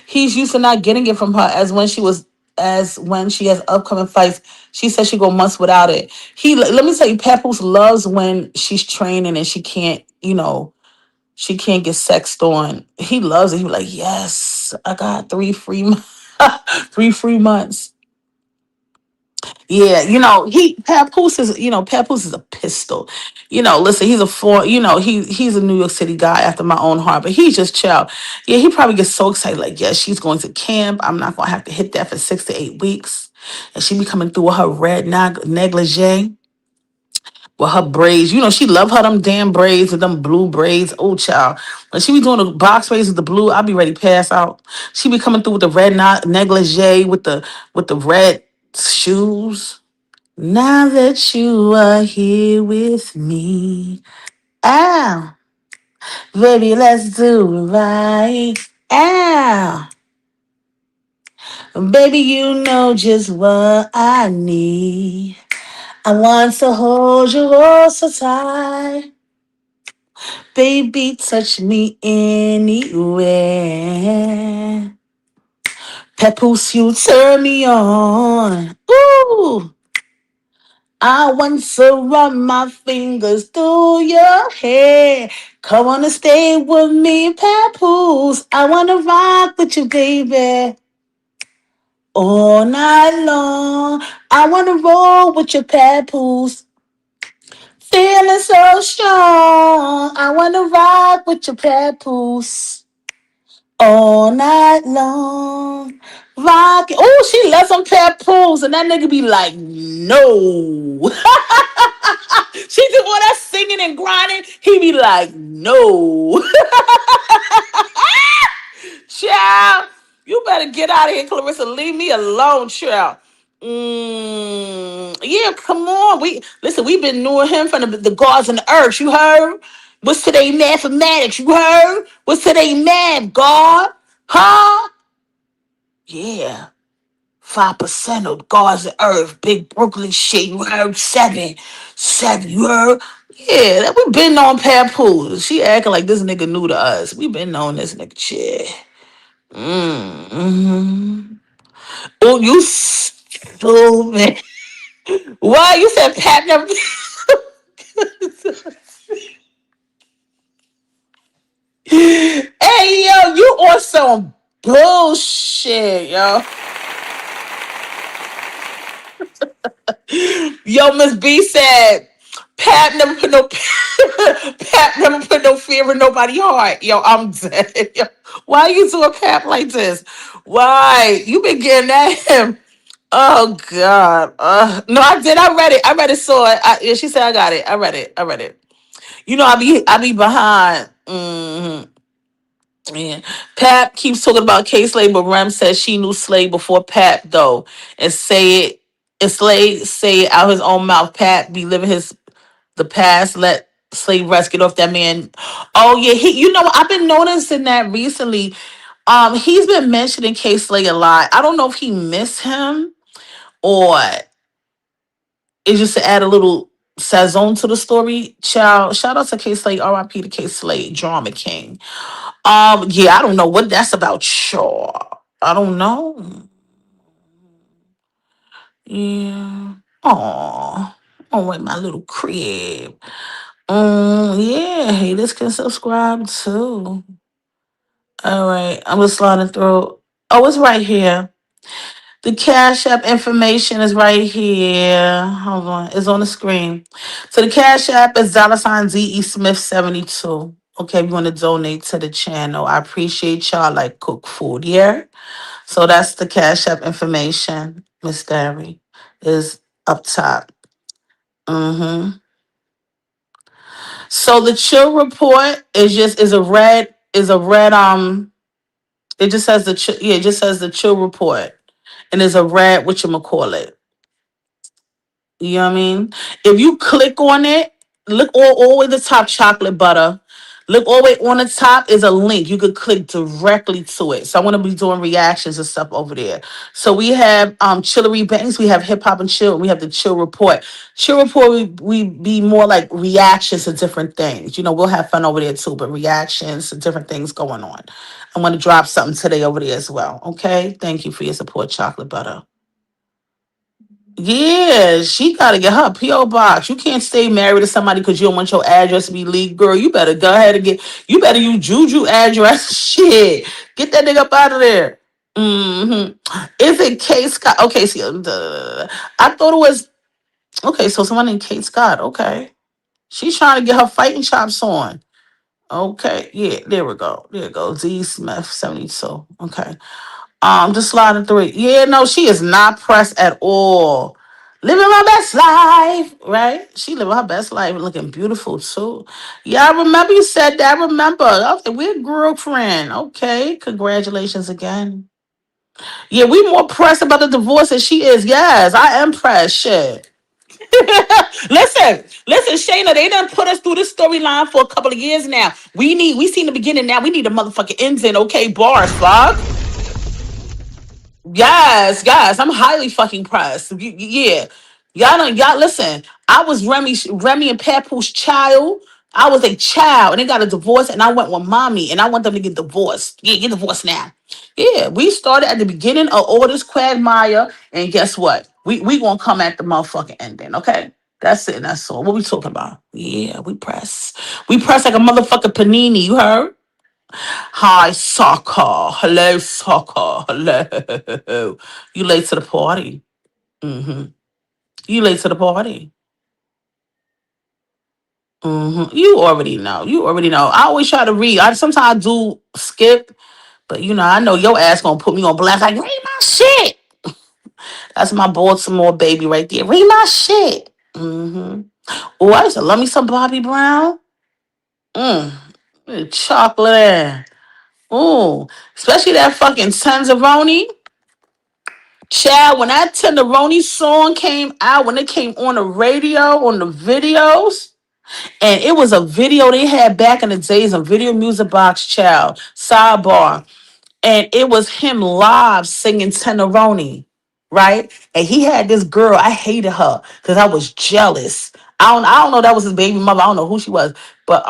He's used to not getting it from her as when she has upcoming fights. She said she go months without it. Let me tell you, Papoose loves when she's training and she can't, she can't get sexed on. He loves it. He be like, yes, I got 3 free months. Yeah, Papoose is a pistol. Listen, he's a four, he's a New York City guy after my own heart, but he's just chill. Yeah, he probably gets so excited, like, yeah, she's going to camp. I'm not gonna have to hit that for 6 to 8 weeks. And she be coming through with her red negligee, with her braids. She love her them damn braids with them blue braids. Oh child. When she be doing the box braids with the blue, I'll be ready to pass out. She be coming through with the red negligee with the red shoes. Now that you are here with me, ow, baby, let's do it right. Ow, baby, you know just what I need. I want to hold you all so tight. Baby, touch me anywhere. Papoose, you turn me on. Ooh. I want to run my fingers through your hair. Come on and stay with me, Papoose. I want to rock with you, baby. All night long. I want to roll with your Papoose. Feeling so strong. I want to rock with your Papoose. All night long. Rock. Oh, she loves some Papoose. And that nigga be like, no. She do all that singing and grinding. He be like, no. Child, you better get out of here, Clarissa. Leave me alone, child. Yeah, come on. We've been knowing him from the gods and the earth. You heard? What's today mathematics? You heard? What's today math, God? Huh? Yeah. 5% of God's earth, big Brooklyn shit. You heard? Seven. You heard? Yeah, that we been on Papoose. She acting like this nigga new to us. We been on this nigga shit. Mm-hmm. Oh, you stupid. Why you said Pat never? Hey yo, you on some bullshit, yo. Yo, Miss B said, Pat never put no Pat never put no fear in nobody's heart. Yo, I'm dead. Yo, why you doing Pat like this? Why? You been getting at him. Oh God. No, I did. I read it. Saw it. Yeah, she said I got it. I read it. I be behind. Yeah. Pap keeps talking about K Slade, but Rem says she knew Slade before Pap though. And say it and Slade say it out his own mouth. Pap be living the past, let Slade rest, get off that man. Oh yeah, I've been noticing that recently. He's been mentioning K Slade a lot. I don't know if he miss him or it's just to add a little sazon to the story. Child, shout out to K Slade, RIP to K Slade, Drama King. Yeah, I don't know what that's about. Sure. I don't know. Yeah. Oh, oh, wait, my little crib. Yeah, haters can subscribe too. All right, I'm just sliding through. Oh, it's right here. The Cash App information is right here. Hold on, it's on the screen. So the Cash App is $ ZE Smith 72. Okay, if you want to donate to the channel, I appreciate y'all like cook food. Yeah. So that's the Cash App information, Miss Diary, is up top. So the chill report is a red. It just says it just says the chill report, and there's a red whatchamacallit. You know what I mean? If you click on it, look all the way the top chocolate butter. Look all the way on the top is a link. You could click directly to it. So I'm gonna be doing reactions and stuff over there. So we have Chillery Banks, we have Hip Hop and Chill, and we have the Chill Report. Chill Report, we be more like reactions to different things. We'll have fun over there too, but reactions to different things going on. I'm gonna drop something today over there as well. Okay. Thank you for your support, Chocolate Butter. Yeah, she gotta get her P.O. box. You can't stay married to somebody because you don't want your address to be leaked, girl. You better go ahead and you better use Juju address. Shit. Get that nigga up out of there. Is it Kate Scott? Okay, see, I thought it was okay, so someone named Kate Scott. Okay. She's trying to get her fighting chops on. Okay, yeah, there we go. There we go. Z Smith 72. Okay. Just sliding through it. Yeah, no, she is not pressed at all. Living my best life, right? She living her best life, looking beautiful too. Yeah, I remember you said that. I remember. Okay, we're girlfriend. Okay, congratulations again. Yeah, we more pressed about the divorce than she is. Yes, I am pressed. Shit. listen, Shayna, they done put us through this storyline for a couple of years now. We seen the beginning now. We need a motherfucking ending, okay? Bars, fuck. Yes, I'm highly fucking pressed. Yeah, y'all listen. I was Remy and Papoose child. I was a child, and they got a divorce, and I went with mommy, and I want them to get divorced. Yeah, get divorced now. Yeah, we started at the beginning of all this quagmire, and guess what? We gonna come at the motherfucking ending. Okay, that's it. That's all. What we talking about? Yeah, we press like a motherfucking panini. You heard? Hi, soccer. Hello, soccer. Hello. You late to the party. You late to the party. You already know. You already know. I always try to read. I sometimes do skip, but I know your ass gonna put me on blast. Like, read my shit. That's my Baltimore baby right there. Read my shit. Oh, I used to love me some Bobby Brown. Mm. Chocolate. Oh, especially that fucking Tanzaroni. Chad, when that Tenderoni song came out, when it came on the radio, on the videos, and it was a video they had back in the days of Video Music Box, child, sidebar, and it was him live singing Tenderoni, right? And he had this girl, I hated her because I was jealous. I don't know that was his baby mother. I don't know who she was, but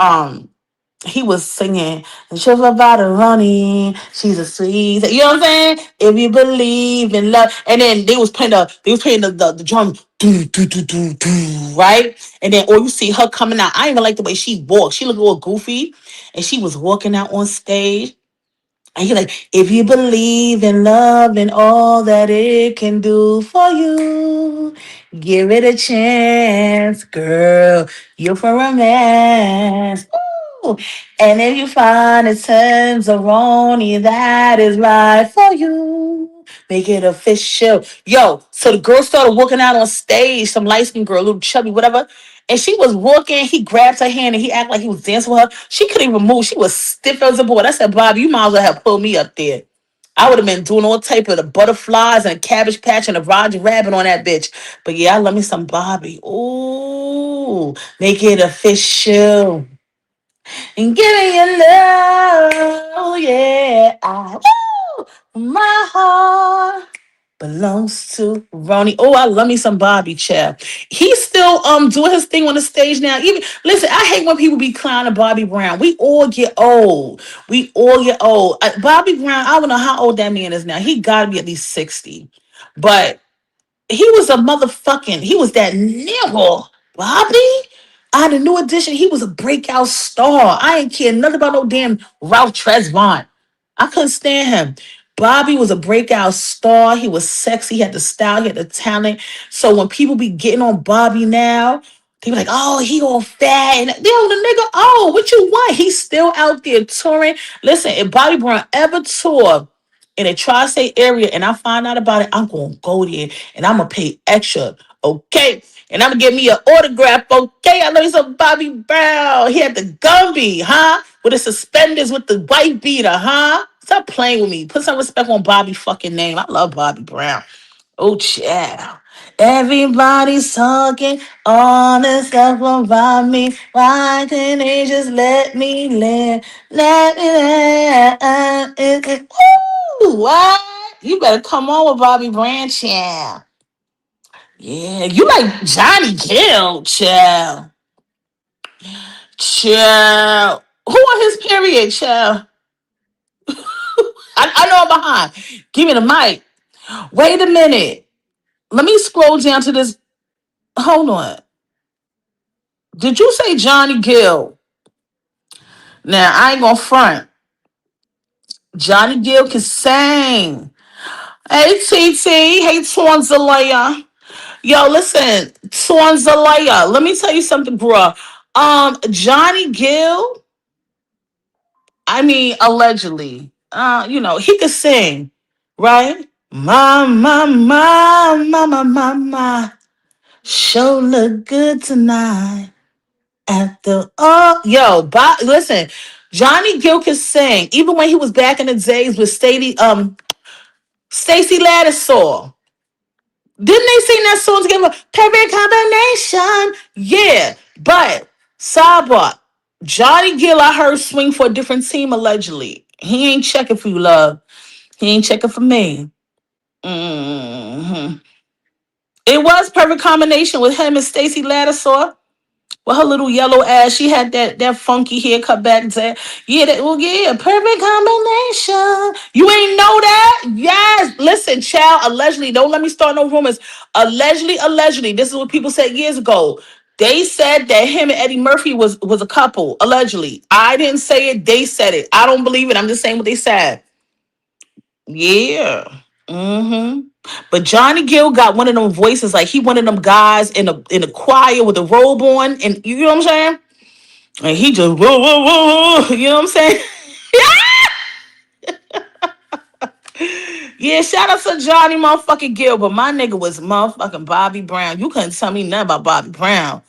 he was singing and she's about to running. She's a sweet. You know what I'm saying? If you believe in love. And then they was playing the drum. Do, do, do, do, do, right? And then or you see her coming out. I even like the way she walked. She looked a little goofy. And she was walking out on stage. And you're like, if you believe in love and all that it can do for you, give it a chance, girl. You're for romance. Ooh. And if you find it turns around, that is right for you. Make it official. Yo, so the girl started walking out on stage, some light skinned girl, little chubby, whatever. And she was walking, he grabbed her hand and he acted like he was dancing with her. She couldn't even move. She was stiff as a board. I said, Bob, you might as well have pulled me up there. I would have been doing all type of the butterflies and a cabbage patch and a Roger Rabbit on that bitch. But yeah, I love me some Bobby. Ooh, make it official. And giving you love. Oh yeah. My heart belongs to Ronnie. Oh, I love me some Bobby Chap. He's still doing his thing on the stage now. Even listen, I hate when people be clowning Bobby Brown. We all get old. We all get old. Bobby Brown, I don't know how old that man is now. He gotta be at least 60. But he was a motherfucking, he was that nigga. Bobby? The new edition, he was a breakout star. I ain't care nothing about no damn Ralph Tresvant. I couldn't stand him. Bobby was a breakout star. He was sexy. He had the style. He had the talent. So when people be getting on Bobby now, they be like, oh, he all fat. And yo, the nigga, oh, what you want? He's still out there touring. Listen, if Bobby Brown ever toured in a tri-state area and I find out about it, I'm going to go there and I'm going to pay extra. Okay. And I'm going to get me an autograph. Okay. I love you some Bobby Brown. He had the Gumby, huh? With the suspenders with the white beater, huh? Stop playing with me. Put some respect on Bobby fucking name. I love Bobby Brown. Oh, child. Everybody's talking all this stuff about me. Why can't they just let me live? Let me live. Woo! What? You better come on with Bobby Branch, yeah. Yeah, you like Johnny Gill, child. Child. Who on his period, child? I know I'm behind. Give me the mic. Wait a minute. Let me scroll down to this. Hold on. Did you say Johnny Gill? Now I ain't gonna front. Johnny Gill can sing. Hey TT, hey Swanzalaya. Yo, listen, Swanzalaya. Let me tell you something, bruh. Johnny Gill. I mean, allegedly. He could sing, right? My. Show look good tonight. After all, listen, Johnny Gill can sing. Even when he was back in the days with Stacey Lattisaw. Didn't they sing that song together? Perfect combination. Yeah, but sidebar. Johnny Gill, I heard swing for a different team allegedly. He ain't checking for you, love. He ain't checking for me. hmm It was perfect combination with him and Stacey Lattisaw. With her little yellow ass, she had that funky haircut back there. Yeah, perfect combination. You ain't know that? Yes. Listen, child, allegedly, don't let me start no rumors. Allegedly, this is what people said years ago. They said that him and Eddie Murphy was a couple, allegedly. I didn't say it, they said it. I don't believe it. I'm just saying what they said. Yeah. hmm But Johnny Gill got one of them voices, like he one of them guys in a choir with a robe on, and you know what I'm saying? And he just whoa, whoa, whoa, whoa, you know what I'm saying? Yeah, shout out to Johnny motherfucking Gill, but my nigga was motherfucking Bobby Brown. You couldn't tell me nothing about Bobby Brown.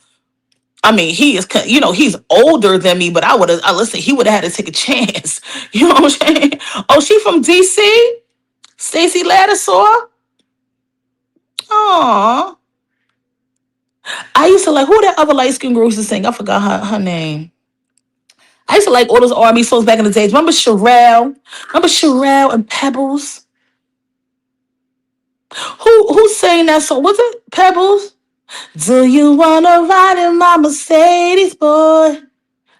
I mean, he is, he's older than me, but I would have, listen, he would have had to take a chance. You know what I'm saying? Oh, she from DC? Stacey Lattisaw? Aw. I used to like, who that other light skinned girl used to sing? I forgot her name. I used to like all those R&B songs back in the days. Remember Sherelle? Remember Sherelle and Pebbles? Who sang that song? Was it Pebbles? Do you wanna ride in my Mercedes, boy?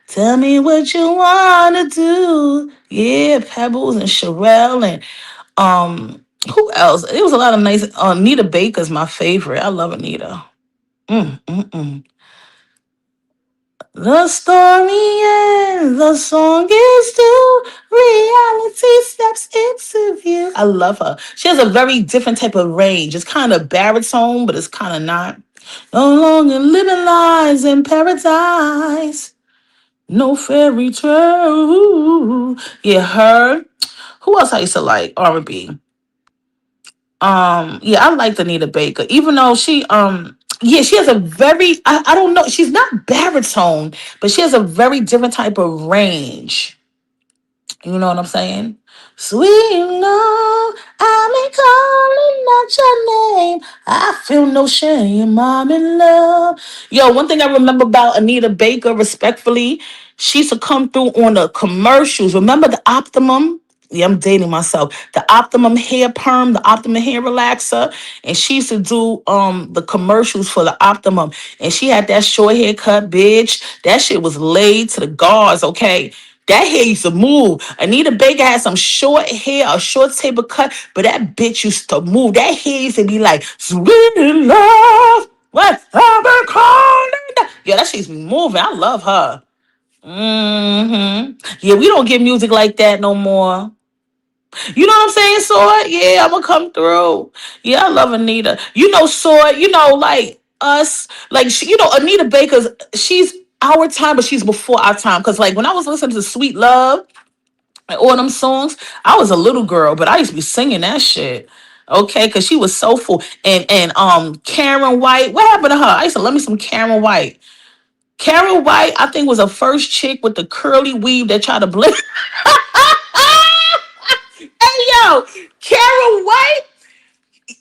Tell me what you wanna do. Yeah, Pebbles and Sherelle and who else? It was a lot of nice. Anita Baker's my favorite. I love Anita. Mm, mm, mm. The story ends, the song is due, reality steps into view. I love her. She has a very different type of range. It's kind of baritone, but it's kind of not. No longer living lies in paradise. No fairy tale. Yeah, her. Who else I used to like? R&B. Yeah, I liked Anita Baker, even though yeah, she has a very, I don't know, she's not baritone, but she has a very different type of range. You know what I'm saying? Sweet love, I'm in calling out your name. I feel no shame, I'm in love. Yo, one thing I remember about Anita Baker, respectfully, she used to come through on the commercials. Remember the Optimum? Yeah, I'm dating myself. The Optimum hair perm, the Optimum hair relaxer, and she used to do the commercials for the Optimum, and she had that short haircut, bitch. That shit was laid to the guards, okay. That hair used to move. Anita Baker had some short hair, a short table cut, but that bitch used to move. That hair used to be like, sweet love, what I've been calling. Yeah, that shit used to be moving. I love her. Yeah, we don't get music like that no more. You know what I'm saying, Sword? Yeah, I'm gonna come through. Yeah, I love Anita. Sword, like us, like Anita Baker's, she's our time, but she's before our time. Cause like when I was listening to Sweet Love and all them songs, I was a little girl, but I used to be singing that shit. Okay, cause she was soulful. And Karen White, what happened to her? I used to love me some Karen White. Karen White, I think was the first chick with the curly weave that tried to blend. Hey yo, Karen White.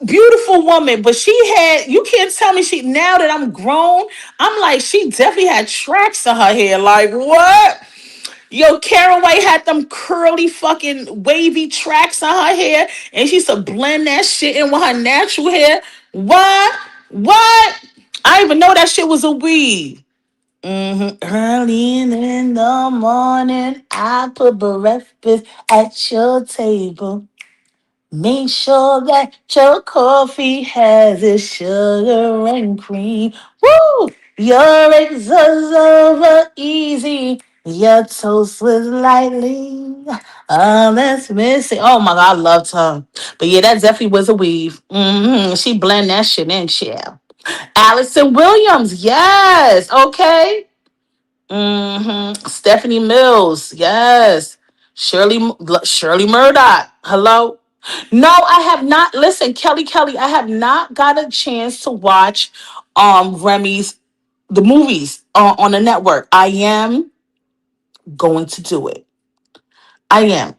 beautiful woman, but she had, you can't tell me she, now that I'm grown, I'm like, she definitely had tracks in her hair. Like, what? Yo, Karen White had them curly fucking wavy tracks on her hair, and she used to blend that shit in with her natural hair. What? What? I didn't even know that shit was a weave. Early in the morning, I put breakfast at your table. Make sure that your coffee has its sugar and cream. Woo! Your eggs are over easy. Your toast was lightly. That's missing. Oh my God, I loved her. But yeah, that definitely was a weave. She blend that shit in, chill. Allison Williams, yes. Okay. Stephanie Mills, yes. Shirley Murdoch, hello. No, I have not. Listen, Kelly, I have not got a chance to watch Remy's the movies on the network. I am going to do it. I am.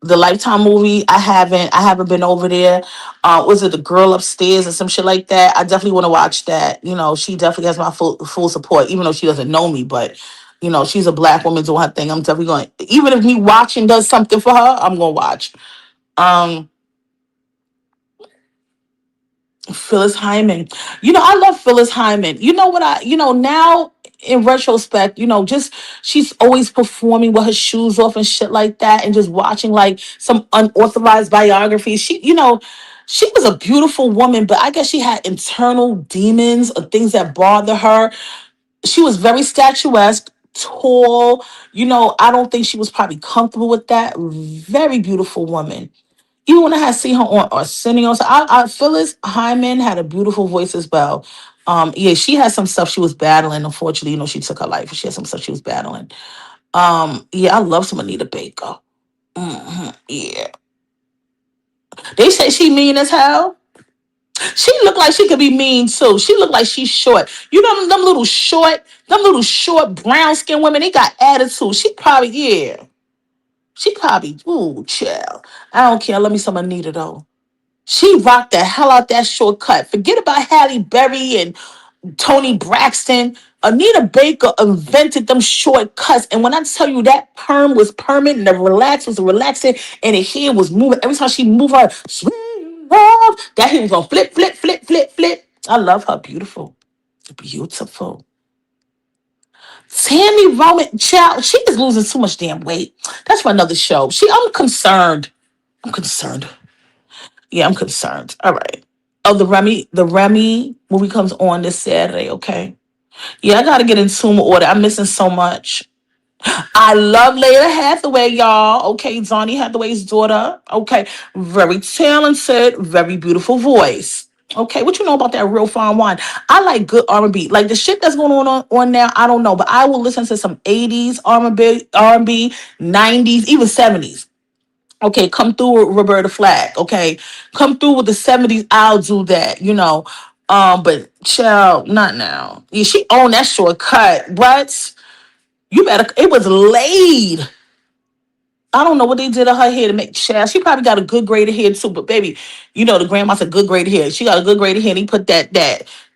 The Lifetime movie, I haven't been over there. Was it The Girl Upstairs or some shit like that? I definitely want to watch that. You know, she definitely has my full support, even though she doesn't know me, but you know, she's a black woman doing her thing. I'm definitely going, even if me watching does something for her, I'm gonna watch. Um, Phyllis Hyman. You know, I love Phyllis Hyman. You know what now in retrospect, just she's always performing with her shoes off and shit like that, and just watching like some unauthorized biographies. She was a beautiful woman, but I guess she had internal demons or things that bother her. She was very statuesque, tall. I don't think she was probably comfortable with that. Very beautiful woman. Even when I had seen her on Arsenio, so Phyllis Hyman had a beautiful voice as well. Yeah, she had some stuff she was battling. Unfortunately, she took her life. She had some stuff she was battling. Yeah, I love some Anita Baker. Yeah, they say she mean as hell. She looked like she could be mean too. She looked like she's short. Them little short brown skinned women. They got attitude. She probably, ooh, chill. I don't care. Let me some Anita though. She rocked the hell out that shortcut. Forget about Halle Berry and Tony Braxton. Anita Baker invented them shortcuts. And when I tell you that perm was permanent and the relax was relaxing and the hair was moving, every time she moved her sweet love, that hair was going flip, flip, flip, flip, flip. I love her. Beautiful. Beautiful. Tammy Roman, child, she is losing too much damn weight. That's for another show. I'm concerned. I'm concerned. Yeah, I'm concerned. All right. Oh, the Remy movie comes on this Saturday. Okay. Yeah, I gotta get in tune order. I'm missing so much. I love Layla Hathaway, y'all. Okay, Donnie Hathaway's daughter. Okay, very talented, very beautiful voice. Okay, what you know about that real fine wine? I like good R&B. Like the shit that's going on now, I don't know, but I will listen to some 80s R&B, 90s, even 70s. Okay, come through with Roberta Flack. Okay, come through with the 70s. I'll do that. But child, not now. Yeah, she owned that shortcut. What? You better. It was laid. I don't know what they did to her hair to make child. She probably got a good grade of hair too. But baby, the grandma's a good grade of hair. She got a good grade of hair. And he put that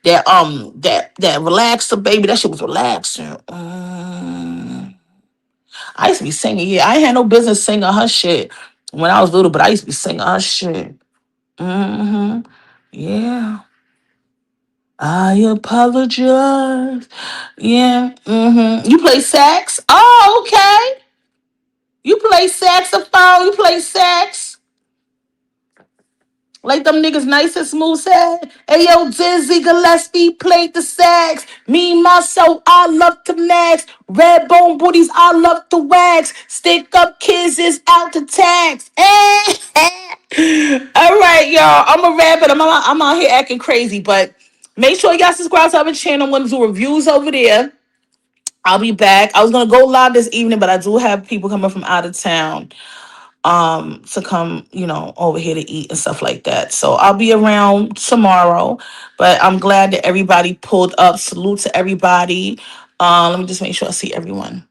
relaxer, baby. That shit was relaxing. I used to be singing. Yeah, I ain't had no business singing her shit when I was little, but I used to be singing her shit. hmm Yeah. I apologize. Yeah. You play sax? Oh, okay. You play saxophone. You play sax. Like them niggas nice and smooth said. Hey yo, Dizzy Gillespie played the sax. Me, myself, I love to max. Red bone booties, I love to wax. Stick up kids is out to tax. All right, y'all. I'm a rabbit. I'm out here acting crazy, but make sure y'all subscribe to our channel. I'm gonna do reviews over there. I'll be back. I was gonna go live this evening, but I do have people coming from out of town to come, over here to eat and stuff like that. So I'll be around tomorrow, but I'm glad that everybody pulled up. Salute to everybody. Let me just make sure I see everyone.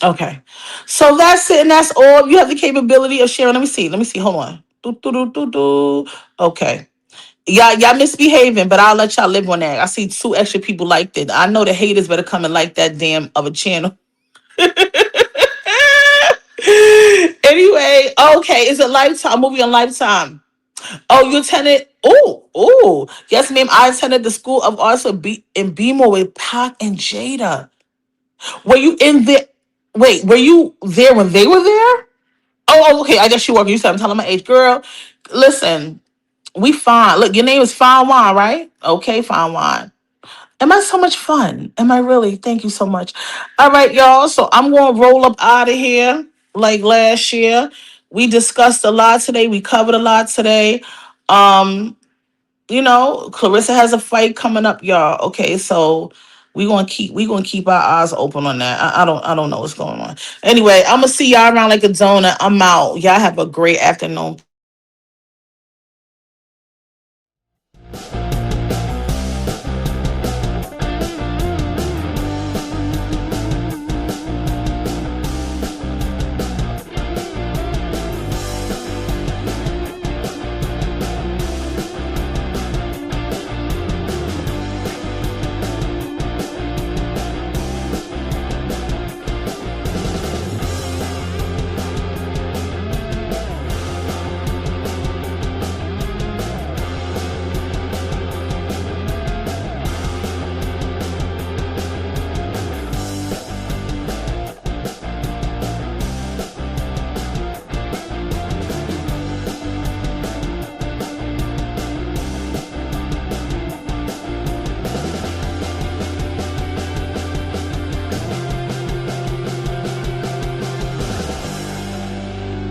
Okay. So that's it, and that's all. You have the capability of sharing. Let me see. Hold on. Do, do, do, do, do. Okay. Y'all misbehaving, but I'll let y'all live on that. I see two extra people liked it. I know the haters better come and like that damn of a channel. Anyway, okay, it's a Lifetime movie on Lifetime. Oh, you attended? Oh. Yes, ma'am. I attended the School of Arts in BMO with Pac and Jada. Were you in there? Wait, were you there when they were there? Okay. I guess you were. You said I'm telling my age, girl. Listen, we fine. Look, your name is Fine Wine, right? Okay, Fine Wine. Am I so much fun? Am I really? Thank you so much. All right, y'all. So I'm gonna roll up out of here like last year. We discussed a lot today. We covered a lot today. Um, Clarissa has a fight coming up, y'all. Okay, so we gonna keep our eyes open on that. I don't know what's going on. Anyway, I'm gonna see y'all around like a donut. I'm out. Y'all have a great afternoon.